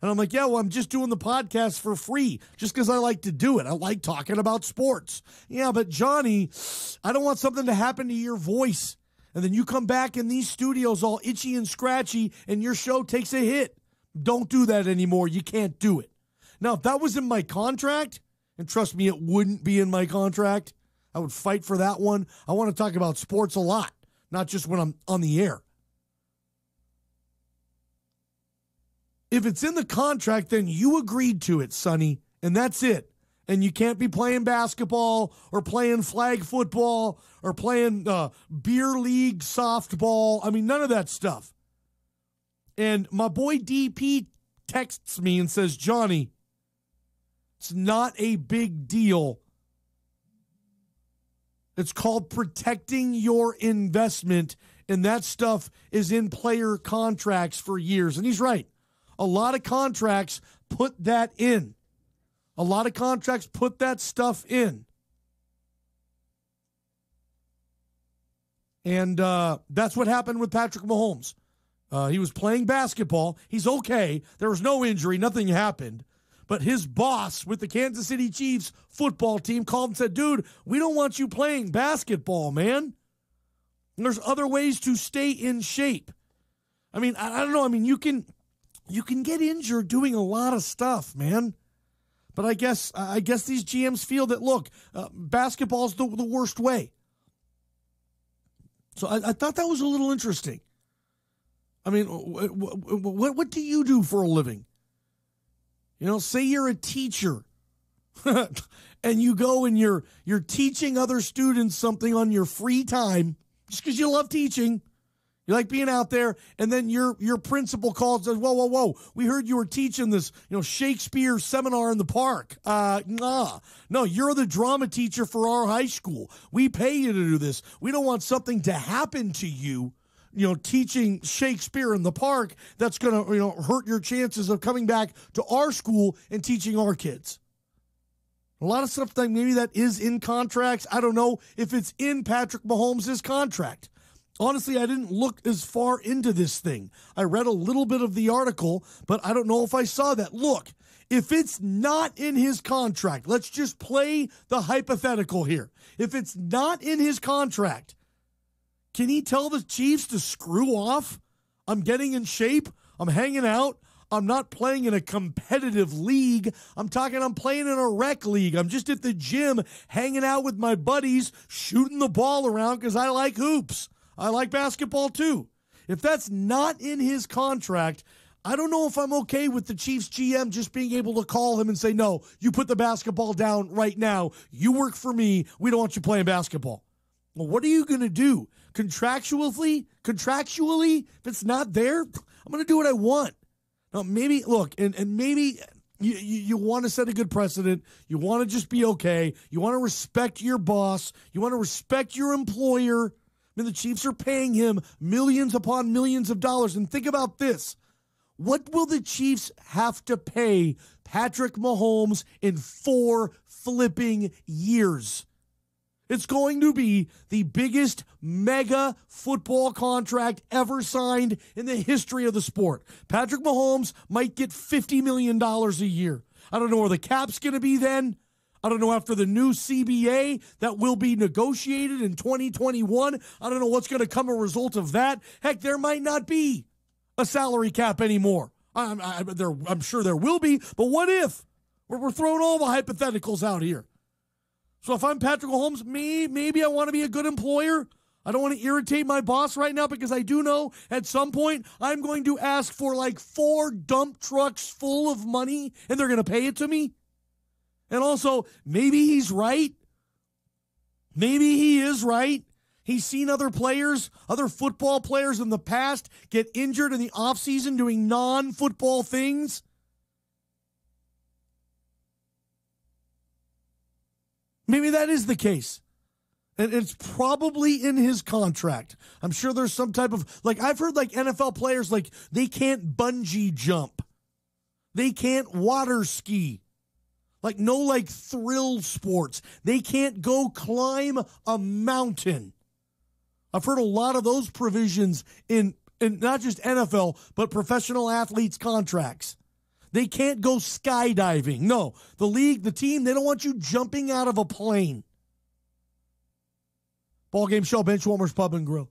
And I'm like, yeah, well, I'm just doing the podcast for free just because I like to do it. I like talking about sports. Yeah, but Johnny, I don't want something to happen to your voice. And then you come back in these studios all itchy and scratchy and your show takes a hit. Don't do that anymore. You can't do it. Now, if that was in my contract, and trust me, it wouldn't be in my contract, I would fight for that one. I want to talk about sports a lot, not just when I'm on the air. If it's in the contract, then you agreed to it, Sonny, and that's it. And you can't be playing basketball or playing flag football or playing beer league softball. I mean, none of that stuff. And my boy DP texts me and says, Johnny, it's not a big deal. It's called protecting your investment, and that stuff is in player contracts for years. And he's right. A lot of contracts put that in. A lot of contracts put that stuff in. And that's what happened with Patrick Mahomes. He was playing basketball. He's okay. There was no injury. Nothing happened. But his boss with the Kansas City Chiefs football team called and said, dude, we don't want you playing basketball, man. And there's other ways to stay in shape. I mean, I don't know. I mean, you can get injured doing a lot of stuff, man. But I guess these GMs feel that, look, basketball's the worst way. So I thought that was a little interesting. I mean, what do you do for a living? You know, say you're a teacher and you go and you're teaching other students something on your free time just because you love teaching. You like being out there, and then your principal calls and says, whoa, we heard you were teaching this, Shakespeare seminar in the park. No, you're the drama teacher for our high school. We pay you to do this. We don't want something to happen to you, teaching Shakespeare in the park that's going to, hurt your chances of coming back to our school and teaching our kids. A lot of stuff, maybe that is in contracts. I don't know if it's in Patrick Mahomes' contract. Honestly, I didn't look as far into this thing. I read a little bit of the article, but I don't know if I saw that. Look, if it's not in his contract, let's just play the hypothetical here. If it's not in his contract, can he tell the Chiefs to screw off? I'm getting in shape. I'm hanging out. I'm not playing in a competitive league. I'm playing in a rec league. I'm just at the gym hanging out with my buddies, shooting the ball around because I like hoops. I like basketball too. If that's not in his contract, I don't know if I'm okay with the Chiefs GM just being able to call him and say, no, you put the basketball down right now. You work for me. We don't want you playing basketball. Well, what are you going to do? Contractually, if it's not there, I'm going to do what I want. Now, maybe, look, and maybe you want to set a good precedent. You want to just be okay. You want to respect your boss. You want to respect your employer. The Chiefs are paying him millions upon millions of dollars. And think about this. What will the Chiefs have to pay Patrick Mahomes in 4 flipping years? It's going to be the biggest mega football contract ever signed in the history of the sport. Patrick Mahomes might get $50 million a year. I don't know where the cap's going to be then. I don't know after the new CBA that will be negotiated in 2021. I don't know what's going to come a result of that. Heck, there might not be a salary cap anymore. I'm sure there will be, but what if? We're throwing all the hypotheticals out here. So if I'm Patrick Mahomes, maybe I want to be a good employer. I don't want to irritate my boss right now because I do know at some point I'm going to ask for like 4 dump trucks full of money and they're going to pay it to me. And also, maybe he's right. Maybe he is right. He's seen other football players in the past get injured in the offseason doing non-football things. Maybe that is the case. And it's probably in his contract. I'm sure there's some type of, I've heard NFL players, they can't bungee jump. They can't water ski. No thrill sports. They can't go climb a mountain. I've heard a lot of those provisions in not just NFL, but professional athletes' contracts. They can't go skydiving. No, the league, the team, they don't want you jumping out of a plane. Ballgame Show, Benchwarmers Pub and Grill.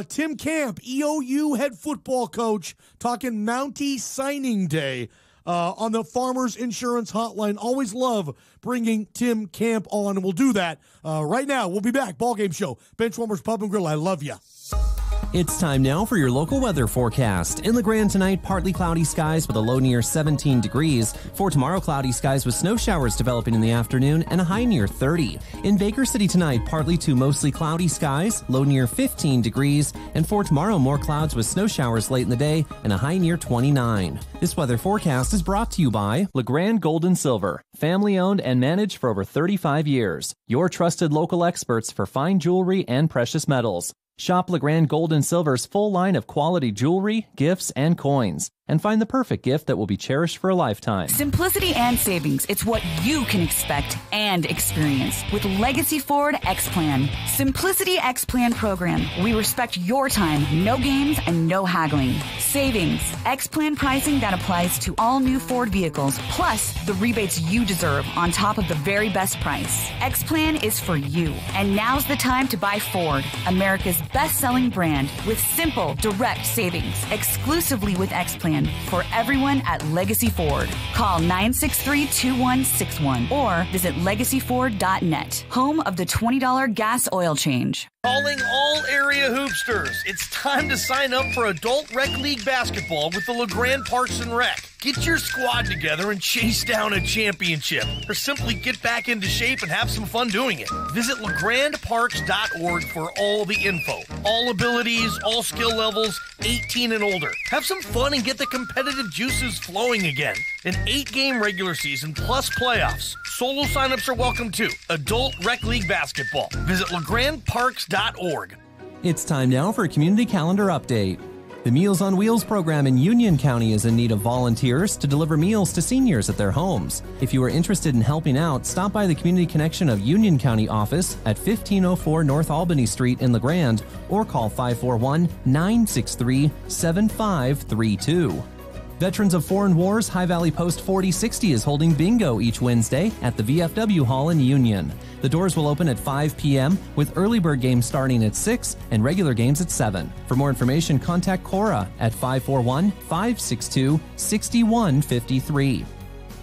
Tim Camp, EOU head football coach, talking Mountie signing day. On the Farmers Insurance Hotline. Always love bringing Tim Camp on, and we'll do that right now. We'll be back. Ballgame Show, Benchwarmers Pub and Grill. I love you. It's time now for your local weather forecast. In LeGrand tonight, partly cloudy skies with a low near 17 degrees. For tomorrow, cloudy skies with snow showers developing in the afternoon and a high near 30. In Baker City tonight, partly to mostly cloudy skies, low near 15 degrees. And for tomorrow, more clouds with snow showers late in the day and a high near 29. This weather forecast is brought to you by LeGrand Gold and Silver, family owned and managed for over 35 years. Your trusted local experts for fine jewelry and precious metals. Shop LeGrand Gold and Silver's full line of quality jewelry, gifts, and coins. And find the perfect gift that will be cherished for a lifetime. Simplicity and savings. It's what you can expect and experience with Legacy Ford X-Plan. Simplicity X-Plan program. We respect your time, no games, and no haggling. Savings. X-Plan pricing that applies to all new Ford vehicles, plus the rebates you deserve on top of the very best price. X-Plan is for you. And now's the time to buy Ford, America's best-selling brand, with simple, direct savings, exclusively with X-Plan. For everyone at Legacy Ford. Call 963-2161 or visit legacyford.net. Home of the $20 gas oil change. Calling all area hoopsters. It's time to sign up for Adult Rec League basketball with the LeGrand Parks and Rec. Get your squad together and chase down a championship, or simply get back into shape and have some fun doing it. Visit LeGrandParks.org for all the info. All abilities, all skill levels, 18 and older. Have some fun and get the competitive juices flowing again. An 8-game regular season plus playoffs. Solo signups are welcome too. Adult Rec League Basketball. Visit LeGrandParks.org. It's time now for a community calendar update. The Meals on Wheels program in Union County is in need of volunteers to deliver meals to seniors at their homes. If you are interested in helping out, stop by the Community Connection of Union County office at 1504 North Albany Street in LeGrand or call 541-963-7532. Veterans of Foreign Wars High Valley Post 4060 is holding bingo each Wednesday at the VFW Hall in Union. The doors will open at 5 p.m. with early bird games starting at 6 and regular games at 7. For more information, contact Cora at 541-562-6153.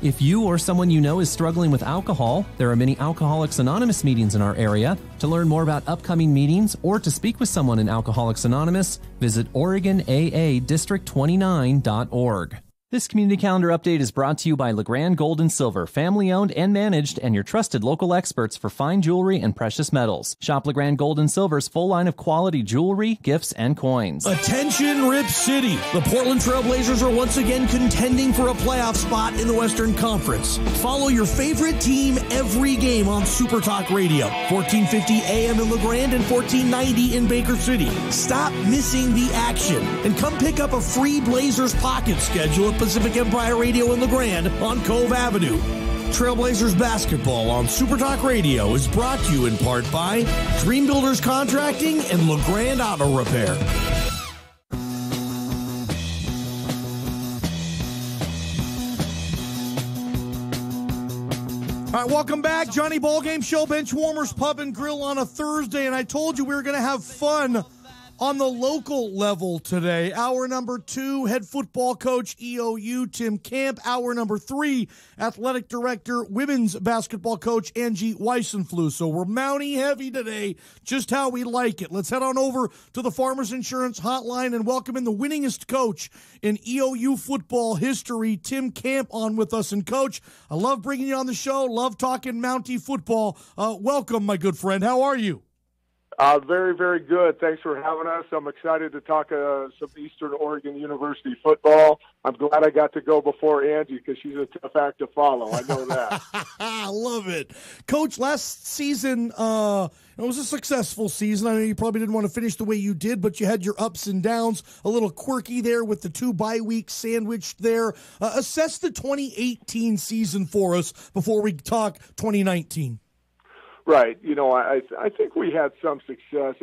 If you or someone you know is struggling with alcohol, there are many Alcoholics Anonymous meetings in our area. To learn more about upcoming meetings or to speak with someone in Alcoholics Anonymous, visit OregonAADistrict29.org. This community calendar update is brought to you by LeGrand Gold and Silver, family-owned and managed, and your trusted local experts for fine jewelry and precious metals. Shop LeGrand Gold and Silver's full line of quality jewelry, gifts, and coins. Attention, Rip City! The Portland Trail Blazers are once again contending for a playoff spot in the Western Conference. Follow your favorite team every game on Super Talk Radio, 1450 AM in LeGrand and 1490 in Baker City. Stop missing the action and come pick up a free Blazers pocket schedule at Pacific Empire Radio in LeGrand on Cove Avenue. Trailblazers basketball on Super Talk Radio is brought to you in part by Dream Builders Contracting and LeGrand Auto Repair. All right, welcome back. Johnny Ballgame Show, Bench Warmers Pub and Grill on a Thursday, and I told you we were going to have fun on the local level today. Hour number 2, head football coach, EOU, Tim Camp. Hour number 3, athletic director, women's basketball coach, Anji Weissenfluh. So we're Mountie heavy today, just how we like it. Let's head on over to the Farmers Insurance Hotline and welcome in the winningest coach in EOU football history, Tim Camp, on with us. And Coach, I love bringing you on the show, love talking Mountie football. Welcome, my good friend. How are you? Very, very good. Thanks for having us. I'm excited to talk some Eastern Oregon University football. I'm glad I got to go before Angie because she's a tough act to follow. I know that. I love it. Coach, last season, it was a successful season. I know you probably didn't want to finish the way you did, but you had your ups and downs, a little quirky there with the 2 bye weeks sandwiched there. Assess the 2018 season for us before we talk 2019. Right. You know, I think we had some success.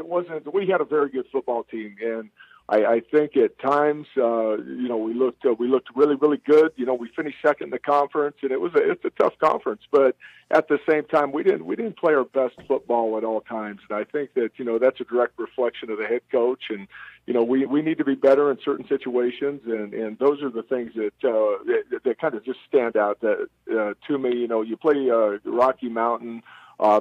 We had a very good football team, and I think at times, we looked really, really good. You know, we finished second in the conference, and it's a tough conference, but at the same time, we didn't play our best football at all times. And I think that, that's a direct reflection of the head coach, and, we need to be better in certain situations. And those are the things that kind of just stand out to me. You play Rocky Mountain,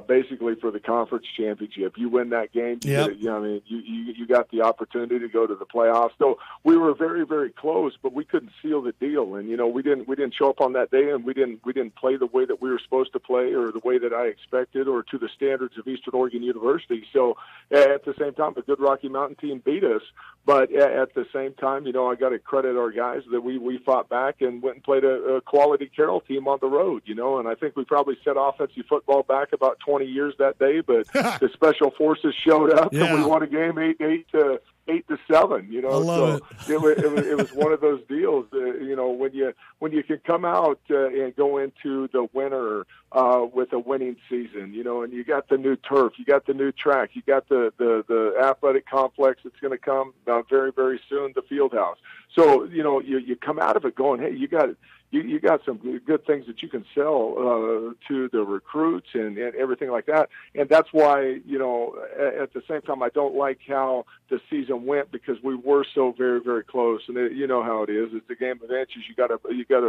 basically for the conference championship. You win that game, you got the opportunity to go to the playoffs. So we were very, very close, but we couldn't seal the deal. And we didn't show up on that day, and we didn't play the way that we were supposed to play, or the way that I expected, or to the standards of Eastern Oregon University. So at the same time, the good Rocky Mountain team beat us. But at the same time, I got to credit our guys that we fought back and went and played a quality Carroll team on the road. And I think we probably set offensive football back about 20 years that day, but the special forces showed up and we won a game 8-7. I love it. It was one of those deals. When you can come out and go into the winter with a winning season, and you got the new turf, you got the new track, you got the athletic complex that's going to come very, very soon, the field house. So you come out of it going, hey, you got some good things that you can sell to the recruits and everything like that. And that's why, at the same time, I don't like how the season went, because we were so very, very close. And you know how it is. It's a game of inches. You got to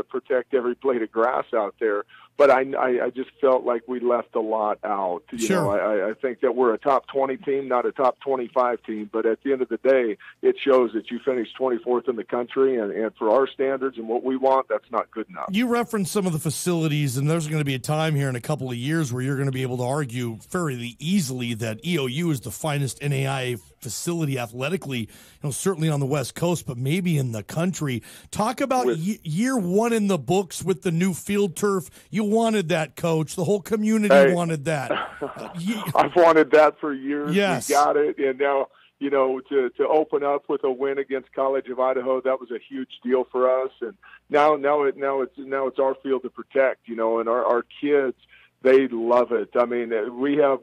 protect every blade of grass out there. but I just felt like we left a lot out. You know, I think that we're a top 20 team, not a top 25 team, but at the end of the day, it shows that you finished 24th in the country, and for our standards and what we want, that's not good enough. You referenced some of the facilities, and there's going to be a time here in a couple of years where you're going to be able to argue fairly easily that EOU is the finest NAIA facility athletically, certainly on the West Coast, but maybe in the country. Talk about year one in the books with the new field turf. You wanted that, Coach. The whole community wanted that. I've wanted that for years. Yes. We got it, and now, to open up with a win against College of Idaho, that was a huge deal for us. And now it's our field to protect, and our kids, they love it. I mean, we have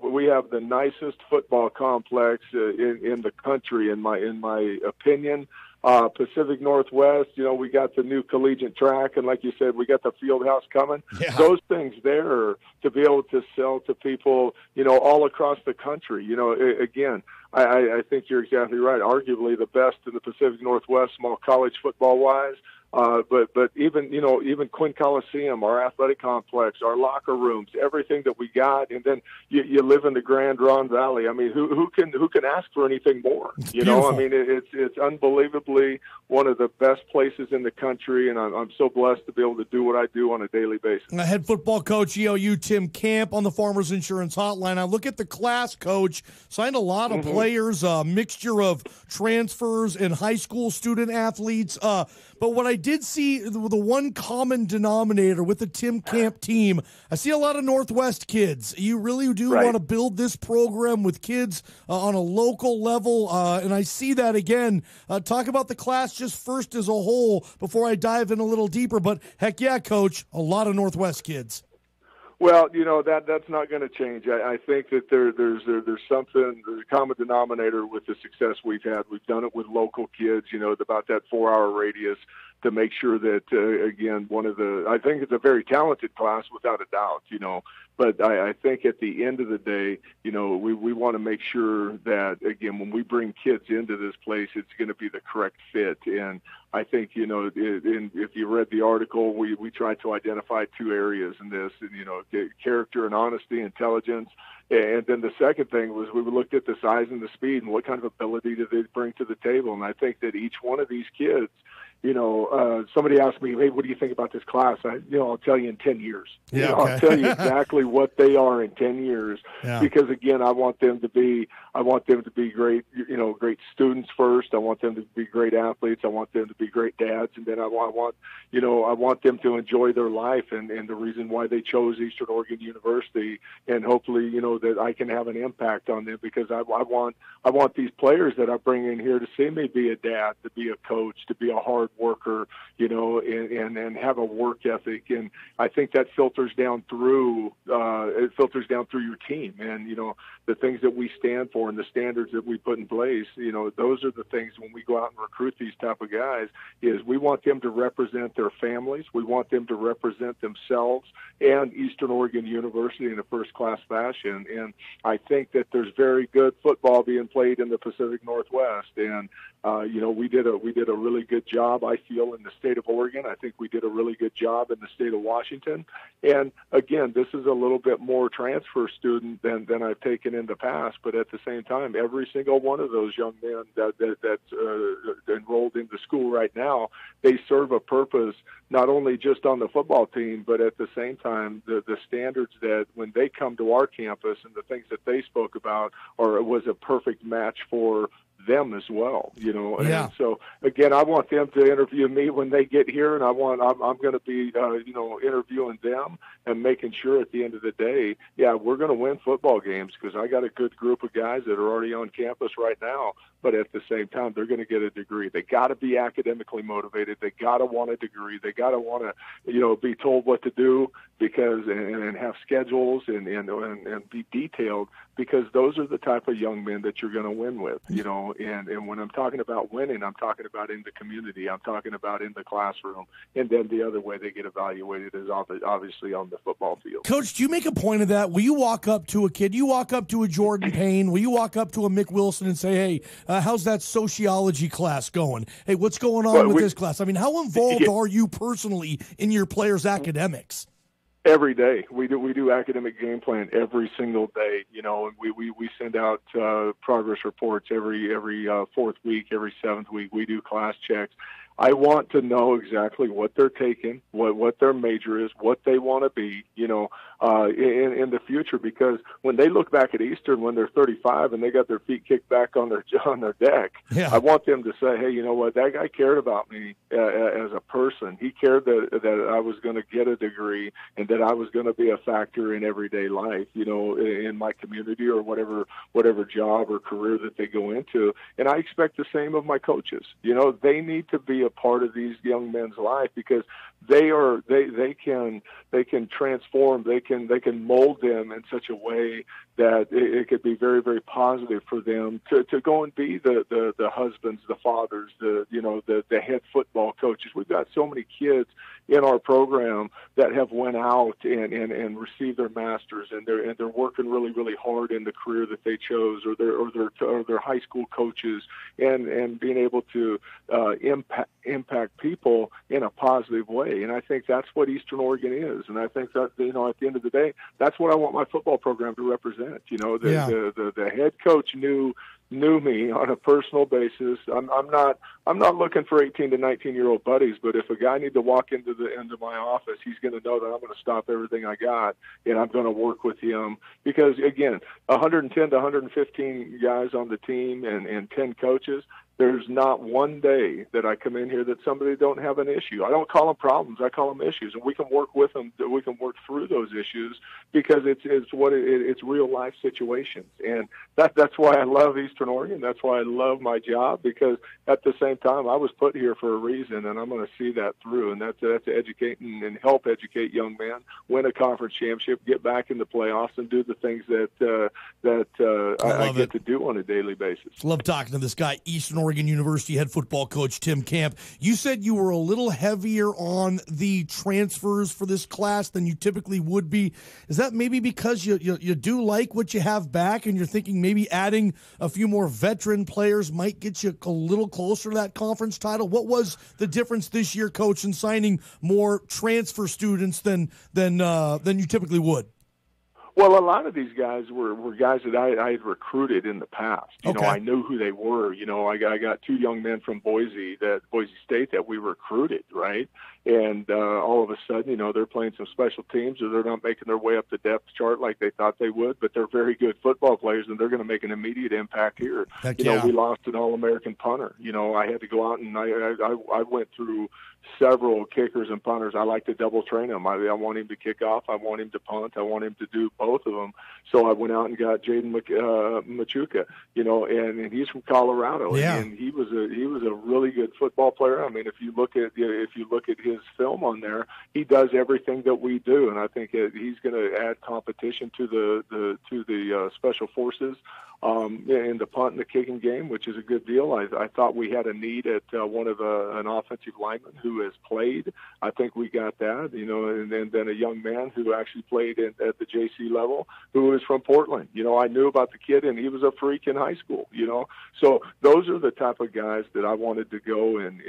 the nicest football complex in the country, in my opinion. Pacific Northwest, we got the new collegiate track, and like you said, we got the field house coming. Yeah. Those things there to be able to sell to people, all across the country. Again, I think you're exactly right. Arguably the best in the Pacific Northwest, small college football wise. But even Quinn Coliseum, our athletic complex, our locker rooms, everything that we got, and then you live in the Grand Ronde Valley. I mean, who can ask for anything more? I mean, it's unbelievably one of the best places in the country, and I'm so blessed to be able to do what I do on a daily basis. Head football coach EOU Tim Camp on the Farmers Insurance Hotline. I look at the class, Coach. Signed a lot of players, a mixture of transfers and high school student athletes. But what I did see, the one common denominator with the Tim Camp team, I see a lot of Northwest kids. You really do want to build this program with kids on a local level, and I see that again. Talk about the class just first as a whole before I dive in a little deeper. But heck yeah, Coach, a lot of Northwest kids. Well, that's not going to change. I think that there's something, there's a common denominator with the success we've had. We've done it with local kids, about that 4-hour radius to make sure that, again, I think it's a very talented class without a doubt, but I think at the end of the day, we want to make sure that, again, when we bring kids into this place, it's going to be the correct fit. And I think, if you read the article, we tried to identify 2 areas in this, character and honesty, intelligence. And then the second thing was we looked at the size and the speed and what kind of ability do they bring to the table. And I think that each one of these kids, somebody asked me, hey, what do you think about this class? I'll tell you in 10 years. Yeah, okay. I'll tell you exactly what they are in 10 years. Yeah. Because again, I want them to be great, great students first. I want them to be great athletes. I want them to be great dads. And then I want them to enjoy their life and the reason why they chose Eastern Oregon University. And hopefully, that I can have an impact on them, because I want these players that I bring in here to see me be a dad, to be a coach, to be a hard worker, and have a work ethic. And I think that filters down through your team, and the things that we stand for and the standards that we put in place. Those are the things when we go out and recruit these type of guys, is we want them to represent their families, we want them to represent themselves and Eastern Oregon University in a first-class fashion. And I think that there's very good football being played in the Pacific Northwest, and we did a really good job, I feel, in the state of Oregon. I think we did a really good job in the state of Washington. And again, this is a little bit more transfer student than I've taken in the past, but at the same time, every single one of those young men that's enrolled in the school right now, they serve a purpose, not only just on the football team, but at the same time, the standards that when they come to our campus and the things that they spoke about was a perfect match for them as well, Yeah. And so again, I want them to interview me when they get here, and I'm going to be, interviewing them and making sure at the end of the day, we're going to win football games, because I got a good group of guys that are already on campus right now. But at the same time, they're going to get a degree. They got to be academically motivated. They got to want a degree. They got to want to, be told what to do, because and have schedules and be detailed, because those are the type of young men that you're going to win with, And when I'm talking about winning, I'm talking about in the community. I'm talking about in the classroom. And then the other way they get evaluated is obviously on the football field. Coach, do you make a point of that? Will you walk up to a kid? You walk up to a Jordan Payne? Will you walk up to a Mick Wilson and say, hey, how's that sociology class going? Hey, what's going on with this class? I mean, how involved are you personally in your players' academics? Every day we do academic game plan every single day, and we send out progress reports every fourth week, every seventh week. We do class checks. I want to know exactly what they're taking, what their major is, what they want to be, in the future. Because when they look back at Eastern when they're 35 and they got their feet kicked back on their deck, I want them to say, hey, you know what, that guy cared about me as a person. He cared that I was going to get a degree and that I was going to be a factor in everyday life, in my community or whatever job or career that they go into. And I expect the same of my coaches. They need to be a part of these young men's life because they can transform, they can mold them in such a way that it could be very, very positive for them to go and be the husbands, the fathers, the head football coaches. We've got so many kids in our program that have went out and received their masters, and they're working really, really hard in the career that they chose, or they're high school coaches, and being able to impact people in a positive way. And I think that's what Eastern Oregon is. And I think that at the end of the day, that's what I want my football program to represent. The head coach knew me on a personal basis. I'm not looking for 18 to 19-year-old buddies, but if a guy needs to walk into my office, he's going to know that I'm going to stop everything I got and I'm going to work with him. Because again, 110 to 115 guys on the team and 10 coaches. There's not one day that I come in here that somebody don't have an issue. I don't call them problems. I call them issues, and we can work with them. We can work through those issues because it's real life situations, and that's why I love Eastern Oregon. That's why I love my job, because at the same time I was put here for a reason, and I'm going to see that through. And that's to educate and help educate young men, win a conference championship, get back in the playoffs, and do the things that I get to do on a daily basis. Love talking to this guy, Eastern Oregon University head football coach Tim Camp. You said you were a little heavier on the transfers for this class than you typically would be. Is that maybe because you do like what you have back and you're thinking maybe adding a few more veteran players might get you a little closer to that conference title? What was the difference this year, Coach, in signing more transfer students than you typically would? Well, a lot of these guys were guys that I had recruited in the past. I knew who they were. I got two young men from Boise State that we recruited, right? And all of a sudden, they're playing some special teams, or they're not making their way up the depth chart like they thought they would, but they're very good football players, and they're going to make an immediate impact here. We lost an All-American punter. I had to go out and I went through several kickers and punters. I like to double train him. I want him to kick off. I want him to punt. I want him to do both of them. So I went out and got Jaden Machuca, and he's from Colorado, and he was a really good football player. I mean, if you look at his film on there, he does everything that we do, and I think he's going to add competition to the special forces in the punt and the kicking game, which is a good deal. I thought we had a need at an offensive lineman who has played. I think we got that, and then a young man who actually played at the JC level who is from Portland. I knew about the kid, and he was a freak in high school, So those are the type of guys that I wanted to go and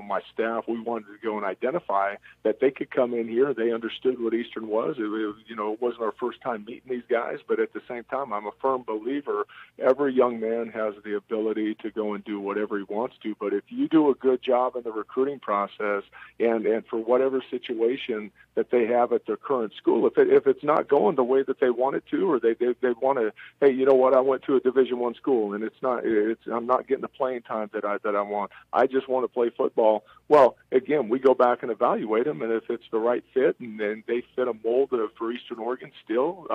my staff, we wanted to go and identify that they could come in here. They understood what Eastern was. It wasn't our first time meeting these guys, but at the same time, I'm a firm believer every young man has the ability to go and do whatever he wants to. But if you do a good job in the recruiting process and for whatever situation that they have at their current school, if it's not going the way that they want it to, or they want to, hey, you know what, I went to a Division I school and I'm not getting the playing time that I want. I just want to play football. Well, again, we go back and evaluate them, and if it's the right fit and then they fit a mold for Eastern Oregon still,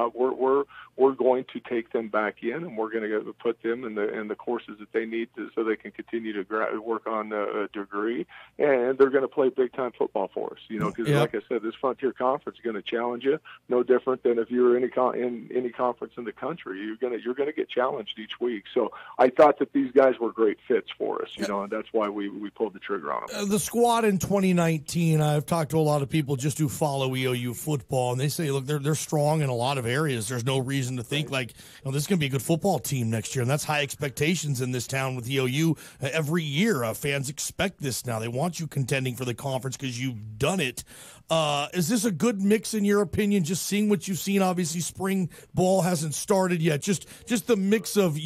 we're going to take them back in, and we're going to put them in the courses that they need so they can continue to work on a degree, and they're going to play big time football for us. Because like I said, this Frontier Conference is going to challenge you, no different than if you're in any conference in the country. You're going to get challenged each week. So I thought that these guys were great fits for us, and that's why we pulled the trigger on them. The squad in 2019, I've talked to a lot of people just who follow EOU football, and they say, look, they're strong in a lot of areas. There's no reason to think this is going to be a good football team next year, and that's high expectations in this town with EOU. Every year, fans expect this now. They want you contending for the conference because you've done it. Is this a good mix in your opinion? Just seeing what you've seen, obviously spring ball hasn't started yet. Just the mix of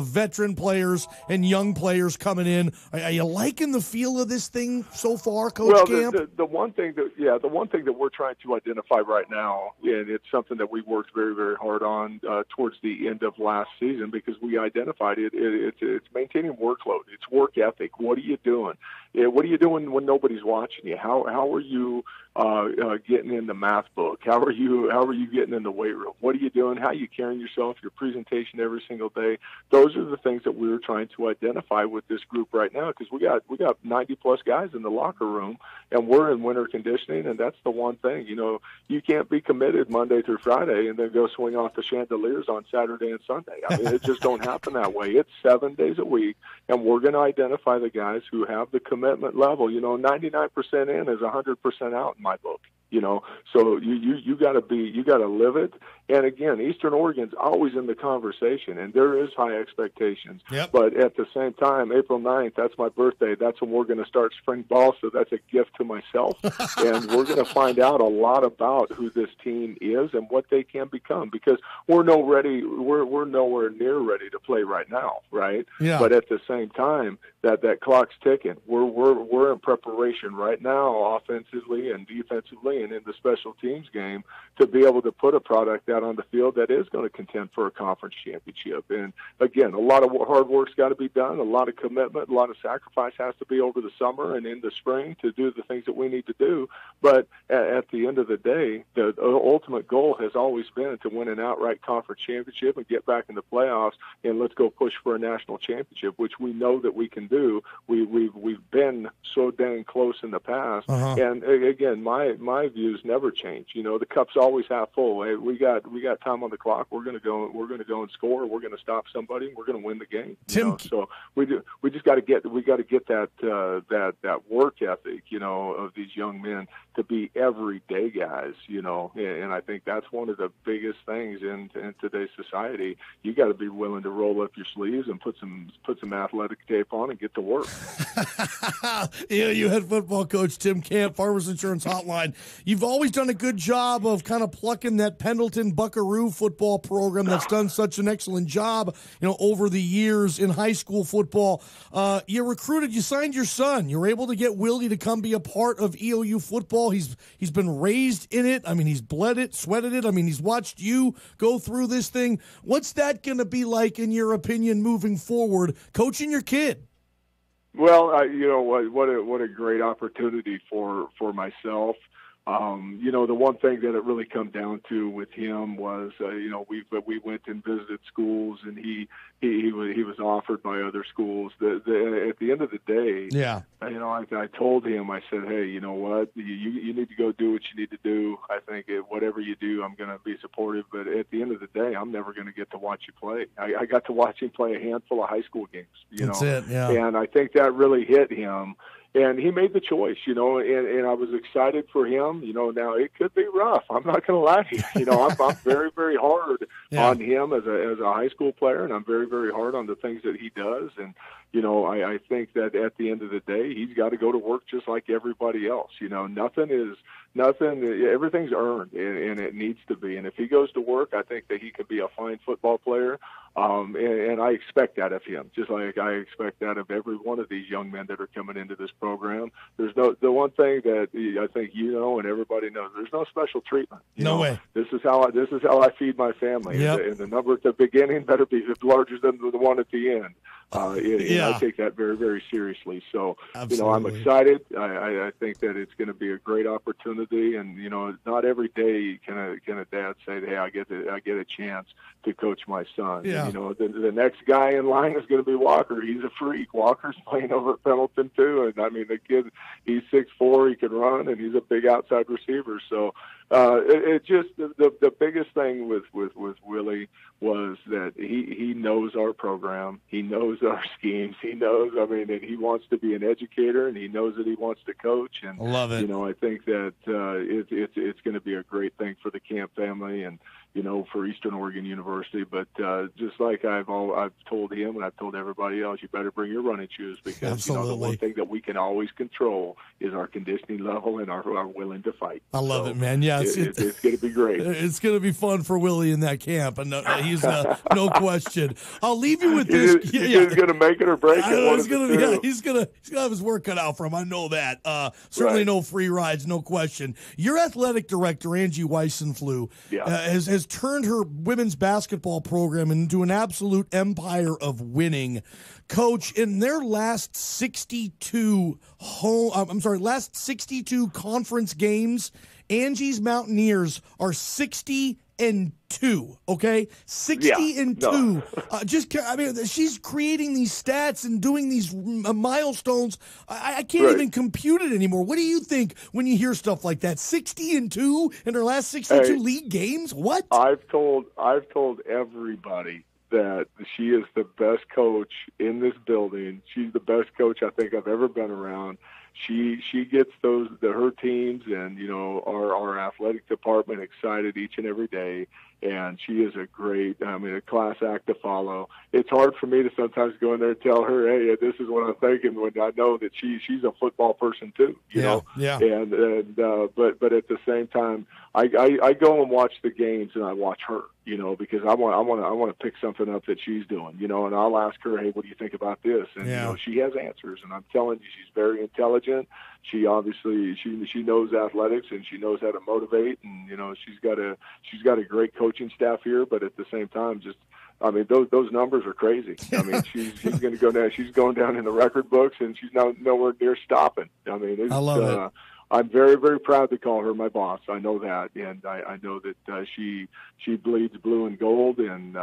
veteran players and young players coming in. Are you liking the feel of this thing so far, Coach Camp? The one thing that we're trying to identify right now, and it's something that we worked very, very hard on towards the end of last season, because we identified it's maintaining workload. It's work ethic. What are you doing? What are you doing when nobody's watching you? How are you getting in the math book? How are you getting in the weight room? What are you doing? How are you carrying yourself? Your presentation every single day. Those are the things that we're trying to identify with this group right now, because we got 90 plus guys in the locker room, and we're in winter conditioning, and that's the one thing. You can't be committed Monday through Friday and then go swing off the chandeliers on Saturday and Sunday. I mean, it just don't happen that way. It's 7 days a week, and we're going to identify the guys who have the commitment level. 99% in is 100% out in my book. So you got to live it. And again, Eastern Oregon's always in the conversation, and there is high expectations. Yep. But at the same time, April 9th, that's my birthday. That's when we're going to start spring ball, so that's a gift to myself. And we're going to find out a lot about who this team is and what they can become, because we're nowhere near ready to play right now, right? Yeah. But at the same time, that clock's ticking. We're in preparation right now, offensively and defensively, and in the special teams game, to be able to put a product out on the field that is going to contend for a conference championship. And again, a lot of hard work's got to be done, a lot of commitment, a lot of sacrifice has to be over the summer and in the spring to do the things that we need to do. But at the end of the day, the ultimate goal has always been to win an outright conference championship and get back in the playoffs, and let's go push for a national championship, which we know that we can do. We've been so dang close in the past. And again, my views never change. The cup's always half full. Hey, we got time on the clock. We're going to go and score. We're going to stop somebody. We're going to win the game. So we just got to get that work ethic, of these young men to be everyday guys, and I think that's one of the biggest things in today's society. You got to be willing to roll up your sleeves and put some athletic tape on and get to work. You head football coach Tim Camp, Farmers Insurance Hotline. You've always done a good job of kind of plucking that Pendleton Buckaroo football program that's done such an excellent job, over the years in high school football. You signed your son. You were able to get Willie to come be a part of EOU football. He's been raised in it. I mean, he's bled it, sweated it. I mean, he's watched you go through this thing. What's that going to be like, in your opinion, moving forward, coaching your kid? Well, what a great opportunity for myself. The one thing that it really come down to with him was, we went and visited schools, and he was offered by other schools. At the end of the day, yeah, I told him, I said, hey, you know what, you need to go do what you need to do. I think whatever you do, I'm going to be supportive. But at the end of the day, I'm never going to get to watch you play. I got to watch him play a handful of high school games. That's it, yeah. And I think that really hit him. And he made the choice, and I was excited for him. Now it could be rough. I'm not going to lie to you. I'm very, very hard on him as a high school player, and I'm very, very hard on the things that he does. And I think that at the end of the day, he's got to go to work just like everybody else. Everything's earned, and it needs to be. And if he goes to work, I think that he could be a fine football player. And I expect that of him, just like I expect that of every one of these young men that are coming into this program. There's the one thing that I think and everybody knows. There's no special treatment. No way. This is how I feed my family. Yep. And the number at the beginning better be larger than the one at the end. I take that very, very seriously. So, I'm excited. I think that it's going to be a great opportunity, and not every day can a dad say, "Hey, I get a chance to coach my son." Yeah. The next guy in line is going to be Walker. He's a freak. Walker's playing over at Pendleton too, and I mean the kid. He's 6'4", he can run, and he's a big outside receiver. So. It just the biggest thing with Willie was that he knows our program, he knows our schemes, he knows. And he wants to be an educator, and he knows that he wants to coach. And I love it. I think that it's going to be a great thing for the Camp family, and for Eastern Oregon University. But just like I've told him and I've told everybody else, you better bring your running shoes, because the one thing that we can always control is our conditioning level and our willing to fight. I love it, man. Yeah, it's going to be great. It's going to be fun for Willie in that camp, and he's no question. I'll leave you with this. He's going to make it or break it. He's going to have his work cut out for him. I know that. Certainly no free rides, no question. Your athletic director, Anji Weissenfluh, has turned her women's basketball program into an absolute empire of winning. Coach, in their last 62 conference games, Angie's Mountaineers are 60-2. Okay, 60-2. She's creating these stats and doing these milestones. I can't even compute it anymore. What do you think when you hear stuff like that? 60-2 in her last 62 league games. What? I've told everybody that she is the best coach in this building. She's the best coach I think I've ever been around. She gets her teams and our athletic department excited each and every day, and she is a class act to follow. It's hard for me to sometimes go in there and tell her, hey, this is what I'm thinking, when I know that she's a football person too, you know. Yeah. And but at the same time, I go and watch the games and I watch her, because I want to pick something up that she's doing, and I'll ask her, hey, what do you think about this? And she has answers, and I'm telling you, she's very intelligent. She obviously she knows athletics, and she knows how to motivate, and she's got a great coaching staff here. But at the same time, those numbers are crazy. She's going to go down. She's going down in the record books, and she's nowhere near stopping. I love it. I'm very, very proud to call her my boss. I know that, and I know that she bleeds blue and gold, and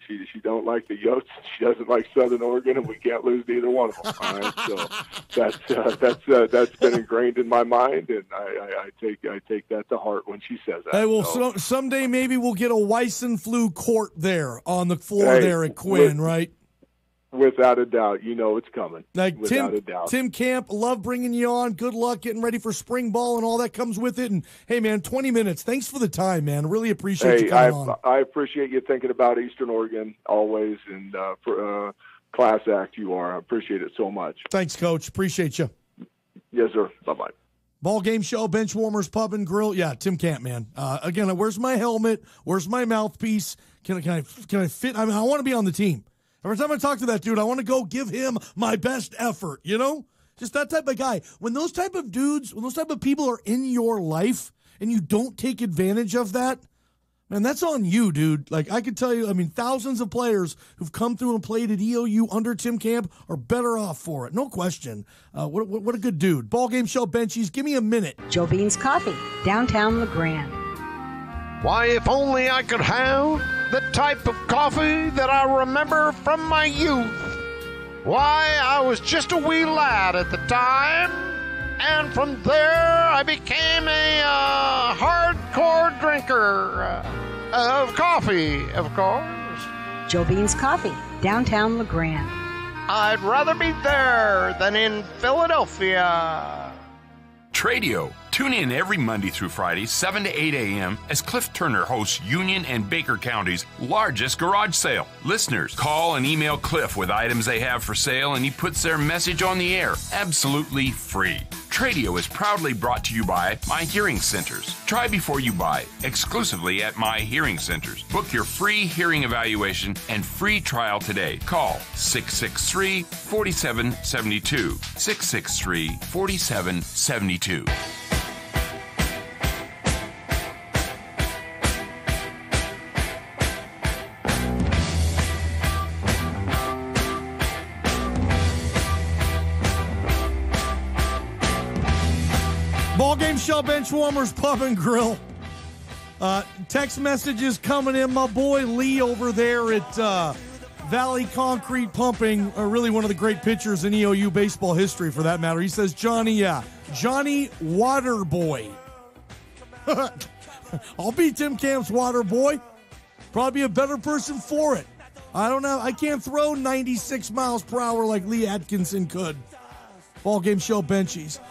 she don't like the Yotes. She doesn't like Southern Oregon, and we can't lose to either one of them. All right, so that's been ingrained in my mind, and I take that to heart when she says that. Hey, well, someday maybe we'll get a Weissenfluh court there on the floor there at Quinn, right? Without a doubt, it's coming. Without a doubt. Tim Camp, love bringing you on. Good luck getting ready for spring ball and all that comes with it. And, hey, man, 20 minutes. Thanks for the time, man. Really appreciate you coming on. I appreciate you thinking about Eastern Oregon always, and for class act you are. I appreciate it so much. Thanks, Coach. Appreciate you. Yes, sir. Bye-bye. Ball game show, bench warmers, pub and grill. Yeah, Tim Camp, man. Again, where's my helmet? Where's my mouthpiece? Can I fit? I want to be on the team. Every time I talk to that dude, I want to go give him my best effort, Just that type of guy. When those type of people are in your life and you don't take advantage of that, man, that's on you, dude. Like, I could tell you, thousands of players who've come through and played at EOU under Tim Camp are better off for it. No question. What a good dude. Ball game show, benchies. Give me a minute. Joe Bean's Coffee, downtown LeGrand. Why, if only I could have the type of coffee that I remember from my youth. Why, I was just a wee lad at the time, and from there I became a hardcore drinker of coffee, of course. Joe Bean's Coffee, downtown LeGrand. I'd rather be there than in Philadelphia. Tradio. Tune in every Monday through Friday, 7 to 8 a.m. as Cliff Turner hosts Union and Baker County's largest garage sale. Listeners, call and email Cliff with items they have for sale, and he puts their message on the air absolutely free. Tradio is proudly brought to you by My Hearing Centers. Try before you buy, exclusively at My Hearing Centers. Book your free hearing evaluation and free trial today. Call 663-4772. 663-4772. Ball game show, bench warmers, pub and grill. Text messages coming in. My boy Lee over there at Valley Concrete Pumping, really one of the great pitchers in EOU baseball history for that matter. He says, Johnny Waterboy. I'll be Tim Camp's water boy. Probably a better person for it. I don't know. I can't throw 96 miles per hour like Lee Atkinson could. Ball game show, benchies.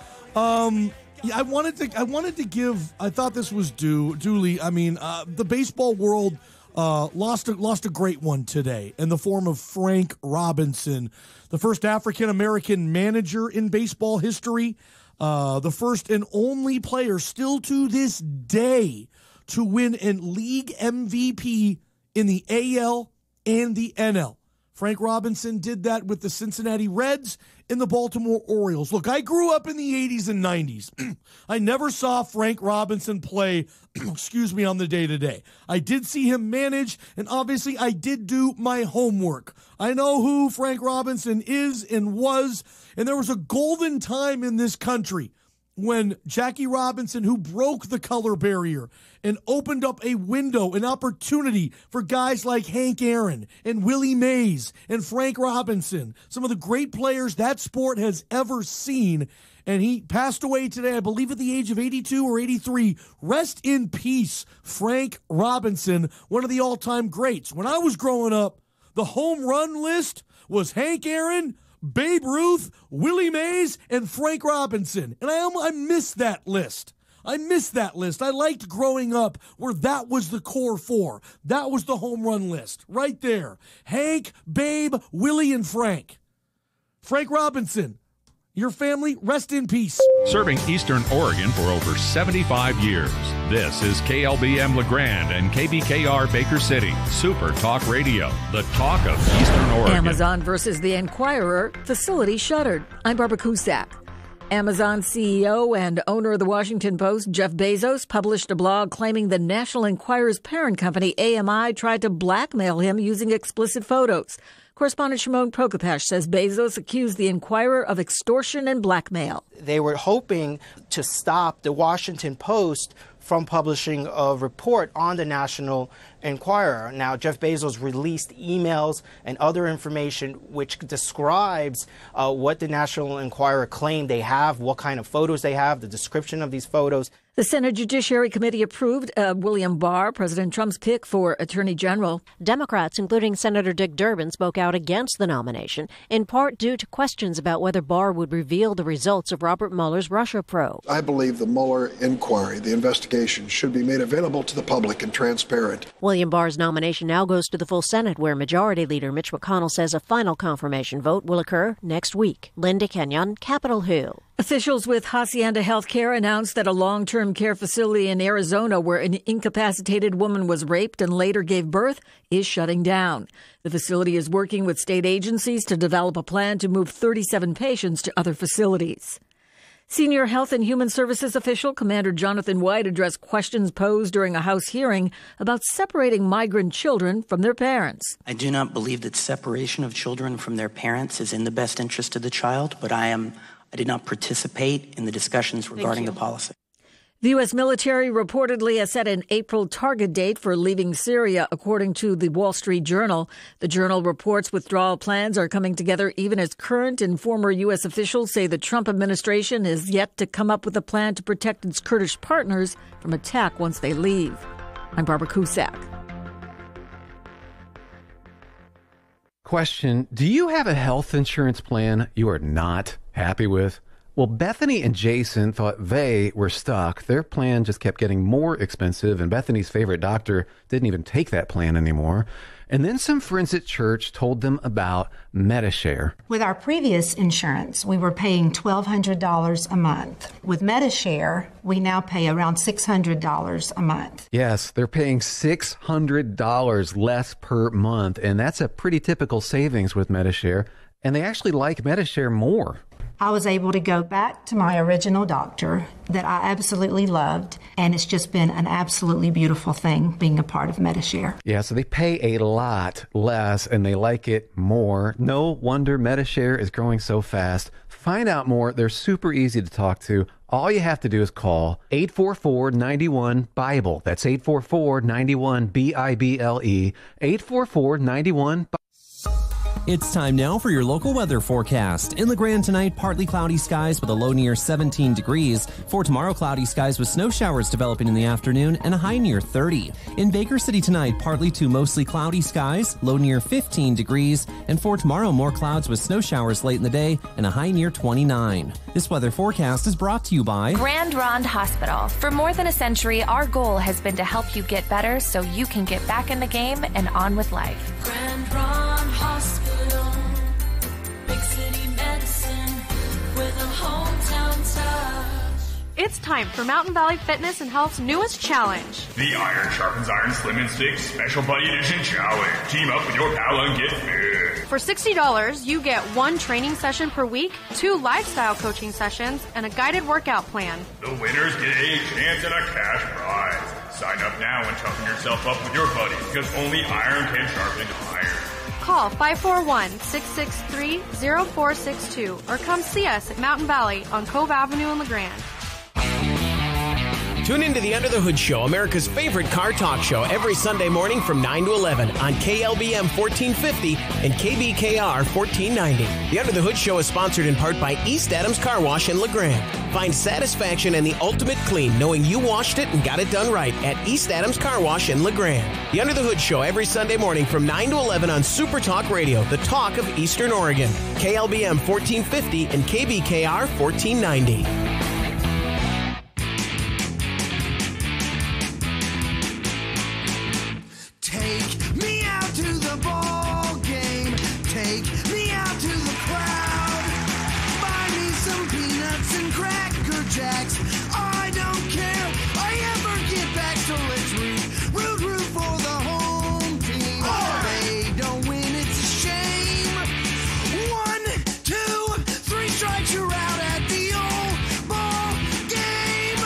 Yeah, I wanted to give. I thought this was duly. I mean, the baseball world lost a great one today in the form of Frank Robinson, the first African American manager in baseball history, the first and only player still to this day to win a league MVP in the AL and the NL. Frank Robinson did that with the Cincinnati Reds and the Baltimore Orioles. Look, I grew up in the 80s and 90s. I never saw Frank Robinson play, on the day-to-day. I did see him manage, and obviously I did do my homework. I know who Frank Robinson is and was, and there was a golden time in this country when Jackie Robinson, who broke the color barrier and opened up a window, an opportunity for guys like Hank Aaron and Willie Mays and Frank Robinson, some of the great players that sport has ever seen. And he passed away today, I believe at the age of 82 or 83. Rest in peace, Frank Robinson, one of the all-time greats. When I was growing up, the home run list was Hank Aaron, Babe Ruth, Willie Mays, and Frank Robinson. And I miss that list. I liked growing up where that was the core four. That was the home run list right there. Hank, Babe, Willie, and Frank. Frank Robinson, your family, rest in peace. Serving Eastern Oregon for over 75 years. This is KLBM LeGrand and KBKR Baker City. Super Talk Radio, the talk of Eastern Oregon. Amazon versus the Enquirer, facility shuttered. I'm Barbara Cusack. Amazon CEO and owner of the Washington Post, Jeff Bezos, published a blog claiming the National Enquirer's parent company, AMI, tried to blackmail him using explicit photos. Correspondent Shimon Prokopash says Bezos accused the Enquirer of extortion and blackmail. They were hoping to stop the Washington Post from publishing a report on the National Enquirer. Now, Jeff Bezos released emails and other information which describes what the National Enquirer claimed they have, what kind of photos they have, the description of these photos. The Senate Judiciary Committee approved William Barr, President Trump's pick for Attorney General. Democrats, including Senator Dick Durbin, spoke out against the nomination, in part due to questions about whether Barr would reveal the results of Robert Mueller's Russia probe. I believe the Mueller inquiry, the investigation, should be made available to the public and transparent. William Barr's nomination now goes to the full Senate, where Majority Leader Mitch McConnell says a final confirmation vote will occur next week. Linda Kenyon, Capitol Hill. Officials with Hacienda Healthcare announced that a long-term care facility in Arizona where an incapacitated woman was raped and later gave birth is shutting down. The facility is working with state agencies to develop a plan to move 37 patients to other facilities. Senior Health and Human Services official Commander Jonathan White addressed questions posed during a House hearing about separating migrant children from their parents. I do not believe that separation of children from their parents is in the best interest of the child, but I did not participate in the discussions regarding the policy. The U.S. military reportedly has set an April target date for leaving Syria, according to the Wall Street Journal. The journal reports withdrawal plans are coming together even as current and former U.S. officials say the Trump administration is yet to come up with a plan to protect its Kurdish partners from attack once they leave. I'm Barbara Cusack. Question: do you have a health insurance plan you are not happy with? Well, Bethany and Jason thought they were stuck. Their plan just kept getting more expensive, and Bethany's favorite doctor didn't even take that plan anymore. And then some friends at church told them about Medi-Share. With our previous insurance, we were paying $1,200 a month. With Medi-Share, we now pay around $600 a month. Yes, they're paying $600 less per month, and that's a pretty typical savings with Medi-Share. And they actually like Medi-Share more. I was able to go back to my original doctor that I absolutely loved, and it's just been an absolutely beautiful thing being a part of Medi-Share. Yeah, so they pay a lot less, and they like it more. No wonder Medi-Share is growing so fast. Find out more. They're super easy to talk to. All you have to do is call 844-91-BIBLE. That's 844-91-BIBLE. 844-91-BIBLE. It's time now for your local weather forecast. In LeGrand tonight, partly cloudy skies with a low near 17 degrees. For tomorrow, cloudy skies with snow showers developing in the afternoon and a high near 30. In Baker City tonight, partly to mostly cloudy skies, low near 15 degrees. And for tomorrow, more clouds with snow showers late in the day and a high near 29. This weather forecast is brought to you by Grand Ronde Hospital. For more than a century, our goal has been to help you get better so you can get back in the game and on with life. Grand Ronde Hospital. Big city medicine with a hometown touch. It's time for Mountain Valley Fitness and Health's newest challenge. The Iron Sharpens Iron Slim and Stick Special Buddy Edition Challenge. Team up with your pal and get fit. For $60, you get 1 training session per week, 2 lifestyle coaching sessions, and a guided workout plan. The winners get a chance at a cash prize. Sign up now and toughen yourself up with your buddy, because only iron can sharpen iron. Call 541-663-0462 or come see us at Mountain Valley on Cove Avenue in LeGrand. Tune into the Under the Hood Show, America's favorite car talk show, every Sunday morning from 9 to 11 on KLBM 1450 and KBKR 1490. The Under the Hood Show is sponsored in part by East Adams Car Wash in LeGrand. Find satisfaction and the ultimate clean knowing you washed it and got it done right at East Adams Car Wash in LeGrand. The Under the Hood Show every Sunday morning from 9 to 11 on Super Talk Radio, the talk of Eastern Oregon. KLBM 1450 and KBKR 1490. Take me out to the ball game. Take me out to the crowd. Buy me some peanuts and Cracker Jacks. I don't care. I ever get back, so let's root for the home team. They don't win, it's a shame. 1, 2, 3 strikes, you're out at the old ball game.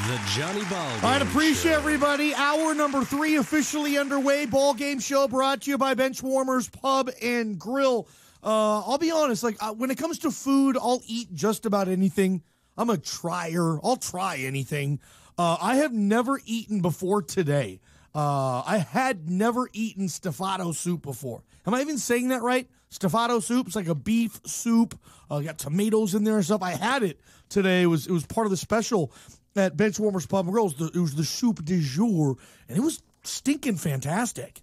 The Johnny Ballgame. All right, appreciate everybody. Hour number 3 officially underway. Ballgame show brought to you by Benchwarmers Pub and Grill. I'll be honest, when it comes to food, I'll eat just about anything. I'm a trier. I'll try anything. I have never eaten before today. I had never eaten Stefato soup before. Am I even saying that right? Stefato soup. It's like a beef soup. Got tomatoes in there and stuff. I had it today. It was part of the special at Benchwarmers Pub and Grill. It was the soup du jour, and it was stinking fantastic.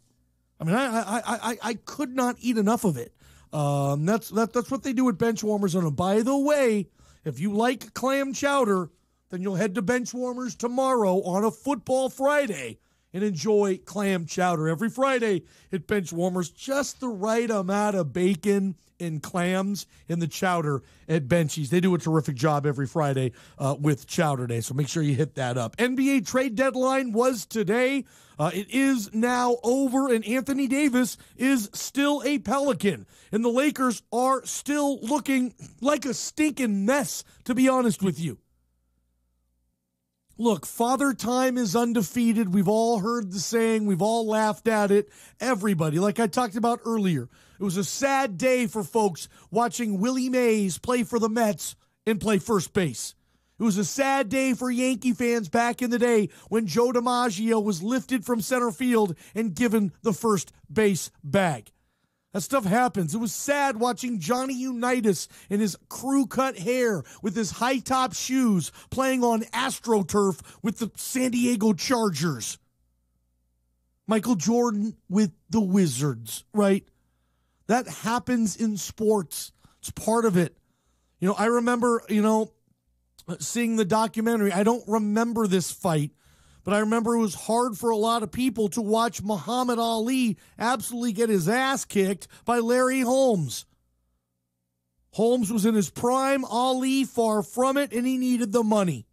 I mean, I could not eat enough of it. That's what they do at Benchwarmers. And by the way, if you like clam chowder, then you'll head to Benchwarmers tomorrow on a football Friday and enjoy clam chowder. Every Friday at Benchwarmers, just the right amount of bacon and clams in the chowder at Benchies. They do a terrific job every Friday with Chowder Day, so make sure you hit that up. NBA trade deadline was today. It is now over, and Anthony Davis is still a Pelican. And the Lakers are still looking like a stinking mess, to be honest with you. Look, Father Time is undefeated. We've all heard the saying. We've all laughed at it. Everybody, like I talked about earlier, it was a sad day for folks watching Willie Mays play for the Mets and play first base. It was a sad day for Yankee fans back in the day when Joe DiMaggio was lifted from center field and given the first base bag. That stuff happens. It was sad watching Johnny Unitas in his crew-cut hair with his high-top shoes playing on AstroTurf with the San Diego Chargers. Michael Jordan with the Wizards, right? That happens in sports. It's part of it. I remember, seeing the documentary. I don't remember this fight, but I remember it was hard for a lot of people to watch Muhammad Ali absolutely get his ass kicked by Larry Holmes. Holmes was in his prime, Ali far from it, and he needed the money.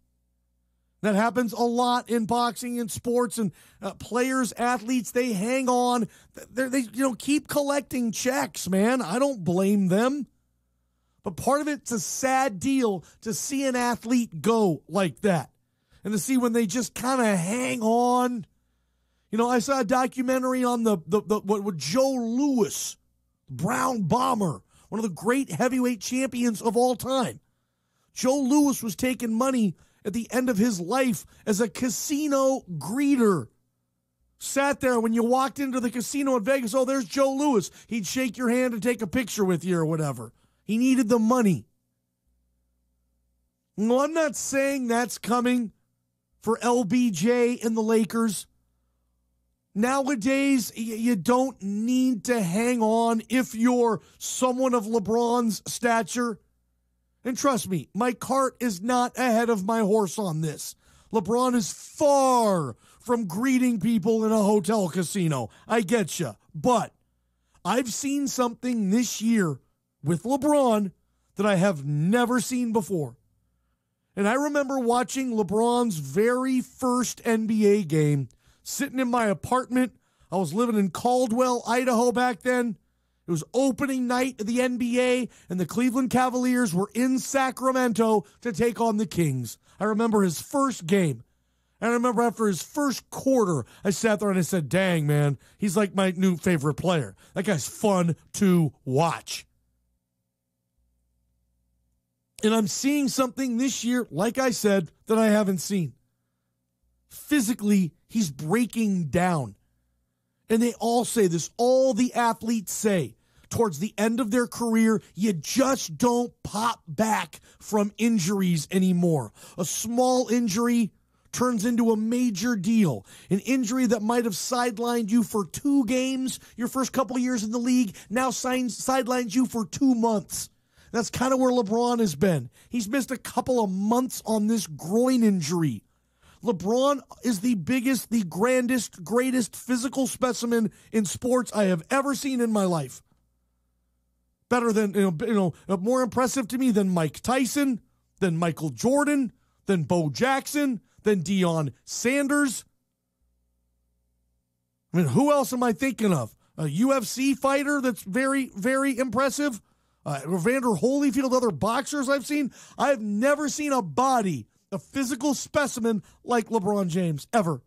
That happens a lot in boxing and sports, and players, athletes, they hang on. They keep collecting checks, man. I don't blame them. But part of it's a sad deal to see an athlete go like that. And to see when they just kind of hang on. I saw a documentary on what Joe Louis, Brown Bomber, one of the great heavyweight champions of all time. Joe Louis was taking money at the end of his life as a casino greeter. sat there when you walked into the casino in Vegas. Oh, there's Joe Louis. He'd shake your hand and take a picture with you or whatever. He needed the money. No, I'm not saying that's coming for LBJ and the Lakers. Nowadays, you don't need to hang on if you're someone of LeBron's stature. And trust me, my cart is not ahead of my horse on this. LeBron is far from greeting people in a hotel casino. I get you. But I've seen something this year with LeBron that I have never seen before. And I remember watching LeBron's very first NBA game, sitting in my apartment. I was living in Caldwell, Idaho back then. It was opening night of the NBA, and the Cleveland Cavaliers were in Sacramento to take on the Kings. I remember his first game. And I remember after his first quarter, I sat there and I said, dang, man, he's like my new favorite player. That guy's fun to watch. And I'm seeing something this year, like I said, that I haven't seen. Physically, he's breaking down. And they all say this, all the athletes say, towards the end of their career, you just don't pop back from injuries anymore. A small injury turns into a major deal. An injury that might have sidelined you for 2 games your first couple years in the league now sidelines you for 2 months. That's kind of where LeBron has been. He's missed a couple of months on this groin injury. LeBron is the biggest, the grandest, greatest physical specimen in sports I have ever seen in my life. Better than, more impressive to me than Mike Tyson, than Michael Jordan, than Bo Jackson, than Deion Sanders. I mean, who else am I thinking of? A UFC fighter that's very, very impressive? Evander Holyfield, other boxers I've seen. I've never seen a body, a physical specimen like LeBron James, ever.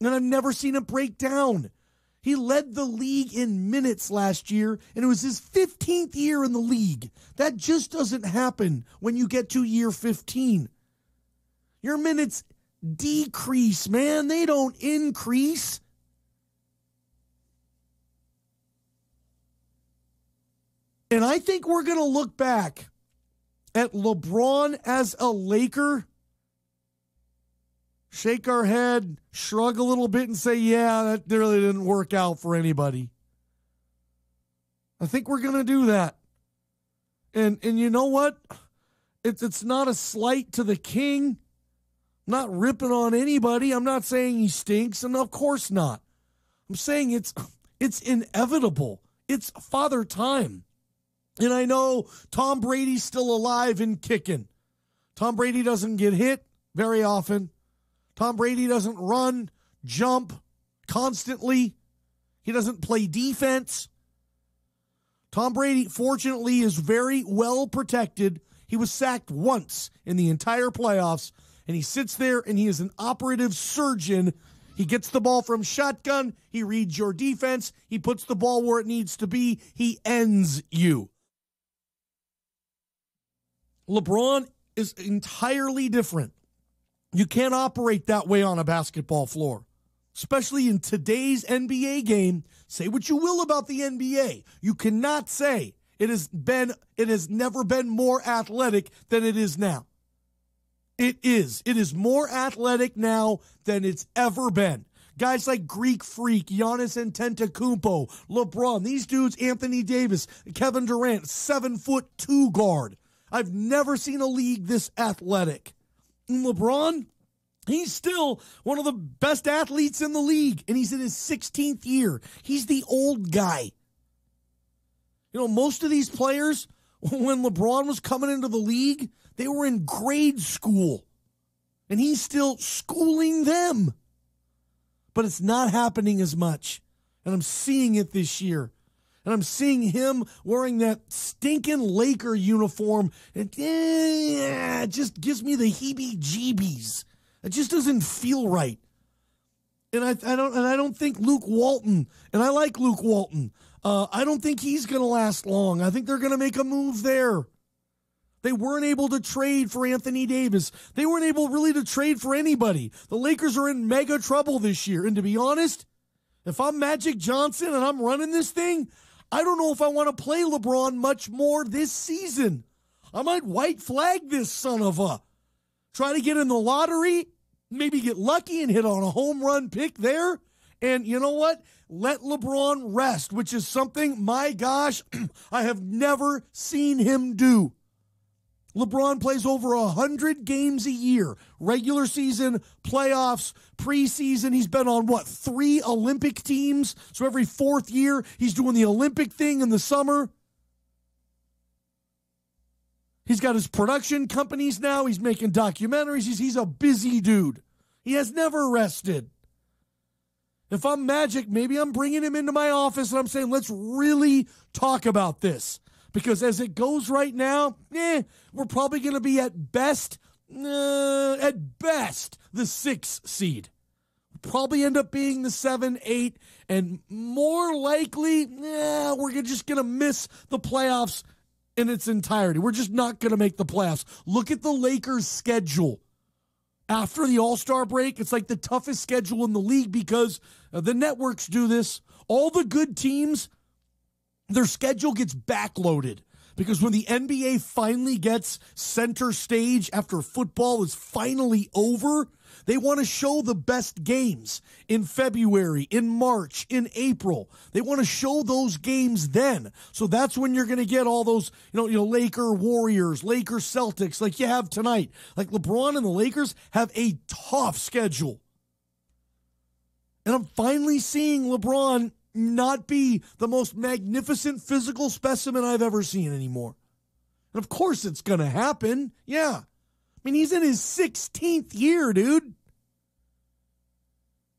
And I've never seen him break down. He led the league in minutes last year, and it was his 15th year in the league. That just doesn't happen when you get to year 15. Your minutes decrease, man. They don't increase. And I think we're going to look back at LeBron as a Laker, shake our head, shrug a little bit, and say, yeah, that really didn't work out for anybody. I think we're going to do that. And you know what? It's not a slight to the king. I'm not ripping on anybody. I'm not saying he stinks, and of course not. I'm saying it's inevitable. It's father time. And I know Tom Brady's still alive and kicking. Tom Brady doesn't get hit very often. Tom Brady doesn't run, jump constantly. He doesn't play defense. Tom Brady, fortunately, is very well protected. He was sacked once in the entire playoffs, and he sits there and he is an operative surgeon. He gets the ball from shotgun. He reads your defense. He puts the ball where it needs to be. He ends you. LeBron is entirely different. You can't operate that way on a basketball floor, especially in today's NBA game. Say what you will about the NBA. You cannot say it has never been more athletic than it is now. It is. It is more athletic now than it's ever been. Guys like Greek Freak, Giannis Antetokounmpo, LeBron, these dudes, Anthony Davis, Kevin Durant, 7'2" guard. I've never seen a league this athletic. And LeBron, he's still one of the best athletes in the league, and he's in his 16th year. He's the old guy. You know, most of these players, when LeBron was coming into the league, they were in grade school, and he's still schooling them. But it's not happening as much, and I'm seeing it this year. And I'm seeing him wearing that stinking Laker uniform. And it just gives me the heebie-jeebies. It just doesn't feel right. And I don't think Luke Walton, and I like Luke Walton, I don't think he's going to last long. I think they're going to make a move there. They weren't able to trade for Anthony Davis. They weren't able really to trade for anybody. The Lakers are in mega trouble this year. And to be honest, If I'm Magic Johnson and I'm running this thing, I don't know if I want to play LeBron much more this season. I might white flag this son of a. Try to get in the lottery, maybe get lucky and hit on a home run pick there. And you know what? Let LeBron rest, which is something, my gosh, I have never seen him do. LeBron plays over 100 games a year, regular season, playoffs, preseason. He's been on, 3 Olympic teams? So every 4th year, he's doing the Olympic thing in the summer. He's got his production companies now. He's making documentaries. He's a busy dude. He has never rested. If I'm Magic, maybe I'm bringing him into my office and I'm saying, let's really talk about this. Because as it goes right now, we're probably going to be at best, the 6th seed. Probably end up being the 7, 8, and more likely, we're just going to miss the playoffs in its entirety. We're just not going to make the playoffs. Look at the Lakers' schedule. After the All-Star break, it's like the toughest schedule in the league because the networks do this. All the good teams, their schedule gets backloaded because when the NBA finally gets center stage after football is finally over, they want to show the best games in February, in March, in April. They want to show those games then. So that's when you're going to get all those, Laker Warriors, Laker Celtics like you have tonight. Like LeBron and the Lakers have a tough schedule. And I'm finally seeing LeBron not be the most magnificent physical specimen I've ever seen anymore. And of course it's going to happen. Yeah. I mean, he's in his 16th year, dude.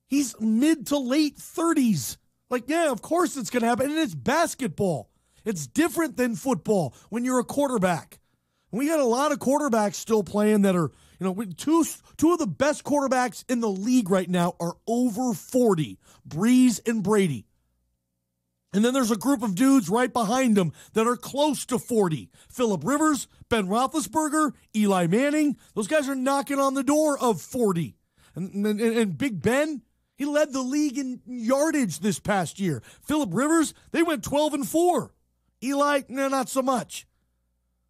He's mid to late 30s. Of course it's going to happen. And it's basketball. It's different than football when you're a quarterback. And we got a lot of quarterbacks still playing that are, two of the best quarterbacks in the league right now are over 40, Breeze and Brady. And then there's a group of dudes right behind them that are close to 40. Phillip Rivers, Ben Roethlisberger, Eli Manning. Those guys are knocking on the door of 40. And Big Ben, he led the league in yardage this past year. Phillip Rivers, they went 12-4. Eli, not so much.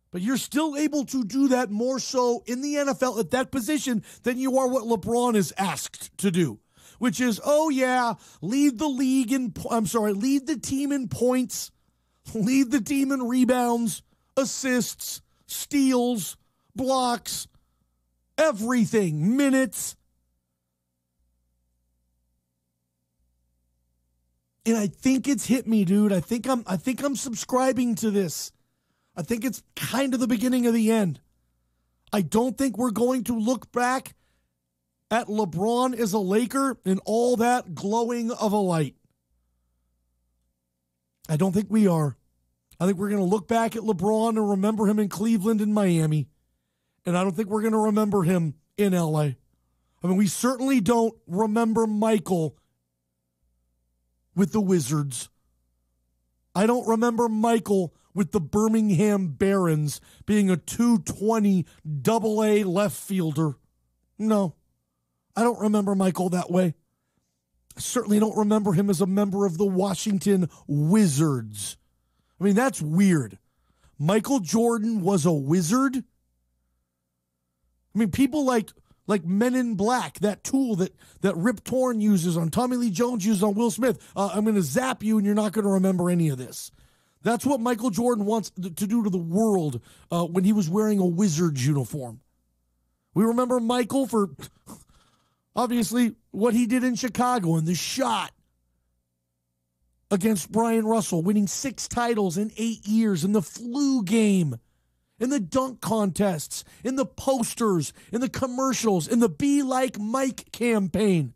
But you're still able to do that more so in the NFL at that position than you are what LeBron is asked to do. Which is, lead the team in points, lead the team in rebounds, assists, steals, blocks, everything, minutes. And I think it's hit me, dude. I think I'm subscribing to this. I think it's kind of the beginning of the end. I don't think we're going to look back at LeBron as a Laker in all that glowing of a light. I don't think we are. I think we're going to look back at LeBron and remember him in Cleveland and Miami. And I don't think we're going to remember him in LA. I mean, we certainly don't remember Michael with the Wizards. I don't remember Michael with the Birmingham Barons being a 220 AA left fielder. No. I don't remember Michael that way. I certainly don't remember him as a member of the Washington Wizards. I mean, that's weird. Michael Jordan was a wizard? I mean, people like Men in Black, that tool that Rip Torn uses on Tommy Lee Jones uses on Will Smith. I'm going to zap you and you're not going to remember any of this. That's what Michael Jordan wants to do to the world when he was wearing a Wizards uniform. We remember Michael for... obviously, what he did in Chicago and the shot against Brian Russell, winning 6 titles in 8 years, in the flu game, in the dunk contests, in the posters, in the commercials, in the Be Like Mike campaign.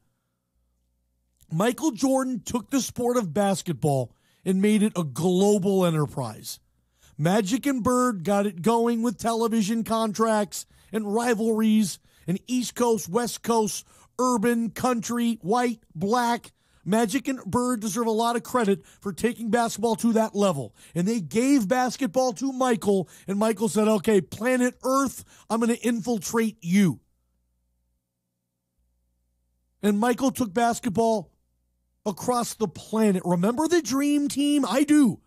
Michael Jordan took the sport of basketball and made it a global enterprise. Magic and Bird got it going with television contracts and rivalries and East Coast, West Coast, urban, country, white, black. Magic and Bird deserve a lot of credit for taking basketball to that level. And they gave basketball to Michael, and Michael said, okay, planet Earth, I'm going to infiltrate you. And Michael took basketball across the planet. Remember the Dream Team? I do.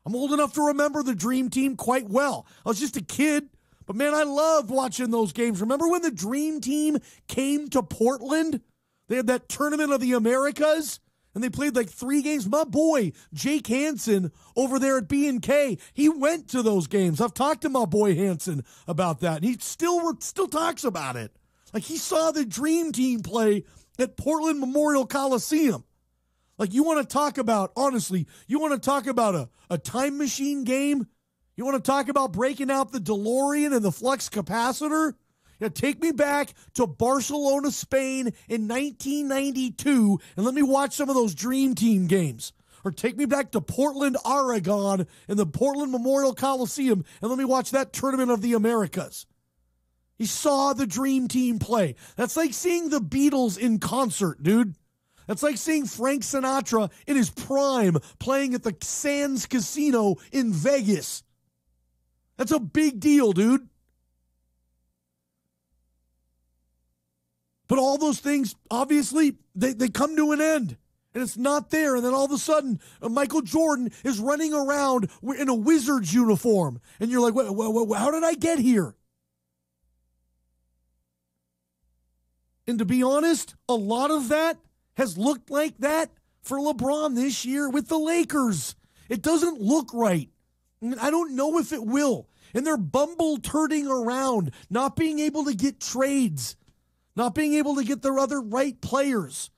I'm old enough to remember the Dream Team quite well. I was just a kid, but man, I loved watching those games. Remember when the Dream Team came to Portland? They had that Tournament of the Americas, and they played like 3 games. My boy, Jake Hansen, over there at B&K, he went to those games. I've talked to my boy Hansen about that, and he still talks about it. Like, he saw the Dream Team play at Portland Memorial Coliseum. Like, you want to talk about, honestly, you want to talk about a time machine game? You want to talk about breaking out the DeLorean and the flux capacitor? Yeah, take me back to Barcelona, Spain in 1992, and let me watch some of those Dream Team games. Or take me back to Portland, Oregon in the Portland Memorial Coliseum, and let me watch that Tournament of the Americas. He saw the Dream Team play. That's like seeing the Beatles in concert, dude. That's like seeing Frank Sinatra in his prime playing at the Sands Casino in Vegas. That's a big deal, dude. But all those things, obviously, they come to an end. And it's not there. And then all of a sudden, Michael Jordan is running around in a Wizards uniform. And you're like, how did I get here? And to be honest, a lot of that has looked like that for LeBron this year with the Lakers. It doesn't look right. I don't know if it will. And they're bumble-turding around, not being able to get trades, not being able to get their other right players.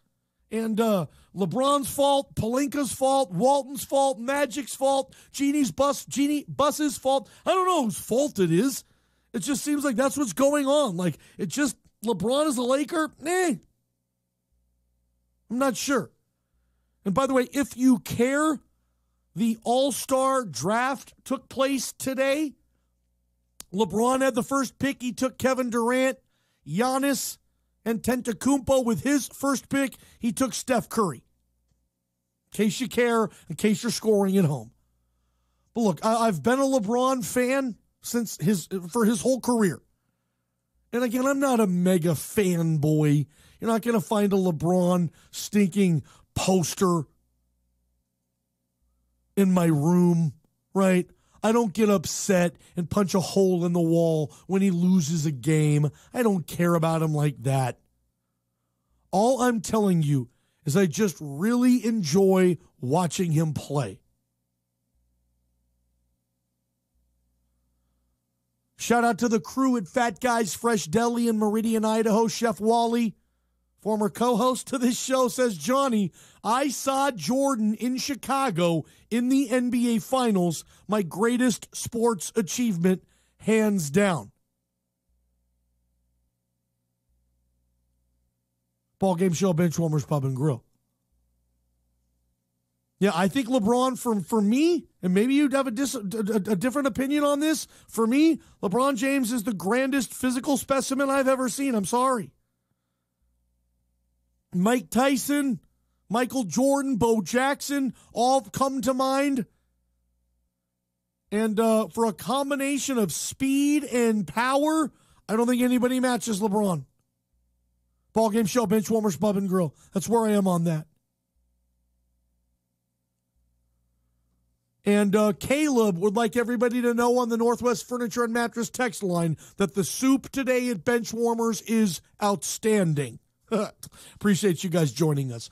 And LeBron's fault, Pelinka's fault, Walton's fault, Magic's fault, Jeannie Bus's fault. I don't know whose fault it is. It just seems like that's what's going on. Like, it just, LeBron is a Laker? I'm not sure. And by the way, if you care, the All-Star draft took place today. LeBron had the first pick. He took Kevin Durant, Giannis, and Antetokounmpo with his first pick. He took Steph Curry. In case you care, in case you're scoring at home. But look, I've been a LeBron fan for his whole career. And again, I'm not a mega fanboy. You're not going to find a LeBron stinking poster in my room, right? I don't get upset and punch a hole in the wall when he loses a game. I don't care about him like that. All I'm telling you is I just really enjoy watching him play. Shout out to the crew at Fat Guys Fresh Deli in Meridian, Idaho. Chef Wally, former co-host to this show, says, Johnny, I saw Jordan in Chicago in the NBA Finals. My greatest sports achievement, hands down. Ballgame Show, Benchwarmers Pub and Grill. Yeah, I think LeBron, for me, and maybe you'd have a different opinion on this, for me, LeBron James is the grandest physical specimen I've ever seen. I'm sorry. Mike Tyson, Michael Jordan, Bo Jackson, all come to mind. And for a combination of speed and power, I don't think anybody matches LeBron. Ballgame Show, Benchwarmers Pub and Grill. That's where I am on that. And Caleb would like everybody to know on the Northwest Furniture and Mattress text line that the soup today at Benchwarmers is outstanding. Appreciate you guys joining us.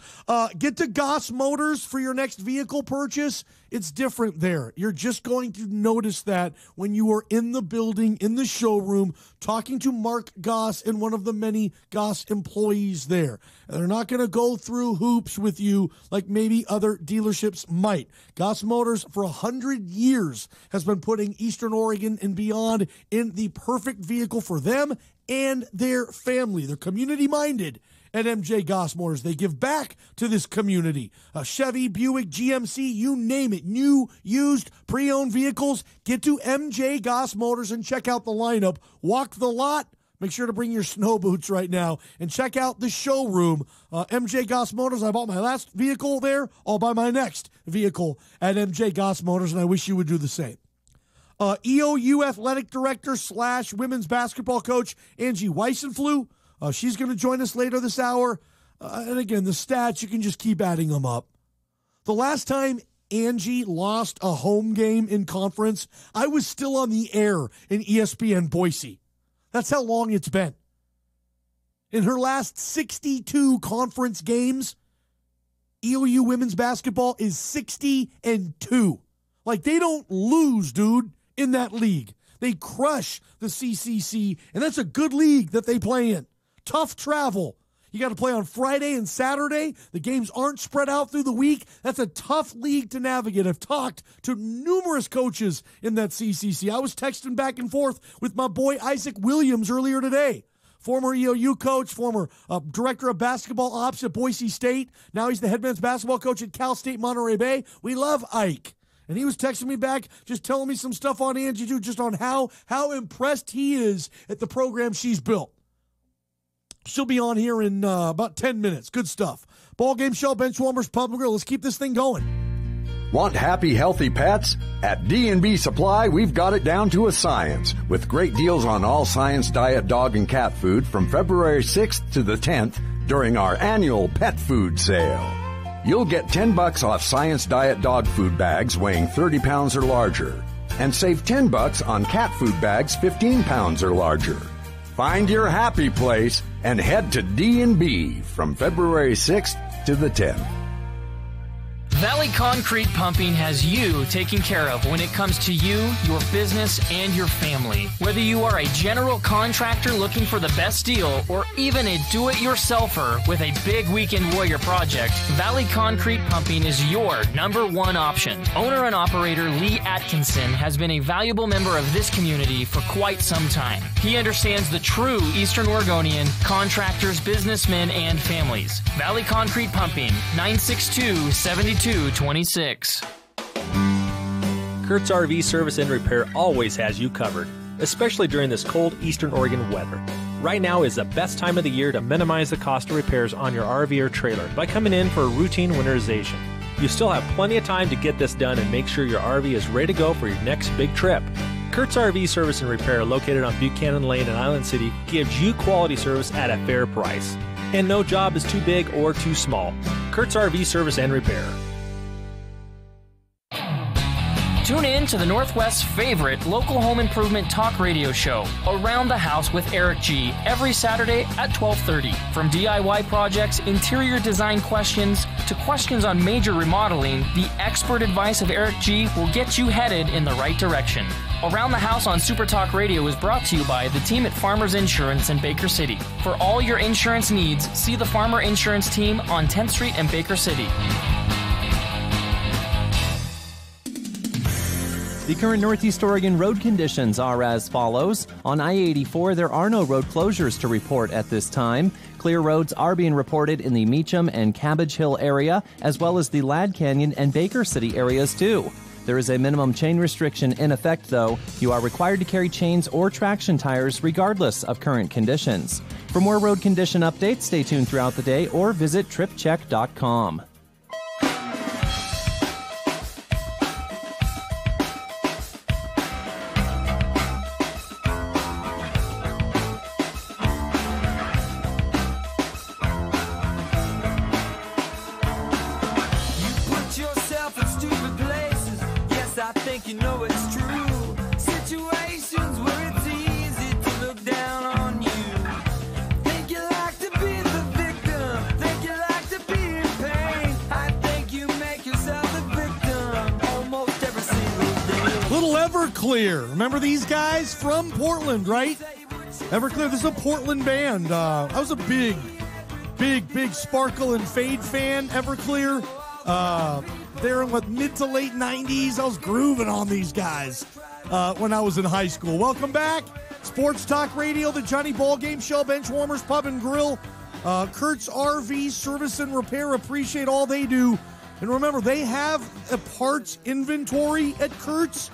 Get to Goss Motors for your next vehicle purchase. It's different there. You're just going to notice that when you are in the building, in the showroom, talking to Mark Goss and one of the many Goss employees there. And they're not going to go through hoops with you like maybe other dealerships might. Goss Motors for 100 years has been putting Eastern Oregon and beyond in the perfect vehicle for them and their family. They're community-minded at MJ Goss Motors. They give back to this community. Chevy, Buick, GMC, you name it. New, used, pre-owned vehicles. Get to MJ Goss Motors and check out the lineup. Walk the lot. Make sure to bring your snow boots right now. And check out the showroom. MJ Goss Motors. I bought my last vehicle there. I'll buy my next vehicle at MJ Goss Motors, and I wish you would do the same. EOU Athletic Director / women's basketball coach Anji Weissenfluh. She's going to join us later this hour. And again, the stats, you can just keep adding them up. The last time Anji lost a home game in conference, I was still on the air in ESPN Boise. That's how long it's been. In her last 62 conference games, EOU women's basketball is 60-2. Like, they don't lose, dude, in that league. They crush the CCC, and that's a good league that they play in. Tough travel. You got to play on Friday and Saturday. The games aren't spread out through the week. That's a tough league to navigate. I've talked to numerous coaches in that CCC. I was texting back and forth with my boy Isaac Williams earlier today. Former EOU coach, former director of basketball ops at Boise State. Now he's the head men's basketball coach at Cal State Monterey Bay. We love Ike. And he was texting me back, just telling me some stuff on Anji, too, just on how impressed he is at the program she's built. She'll be on here in about 10 minutes. Good stuff. Ballgame Show, Benchwarmers, Pub and Grill. Let's keep this thing going. Want happy, healthy pets? At D&B Supply, we've got it down to a science, with great deals on all Science Diet dog and cat food from February 6th to the 10th during our annual pet food sale. You'll get $10 off Science Diet dog food bags weighing 30 pounds or larger, and save $10 on cat food bags 15 pounds or larger. Find your happy place and head to D&B from February 6th to the 10th. Valley Concrete Pumping has you taken care of when it comes to you, your business, and your family. Whether you are a general contractor looking for the best deal or even a do-it-yourselfer with a big weekend warrior project, Valley Concrete Pumping is your #1 option. Owner and operator Lee Atkinson has been a valuable member of this community for quite some time. He understands the true Eastern Oregonian contractors, businessmen, and families. Valley Concrete Pumping, 962-7226. Kurt's RV Service and Repair always has you covered, especially during this cold Eastern Oregon weather. Right now is the best time of the year to minimize the cost of repairs on your RV or trailer by coming in for a routine winterization. You still have plenty of time to get this done and make sure your RV is ready to go for your next big trip. Kurt's RV Service and Repair, located on Buchanan Lane in Island City, gives you quality service at a fair price. And no job is too big or too small. Kurt's RV Service and Repair. Tune in to the Northwest's favorite local home improvement talk radio show, Around the House with Eric G., every Saturday at 12:30. From DIY projects, interior design questions, to questions on major remodeling, the expert advice of Eric G. will get you headed in the right direction. Around the House on Super Talk Radio is brought to you by the team at Farmers Insurance in Baker City. For all your insurance needs, see the Farmer Insurance team on 10th Street in Baker City. The current Northeast Oregon road conditions are as follows. On I-84, there are no road closures to report at this time. Clear roads are being reported in the Meacham and Cabbage Hill area, as well as the Ladd Canyon and Baker City areas, too. There is a minimum chain restriction in effect, though. You are required to carry chains or traction tires regardless of current conditions. For more road condition updates, stay tuned throughout the day or visit tripcheck.com. You know it's true. Situations where it's easy to look down on you. Think you like to be the victim. Think you like to be in pain. I think you make yourself the victim almost every single day. Little Everclear. Remember these guys from Portland, right? Everclear, this is a Portland band. I was a big Sparkle and Fade fan, Everclear. They're in mid to late 90s. I was grooving on these guys when I was in high school. Welcome back. Sports Talk Radio, the Johnny Ballgame Show, Benchwarmers Pub and Grill. Kurt's RV Service and Repair. Appreciate all they do. And remember, they have a parts inventory at Kurt's.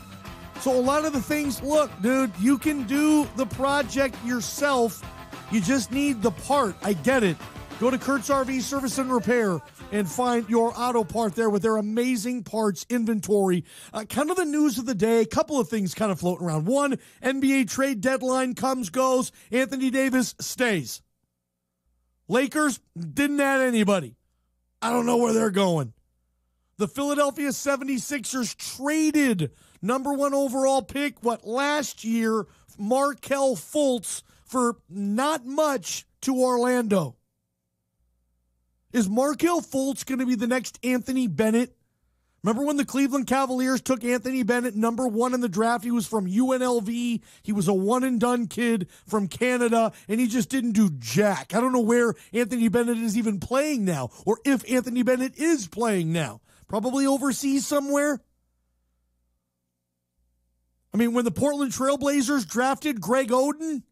So a lot of the things, look, dude, you can do the project yourself. You just need the part. I get it. Go to Kurt's RV Service and Repair and find your auto part there with their amazing parts inventory. Kind of the news of the day, a couple of things kind of floating around. One, NBA trade deadline comes, goes. Anthony Davis stays. Lakers didn't add anybody. I don't know where they're going. The Philadelphia 76ers traded number 1 overall pick, last year, Markelle Fultz, for not much to Orlando. Is Markelle Fultz going to be the next Anthony Bennett? Remember when the Cleveland Cavaliers took Anthony Bennett, number 1 in the draft? He was from UNLV. He was a one-and-done kid from Canada, and he just didn't do jack. I don't know where Anthony Bennett is even playing now, or if Anthony Bennett is playing now. Probably overseas somewhere. I mean, when the Portland Trailblazers drafted Greg Oden,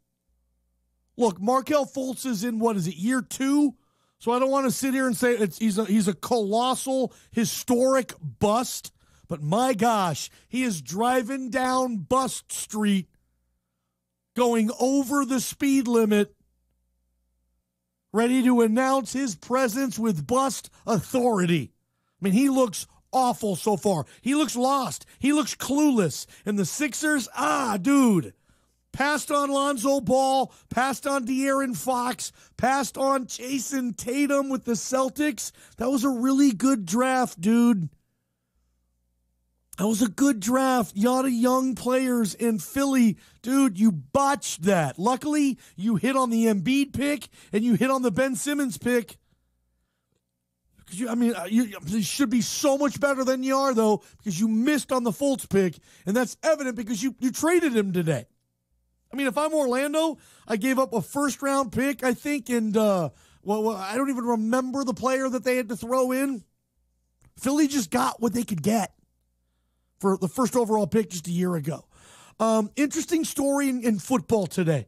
look, Markelle Fultz is in, year 2? So I don't want to sit here and say he's a colossal, historic bust. But my gosh, he is driving down Bust Street, going over the speed limit, ready to announce his presence with bust authority. I mean, he looks awful so far. He looks lost. He looks clueless. And the Sixers, dude. Passed on Lonzo Ball, passed on De'Aaron Fox, passed on Jason Tatum with the Celtics. That was a really good draft, dude. That was a good draft. A lot of young players in Philly. Dude, you botched that. Luckily, you hit on the Embiid pick and you hit on the Ben Simmons pick. You should be so much better than you are, though, because you missed on the Fultz pick, and that's evident because you traded him today. I mean, if I'm Orlando, I gave up a first-round pick, I think, and, I don't even remember the player that they had to throw in. Philly just got what they could get for the first overall pick just a year ago. Interesting story in football today.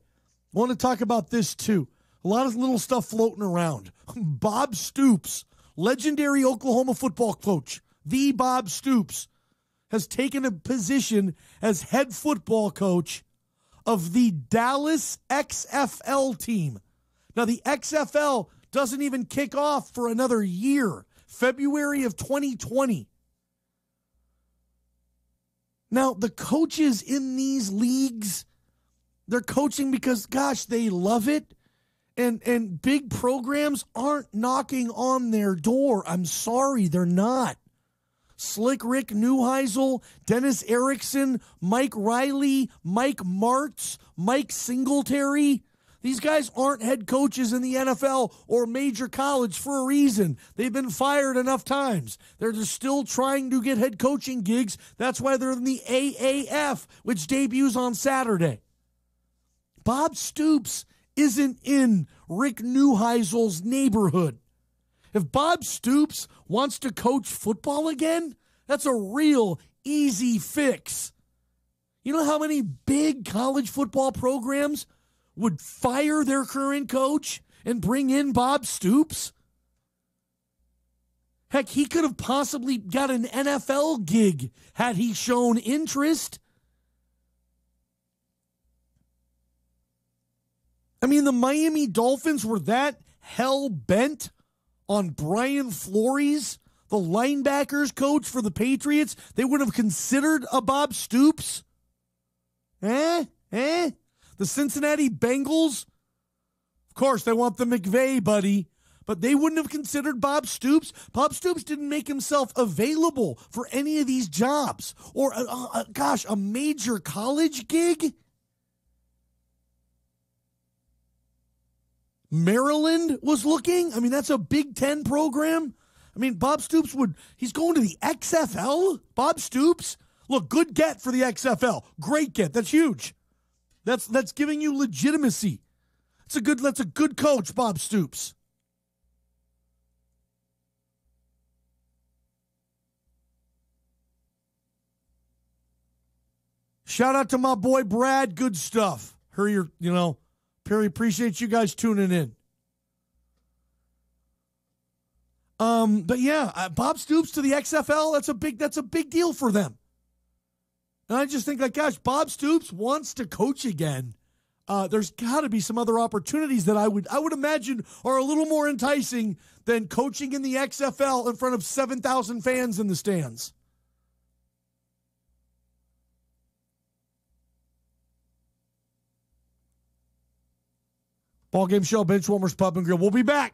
I want to talk about this, too. A lot of little stuff floating around. Bob Stoops, legendary Oklahoma football coach, the Bob Stoops, has taken a position as head football coach of the Dallas XFL team. Now, the XFL doesn't even kick off for another year, February of 2020. Now, the coaches in these leagues, they're coaching because, gosh, they love it, and big programs aren't knocking on their door. I'm sorry, they're not. Slick Rick Neuheisel, Dennis Erickson, Mike Riley, Mike Martz, Mike Singletary. These guys aren't head coaches in the NFL or major college for a reason. They've been fired enough times. They're just still trying to get head coaching gigs. That's why they're in the AAF, which debuts on Saturday. Bob Stoops isn't in Rick Neuheisel's neighborhood. If Bob Stoops wants to coach football again, that's a real easy fix. You know how many big college football programs would fire their current coach and bring in Bob Stoops? Heck, he could have possibly got an NFL gig had he shown interest. I mean, the Miami Dolphins were that hell-bent on Brian Flores, the linebackers coach for the Patriots, they would have considered a Bob Stoops? The Cincinnati Bengals? Of course, they want the McVay buddy, but they wouldn't have considered Bob Stoops. Bob Stoops didn't make himself available for any of these jobs. Or, a major college gig? Maryland was looking. I mean, that's a Big Ten program. I mean, Bob Stoops he's going to the XFL? Bob Stoops? Look, good get for the XFL. Great get. That's huge. That's giving you legitimacy. That's a good coach, Bob Stoops. Shout out to my boy Brad. Good stuff. Perry, appreciate you guys tuning in. But yeah, Bob Stoops to the XFL, that's a big deal for them. And I just think, gosh, Bob Stoops wants to coach again. There's got to be some other opportunities that I would imagine are a little more enticing than coaching in the XFL in front of 7,000 fans in the stands. Ballgame Show, Benchwarmers Pub and Grill. We'll be back.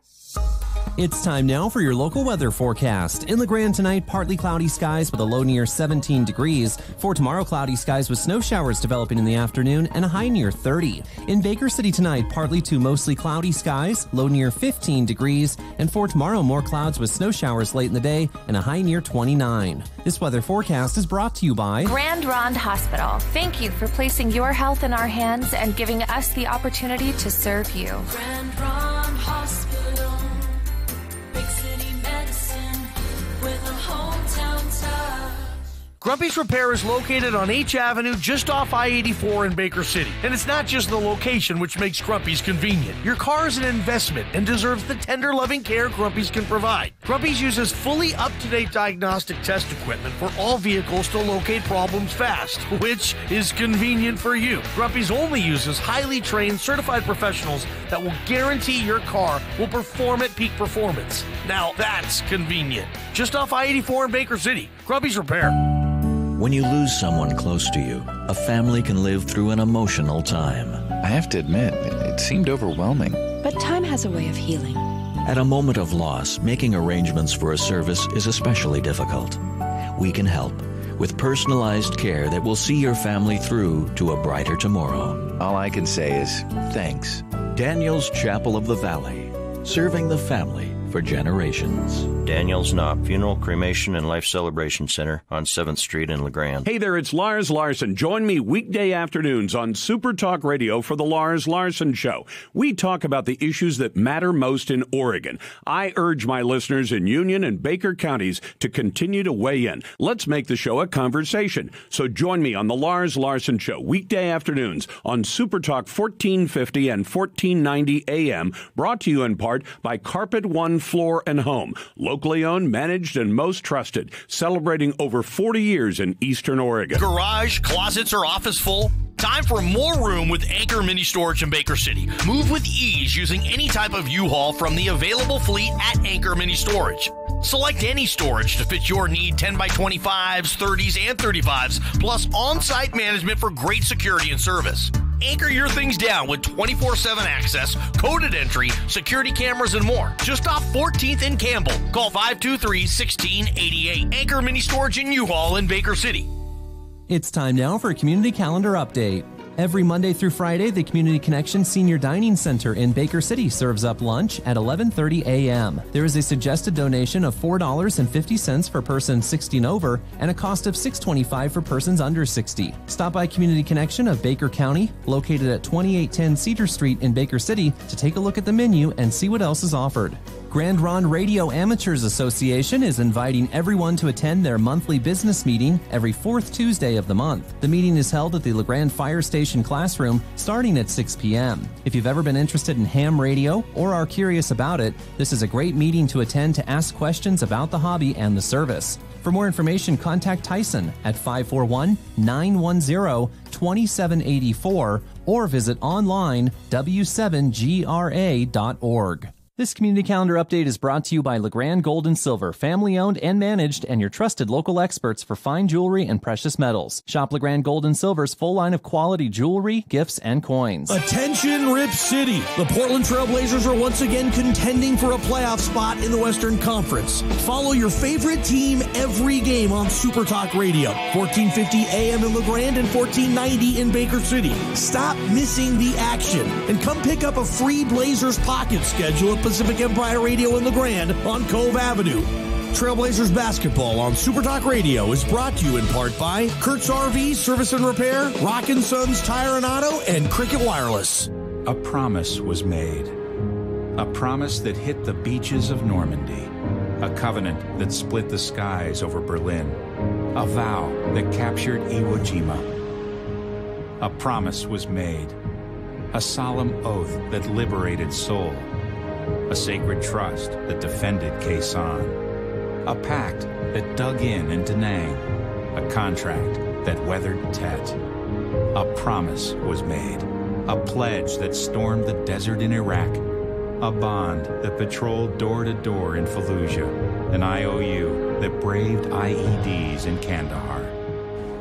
It's time now for your local weather forecast. In LeGrand tonight, partly cloudy skies with a low near 17 degrees. For tomorrow, cloudy skies with snow showers developing in the afternoon and a high near 30. In Baker City tonight, partly to mostly cloudy skies, low near 15 degrees. And for tomorrow, more clouds with snow showers late in the day and a high near 29. This weather forecast is brought to you by Grand Ronde Hospital. Thank you for placing your health in our hands and giving us the opportunity to serve you. Grand Ronde Hospital, big city medicine with a hometown touch. Grumpy's Repair is located on H Avenue just off I-84 in Baker City. And it's not just the location which makes Grumpy's convenient. Your car is an investment and deserves the tender, loving care Grumpy's can provide. Grumpy's uses fully up-to-date diagnostic test equipment for all vehicles to locate problems fast, which is convenient for you. Grumpy's only uses highly trained, certified professionals that will guarantee your car will perform at peak performance. Now that's convenient. Just off I-84 in Baker City. Grumpy's Repair. When you lose someone close to you, a family can live through an emotional time. I have to admit, it seemed overwhelming. But time has a way of healing. At a moment of loss, making arrangements for a service is especially difficult. We can help with personalized care that will see your family through to a brighter tomorrow. All I can say is thanks. Daniel's Chapel of the Valley, serving the family for generations. Daniel's Knopp Funeral, Cremation, and Life Celebration Center on 7th Street in LeGrand. Hey there, it's Lars Larson. Join me weekday afternoons on Super Talk Radio for the Lars Larson Show. We talk about the issues that matter most in Oregon. I urge my listeners in Union and Baker counties to continue to weigh in. Let's make the show a conversation. So join me on the Lars Larson Show weekday afternoons on Super Talk 1450 and 1490 AM, brought to you in part by Carpet One Floor and Home, locally owned, managed, and most trusted, celebrating over 40 years in Eastern Oregon. Garage, closets, or office full? Time for more room with Anchor Mini Storage in Baker City. Move with ease using any type of U-Haul from the available fleet at Anchor Mini Storage. Select any storage to fit your need, 10 by 25s, 30s, and 35s, plus on-site management for great security and service. Anchor your things down with 24/7 access, coded entry, security cameras, and more. Just off 14th and Campbell. Call 523-1688. Anchor Mini Storage and U-Haul in Baker City. It's time now for a community calendar update. Every Monday through Friday, the Community Connection Senior Dining Center in Baker City serves up lunch at 11:30 a.m. There is a suggested donation of $4.50 for persons 60 and over and a cost of $6.25 for persons under 60. Stop by Community Connection of Baker County, located at 2810 Cedar Street in Baker City, to take a look at the menu and see what else is offered. Grand Ronde Radio Amateurs Association is inviting everyone to attend their monthly business meeting every fourth Tuesday of the month. The meeting is held at the LeGrand Fire Station classroom starting at 6 p.m. If you've ever been interested in ham radio or are curious about it, this is a great meeting to attend to ask questions about the hobby and the service. For more information, contact Tyson at 541-910-2784 or visit online w7gra.org. This community calendar update is brought to you by LeGrand Gold and Silver, family-owned and managed, and your trusted local experts for fine jewelry and precious metals. Shop LeGrand Gold and Silver's full line of quality jewelry, gifts, and coins. Attention, Rip City! The Portland Trail Blazers are once again contending for a playoff spot in the Western Conference. Follow your favorite team every game on Super Talk Radio, 1450 AM in LeGrand and 1490 in Baker City. Stop missing the action and come pick up a free Blazers pocket schedule at Pacific Empire Radio in LeGrand on Cove Avenue. Trailblazers basketball on Super Talk Radio is brought to you in part by Kurt's RV Service and Repair, Rockin' Sons Tire and Auto, and Cricket Wireless. A promise was made. A promise that hit the beaches of Normandy. A covenant that split the skies over Berlin. A vow that captured Iwo Jima. A promise was made. A solemn oath that liberated Seoul. A sacred trust that defended Quezon. A pact that dug in Da Nang. A contract that weathered Tet. A promise was made. A pledge that stormed the desert in Iraq. A bond that patrolled door to door in Fallujah. An IOU that braved IEDs in Kandahar.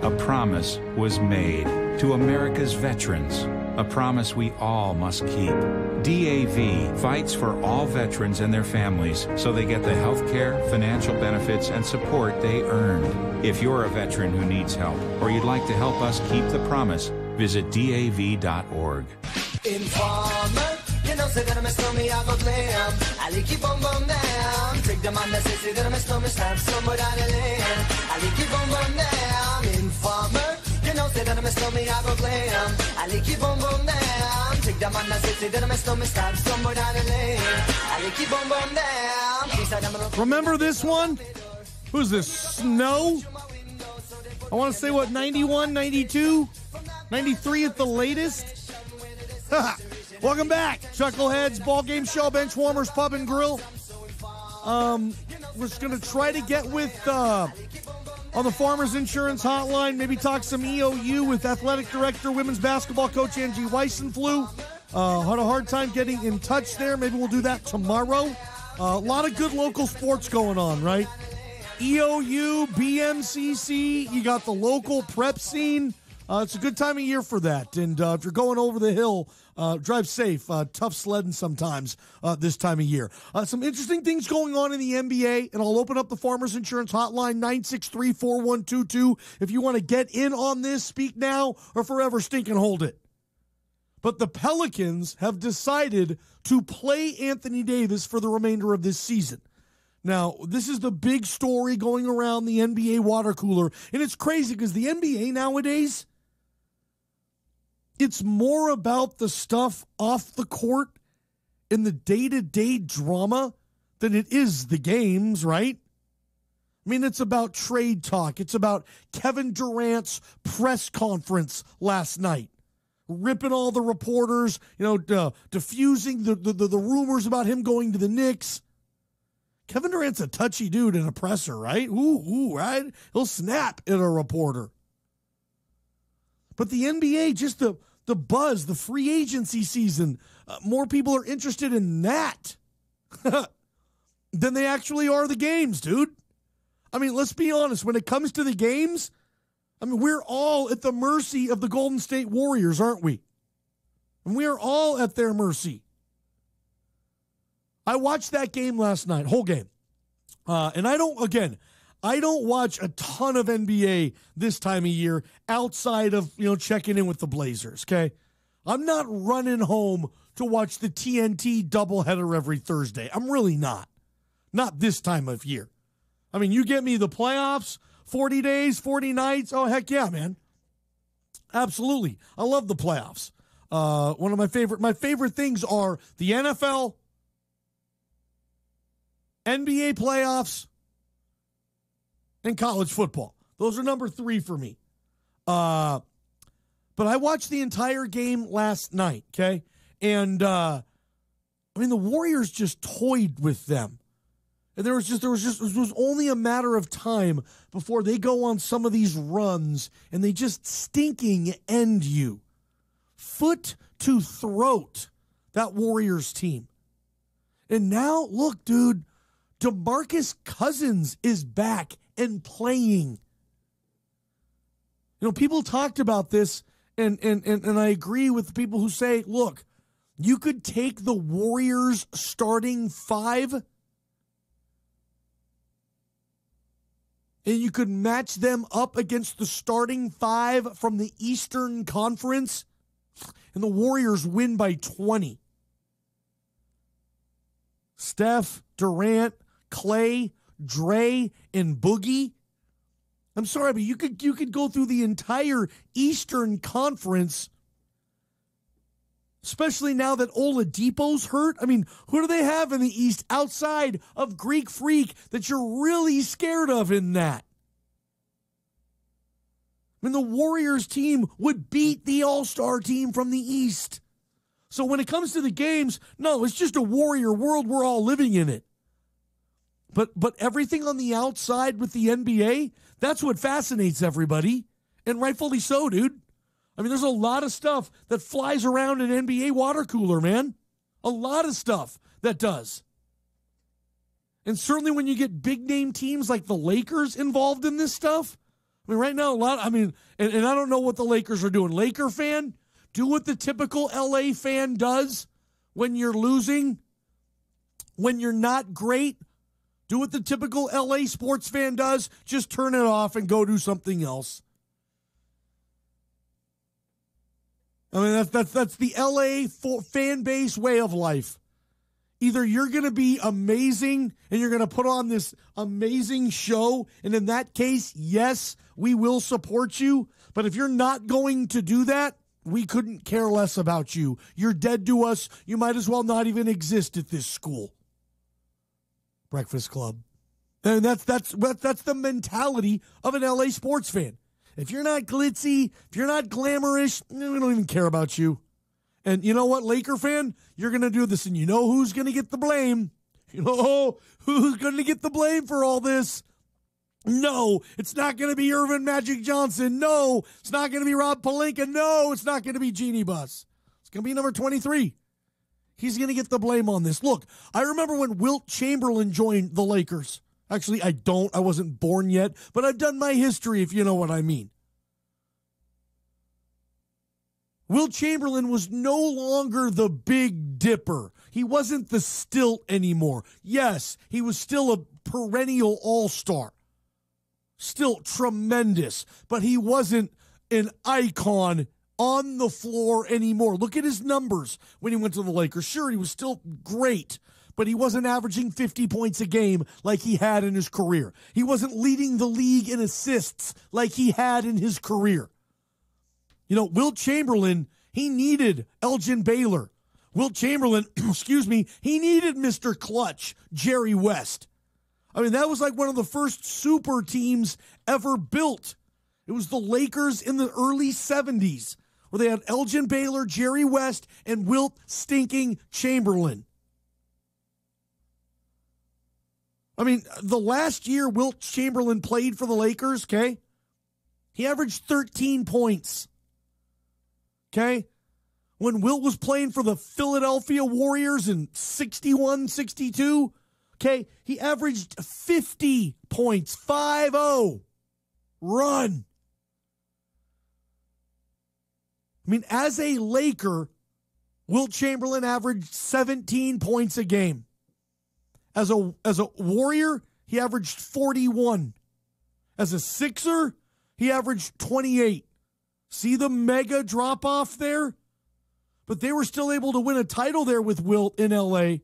A promise was made to America's veterans. A promise we all must keep. DAV fights for all veterans and their families so they get the health care, financial benefits, and support they earned. If you're a veteran who needs help or you'd like to help us keep the promise, visit DAV.org. Informer, you know, say that I'm a stormy, I go blam. I like keep on down. Take the man that says that I'm a stormy, stab somewhere down the lane. I like keep on down. Informer, you know, say that I'm a stormy, I go blam. I like keep on down. Take the man that says that I'm a stormy, stab somewhere down the lane. I like keep on down. Remember this one? Who's this? Snow? I want to say, what, 91, 92, 93 at the latest? Welcome back, Chuckleheads, Ballgame Show, Bench Warmers, Pub and Grill. We're just going to try to get with, on the Farmers Insurance Hotline, maybe talk some EOU with Athletic Director, Women's Basketball Coach Anji Weissenfluh. Had a hard time getting in touch there. Maybe we'll do that tomorrow. A lot of good local sports going on, right? EOU, BMCC, you got the local prep scene. It's a good time of year for that. And if you're going over the hill, drive safe. Tough sledding sometimes this time of year. Some interesting things going on in the NBA, and I'll open up the Farmers Insurance Hotline, 963-4122. If you want to get in on this, speak now or forever stink and hold it. But the Pelicans have decided to play Anthony Davis for the remainder of this season. Now, this is the big story going around the NBA water cooler, and it's crazy because the NBA nowadays, it's more about the stuff off the court in the day-to-day drama than it is the games, right? I mean, it's about trade talk. It's about Kevin Durant's press conference last night, ripping all the reporters, diffusing the rumors about him going to the Knicks. Kevin Durant's a touchy dude and a presser, right? Right? He'll snap at a reporter. But the NBA, just the buzz, the free agency season, more people are interested in that than they actually are the games, dude. I mean, let's be honest. When it comes to the games, I mean, we're all at the mercy of the Golden State Warriors, aren't we? And we are all at their mercy. I watched that game last night, whole game. And I don't watch a ton of NBA this time of year outside of, checking in with the Blazers, okay? I'm not running home to watch the TNT doubleheader every Thursday. I'm really not. Not this time of year. I mean, you get me the playoffs, 40 days, 40 nights. Oh, heck yeah, man. Absolutely. I love the playoffs. One of my favorite things are the NFL, NBA playoffs, and college football. Those are number 3 for me. But I watched the entire game last night, okay? And, the Warriors just toyed with them. And it was only a matter of time before they go on some of these runs and they just stinking end you. Foot to throat, that Warriors team. And now, look, dude, DeMarcus Cousins is back and playing. People talked about this, and I agree with the people who say, look, you could take the Warriors starting 5 and you could match them up against the starting 5 from the Eastern Conference, and the Warriors win by 20. Steph, Durant, Clay, Dre, and Boogie. I'm sorry, but you could go through the entire Eastern Conference, especially now that Oladipo's hurt. I mean, who do they have in the East outside of Greek Freak that you're really scared of in that? I mean, the Warriors team would beat the All-Star team from the East. So when it comes to the games, no, it's just a Warrior world. We're all living in it. But everything on the outside with the NBA, that's what fascinates everybody. And rightfully so, dude. I mean, there's a lot of stuff that flies around an NBA water cooler, man. A lot of stuff that does. And certainly when you get big-name teams like the Lakers involved in this stuff, I mean, right now, and I don't know what the Lakers are doing. Laker fan, do what the typical LA fan does when you're losing, when you're not great, do what the typical LA sports fan does. Just turn it off and go do something else. I mean, that's the LA fan base way of life. Either you're going to be amazing and you're going to put on this amazing show, and in that case, yes, we will support you. But if you're not going to do that, we couldn't care less about you. You're dead to us. You might as well not even exist at this school. Breakfast Club. And that's the mentality of an LA sports fan. If you're not glitzy, if you're not glamorous, we don't even care about you. And you know what, Laker fan? You're going to do this, and you know who's going to get the blame? You know who's going to get the blame for all this? No, it's not going to be Irvin Magic Johnson. No, it's not going to be Rob Pelinka. No, it's not going to be Jeannie Buss. It's going to be number 23. He's going to get the blame on this. Look, I remember when Wilt Chamberlain joined the Lakers. Actually, I don't. I wasn't born yet, but I've done my history, if you know what I mean. Wilt Chamberlain was no longer the Big Dipper. He wasn't the stilt anymore. Yes, he was still a perennial all-star. Still tremendous, but he wasn't an icon on the floor anymore. Look at his numbers when he went to the Lakers. Sure, he was still great, but he wasn't averaging 50 points a game like he had in his career. He wasn't leading the league in assists like he had in his career. You know, Wilt Chamberlain, he needed Elgin Baylor. Wilt Chamberlain, he needed Mr. Clutch, Jerry West. I mean, that was like one of the first super teams ever built. It was the Lakers in the early 70s, where they had Elgin Baylor, Jerry West, and Wilt stinking Chamberlain. I mean, the last year Wilt Chamberlain played for the Lakers, okay, he averaged 13 points. Okay? When Wilt was playing for the Philadelphia Warriors in 61, 62, okay, he averaged 50 points, 5-0. Run. I mean, as a Laker, Wilt Chamberlain averaged 17 points a game. As a Warrior, he averaged 41. As a Sixer, he averaged 28. See the mega drop-off there? But they were still able to win a title there with Wilt in L.A.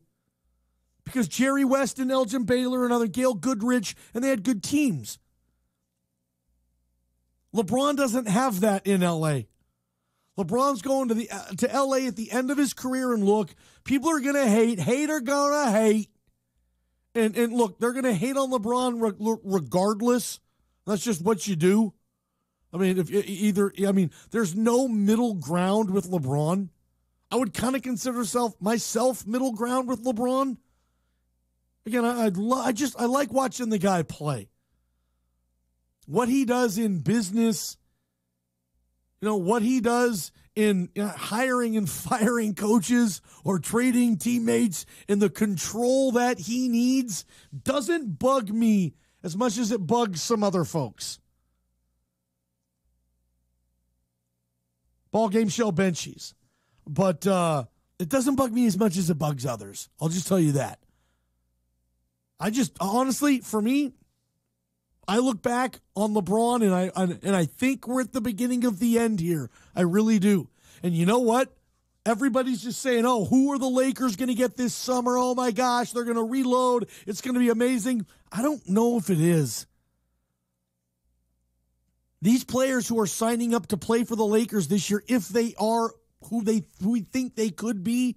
because Jerry West and Elgin Baylor and other Gail Goodrich, and they had good teams. LeBron doesn't have that in L.A. LeBron's going to L.A. at the end of his career, and look, people are going to hate are going to hate. And look, they're going to hate on LeBron regardless. That's just what you do. I mean, there's no middle ground with LeBron. I would kind of consider myself middle ground with LeBron. Again, I like watching the guy play. What he does in business, what he does in hiring and firing coaches or trading teammates and the control that he needs doesn't bug me as much as it bugs some other folks. Ballgame show benchies. But it doesn't bug me as much as it bugs others. I'll just tell you that. Honestly, for me, I look back on LeBron and I think we're at the beginning of the end here. I really do. And you know what? Everybody's just saying, oh, who are the Lakers going to get this summer? Oh my gosh, they're going to reload. It's going to be amazing. I don't know if it is. These players who are signing up to play for the Lakers this year, if they are who we think they could be,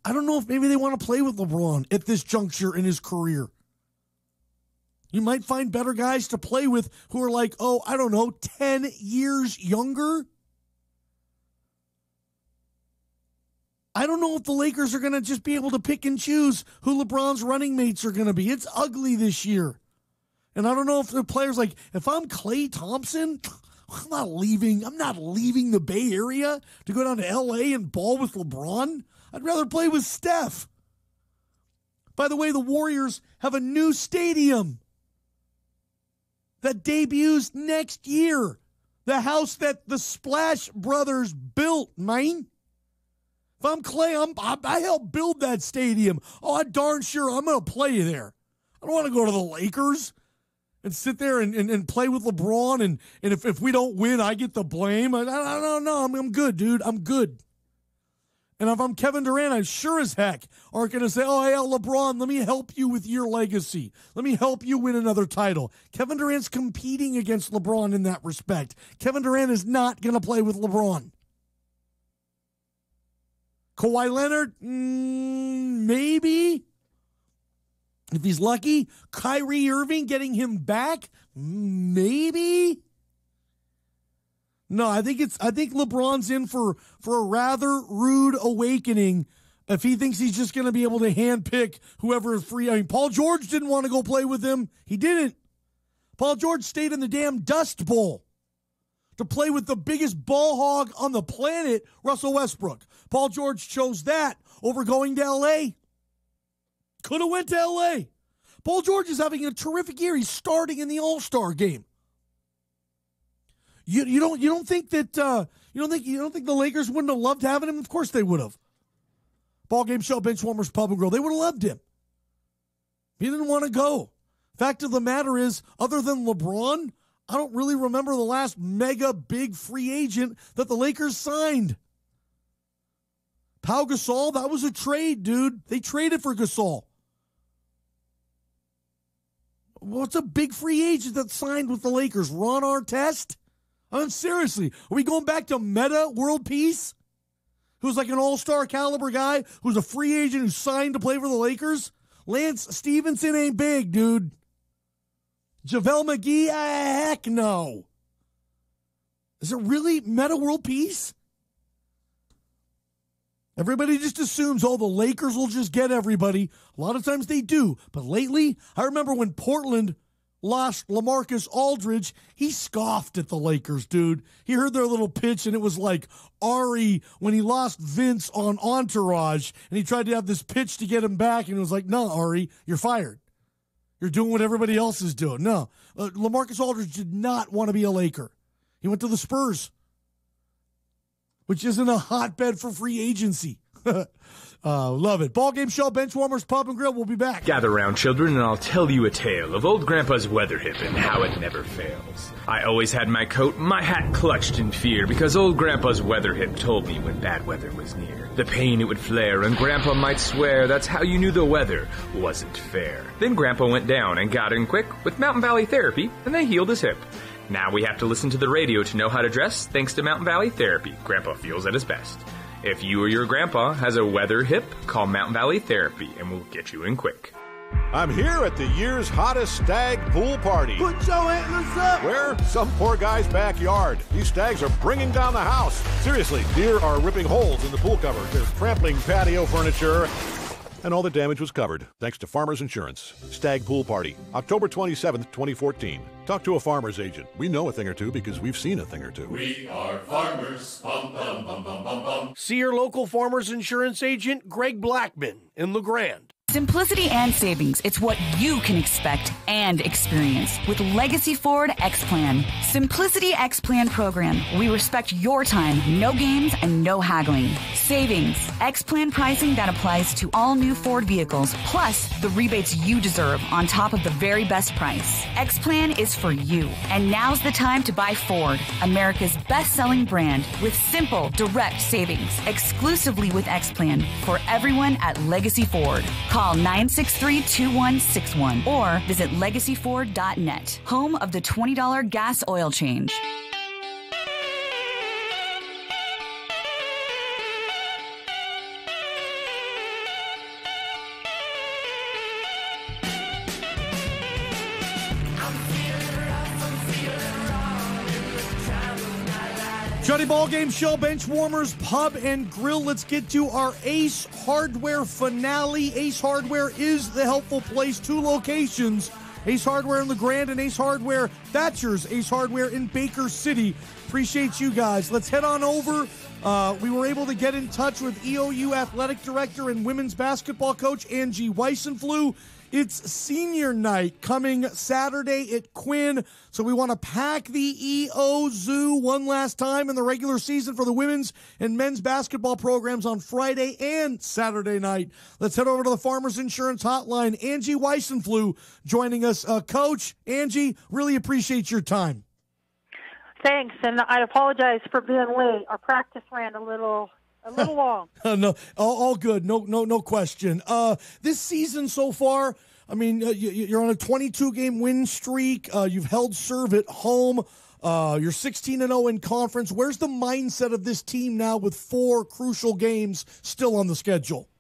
I don't know if maybe they want to play with LeBron at this juncture in his career. You might find better guys to play with who are like, 10 years younger. I don't know if the Lakers are going to just be able to pick and choose who LeBron's running mates are going to be. It's ugly this year. And I don't know if the players if I'm Klay Thompson, I'm not leaving the Bay Area to go down to LA and ball with LeBron. I'd rather play with Steph. By the way, the Warriors have a new stadium that debuts next year. The house that the Splash Brothers built, man. If I'm Clay, I helped build that stadium. Oh, I'm darn sure I'm going to play there. I don't want to go to the Lakers and sit there and play with LeBron, and if we don't win, I get the blame. I don't know. I'm good, dude. I'm good. And if I'm Kevin Durant, I sure as heck aren't going to say, oh, hey, LeBron, let me help you with your legacy. Let me help you win another title. Kevin Durant's competing against LeBron in that respect. Kevin Durant is not going to play with LeBron. Kawhi Leonard, maybe. If he's lucky. Kyrie Irving, getting him back, maybe. No, I think LeBron's in for a rather rude awakening if he thinks he's just going to be able to handpick whoever is free. I mean, Paul George didn't want to go play with him. He didn't. Paul George stayed in the damn Dust Bowl to play with the biggest ball hog on the planet, Russell Westbrook. Paul George chose that over going to L.A. Could have went to L.A. Paul George is having a terrific year. He's starting in the All-Star game. You don't think that you don't think the Lakers wouldn't have loved having him? Of course they would have. Ballgame Show, Benchwarmers Pub and Grill. They would have loved him. He didn't want to go. Fact of the matter is, other than LeBron, I don't really remember the last mega big free agent that the Lakers signed. Pau Gasol, that was a trade, dude. They traded for Gasol. What's a big free agent that signed with the Lakers? Ron Artest? I mean, seriously, are we going back to Meta World Peace? Who's like an all-star caliber guy who's a free agent who signed to play for the Lakers? Lance Stevenson ain't big, dude. JaVale McGee? Heck no. Is it really Meta World Peace? Everybody just assumes, oh, the Lakers will just get everybody. A lot of times they do. But lately, I remember when Portland lost LaMarcus Aldridge, he scoffed at the Lakers, dude. He heard their little pitch, and it was like Ari when he lost Vince on Entourage, and he tried to have this pitch to get him back, and it was like, no, Ari, you're fired. You're doing what everybody else is doing. No, LaMarcus Aldridge did not want to be a Laker. He went to the Spurs, which isn't a hotbed for free agency. Love it. Ballgame Show, Benchwarmers Pub and Grill. We'll be back. Gather round, children, and I'll tell you a tale of old Grandpa's weather hip and how it never fails. I always had my coat, my hat clutched in fear, because old Grandpa's weather hip told me when bad weather was near. The pain it would flare, and Grandpa might swear that's how you knew the weather wasn't fair. Then Grandpa went down and got in quick with Mountain Valley Therapy, and they healed his hip. Now we have to listen to the radio to know how to dress, thanks to Mountain Valley Therapy. Grandpa feels at his best. If you or your grandpa has a weather hip, call Mountain Valley Therapy and we'll get you in quick. I'm here at the year's hottest stag pool party. Put your antlers up! Where? Some poor guy's backyard. These stags are bringing down the house. Seriously, deer are ripping holes in the pool cover. There's trampling patio furniture. And all the damage was covered, thanks to Farmers Insurance. Stag Pool Party, October 27th, 2014. Talk to a farmer's agent. We know a thing or two because we've seen a thing or two. We are farmers. Bum, bum, bum, bum, bum, bum. See your local Farmers Insurance agent, Greg Blackman, in LeGrand. Simplicity and savings. It's what you can expect and experience with Legacy Ford X-Plan. Simplicity X-Plan program. We respect your time, no games, and no haggling. Savings. X-Plan pricing that applies to all new Ford vehicles, plus the rebates you deserve on top of the very best price. X-Plan is for you. And now's the time to buy Ford, America's best-selling brand, with simple, direct savings. Exclusively with X-Plan for everyone at Legacy Ford. Call 963-2161 or visit legacyford.net, home of the $20 gas oil change. Johnny Ballgame Show, Benchwarmers Pub and Grill. Let's get to our Ace Hardware finale. Ace Hardware is the helpful place. 2 locations. Ace Hardware in LeGrand and Ace Hardware Thatcher's Ace Hardware in Baker City. Appreciate you guys. Let's head on over. We were able to get in touch with EOU Athletic Director and Women's Basketball Coach Anji Weissenfluh. It's senior night coming Saturday at Quinn, so we want to pack the EO Zoo one last time in the regular season for the women's and men's basketball programs on Friday and Saturday night. Let's head over to the Farmers Insurance Hotline. Anji Weissenfluh joining us. Coach, Anji, really appreciate your time. Thanks, and I apologize for being late. Our practice ran a little long. No, all good. No question. This season so far, I mean, you're on a 22-game win streak. You've held serve at home. You're 16-0 in conference. Where's the mindset of this team now with 4 crucial games still on the schedule?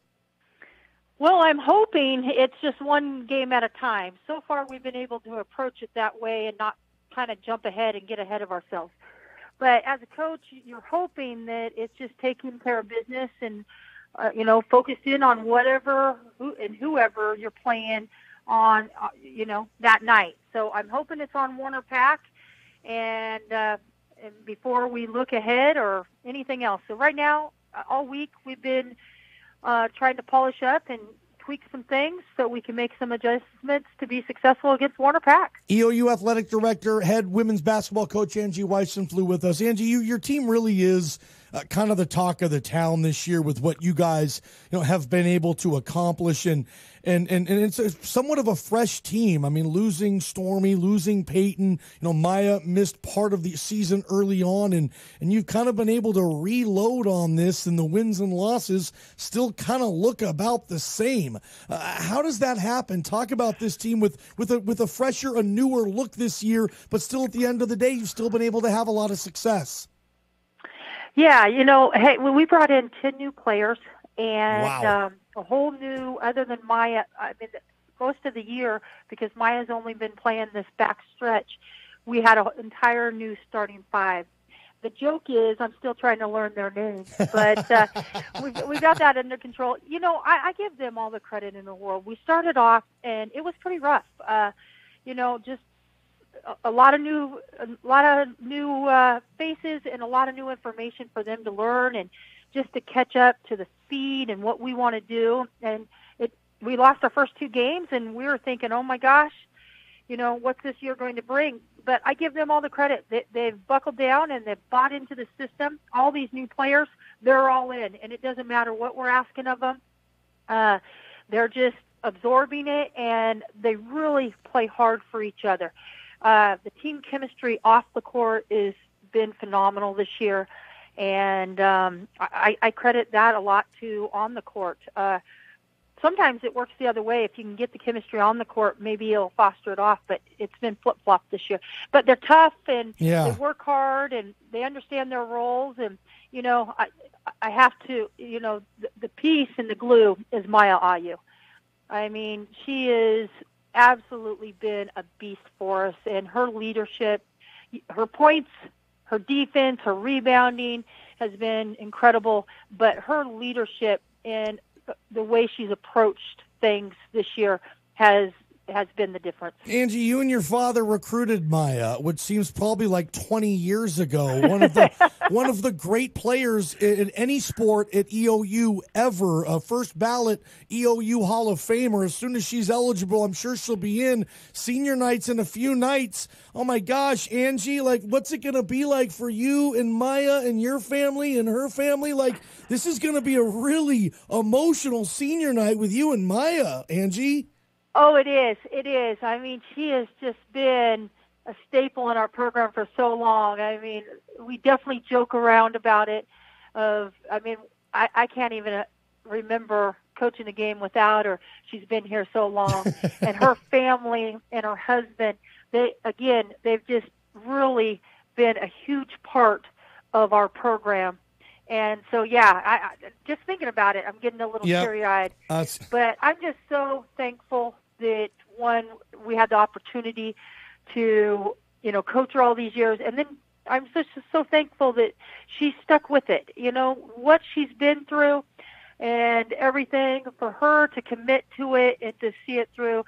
Well, I'm hoping it's just one game at a time. So far, we've been able to approach it that way and not kind of jump ahead and get ahead of ourselves. But as a coach, you're hoping that it's just taking care of business and, focused in on whoever you're playing on, that night. So I'm hoping it's on Warner Pack and before we look ahead or anything else. So right now, all week we've been trying to polish up and tweak some things so we can make some adjustments to be successful against Warner Pack. EOU Athletic Director, head women's basketball coach Anji Weissenfluh with us. Anji, your team really is kind of the talk of the town this year with what you guys have been able to accomplish, and it's somewhat of a fresh team. I mean, losing Stormy, losing Peyton, Maya missed part of the season early on, and you've kind of been able to reload on this, and the wins and losses still kind of look about the same. How does that happen? Talk about this team with a fresher, a newer look this year, but still at the end of the day, you've still been able to have a lot of success. Yeah, hey, we brought in 10 new players and Wow. A whole new, other than Maya, I mean, most of the year, because Maya's only been playing this back stretch, we had an entire new starting 5. The joke is I'm still trying to learn their names, but we got that under control. I give them all the credit in the world. We started off, and it was pretty rough. Just a lot of new faces and a lot of new information for them to learn and just to catch up to the speed and what we want to do. And we lost our first 2 games, and we were thinking, oh my gosh, what's this year going to bring? But I give them all the credit. They've buckled down and they've bought into the system. All these new players, they're all in, and it doesn't matter what we're asking of them. They're just absorbing it, and they really play hard for each other. The team chemistry off the court has been phenomenal this year, and I credit that a lot to on the court. Sometimes it works the other way. If you can get the chemistry on the court, maybe it'll foster it off, but it's been flip-flopped this year. But they're tough, and they work hard, and they understand their roles, and, I have to, the piece and the glue is Maya Ayu. I mean, she has absolutely been a beast for us, and her leadership, her points, her defense, her rebounding has been incredible, but her leadership and the way she's approached things this year has been the difference. Anji, you and your father recruited Maya, which seems probably like 20 years ago. One of the great players in any sport at EOU ever. First ballot EOU Hall of Famer. As soon as she's eligible, I'm sure she'll be in. Senior night's in a few nights. Oh my gosh, Anji, what's it going to be like for you and Maya and your family and her family? This is going to be a really emotional senior night with you and Maya, Anji. Oh, it is. It is. I mean, she has just been a staple in our program for so long. I mean, we definitely joke around about it. I can't even remember coaching a game without her. She's been here so long. And her family and her husband, they've just really been a huge part of our program. And so, I just thinking about it, I'm getting a little teary-eyed. But I'm just so thankful that, one, we had the opportunity to, coach her all these years. And then I'm just so thankful that she stuck with it. What she's been through and everything, for her to commit to it and to see it through.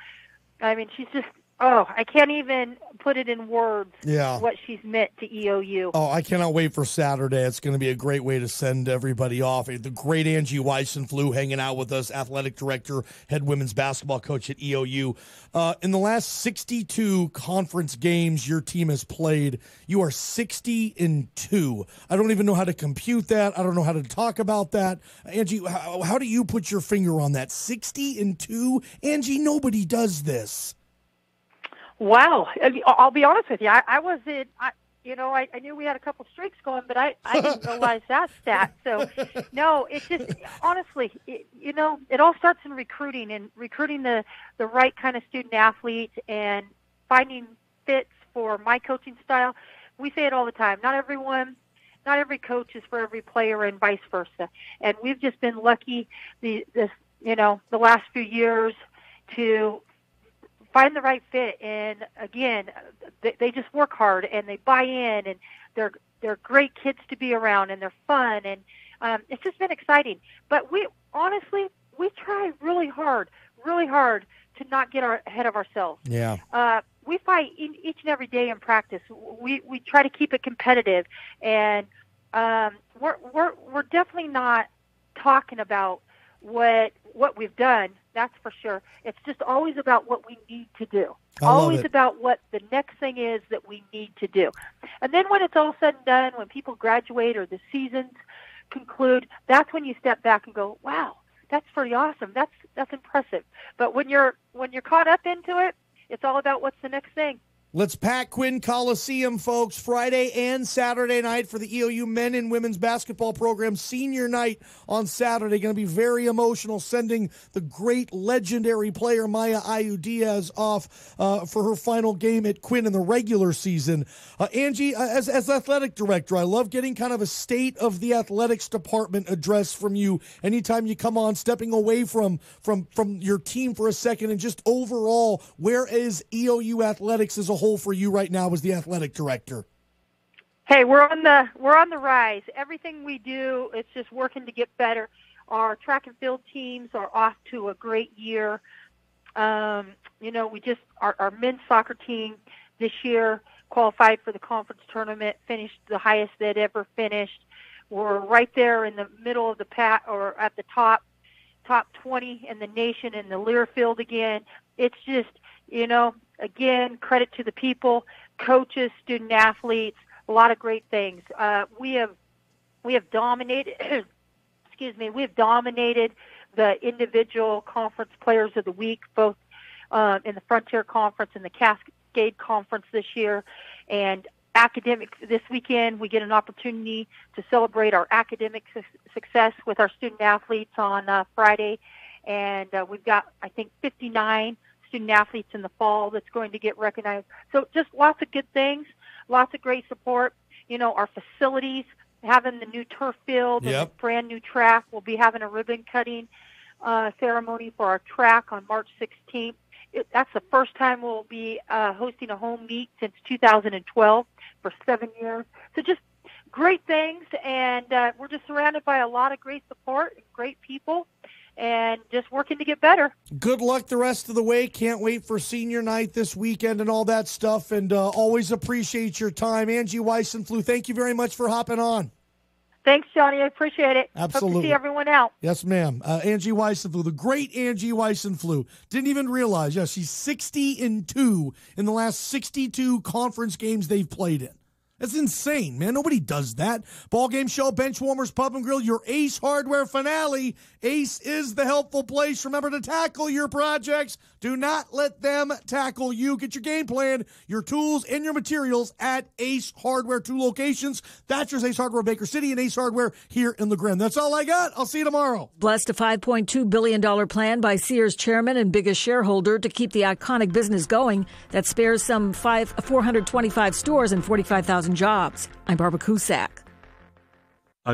I mean, she's just I can't even put it in words. Yeah. What she's meant to EOU. Oh, I cannot wait for Saturday. It's going to be a great way to send everybody off. The great Anji Weissenfluh hanging out with us, athletic director, head women's basketball coach at EOU. In the last 62 conference games your team has played, you are 60-2. I don't even know how to compute that. I don't know how to talk about that. Anji, how do you put your finger on that? 60-2? Anji, nobody does this. Wow. I'll be honest with you. I wasn't, I knew we had a couple streaks going, but I didn't realize that stat. So, no, it's just, honestly, it all starts in recruiting and recruiting the right kind of student athlete and finding fits for my coaching style. We say it all the time. Not every coach is for every player and vice versa. And we've just been lucky the last few years to find the right fit, and again, they just work hard and they buy in, and they're great kids to be around, and they're fun, and it's just been exciting. But we try really hard to not get ahead of ourselves. Yeah. We fight each and every day in practice. We try to keep it competitive, and we're definitely not talking about what we've done. That's for sure. It's just always about what we need to do. Always about what the next thing is that we need to do. And then when it's all said and done, when people graduate or the seasons conclude, that's when you step back and go, wow, that's pretty awesome. That's impressive. But when you're caught up into it, it's all about what's the next thing. Let's pack Quinn Coliseum, folks, Friday and Saturday night for the EOU men and women's basketball program. Senior night on Saturday. Going to be very emotional, sending the great legendary player Maya Ayu-Diaz off for her final game at Quinn in the regular season. Anji, as athletic director, I love getting kind of a state of the athletics department address from you anytime you come on, stepping away from your team for a second, and just overall, where is EOU athletics as a whole for you right now as the athletic director? Hey, we're on the rise. Everything we do, it's just working to get better. Our track and field teams are off to a great year. Our men's soccer team this year qualified for the conference tournament, finished the highest they'd ever finished. We're right there in the middle of the pack, or at the top 20 in the nation in the LIII field again. It's just, again, credit to the people, coaches, student athletes, a lot of great things. We have dominated, we have dominated the individual conference players of the week, both in the Frontier Conference and the Cascade Conference this year. And this weekend, we get an opportunity to celebrate our academic success with our student athletes on Friday. And we've got, I think, 59 student athletes in the fall that's going to get recognized. So just lots of good things, lots of great support. Our facilities, having the new turf field and the brand new track. We'll be having a ribbon cutting ceremony for our track on March 16th. That's the first time we'll be hosting a home meet since 2012 for 7 years. So just great things, and we're just surrounded by a lot of great support and great people, and just working to get better. Good luck the rest of the way. Can't wait for senior night this weekend and all that stuff, and always appreciate your time. Anji Weissenfluh, thank you very much for hopping on. Thanks, Johnny. I appreciate it. Absolutely. Hope to see everyone out. Yes, ma'am. Anji Weissenfluh, the great Anji Weissenfluh. Didn't even realize, she's 60-2 in the last 62 conference games they've played in. That's insane, man. Nobody does that. Ballgame Show, Benchwarmers Pub and Grill, your Ace Hardware finale. Ace is the helpful place. Remember to tackle your projects. Do not let them tackle you. Get your game plan, your tools, and your materials at Ace Hardware. 2 locations. Thatcher's Ace Hardware, Baker City, and Ace Hardware here in LeGrand. That's all I got. I'll see you tomorrow. Blessed a $5.2 billion plan by Sears chairman and biggest shareholder to keep the iconic business going that spares some 425 stores and 45,000 jobs. I'm Barbara Cusack.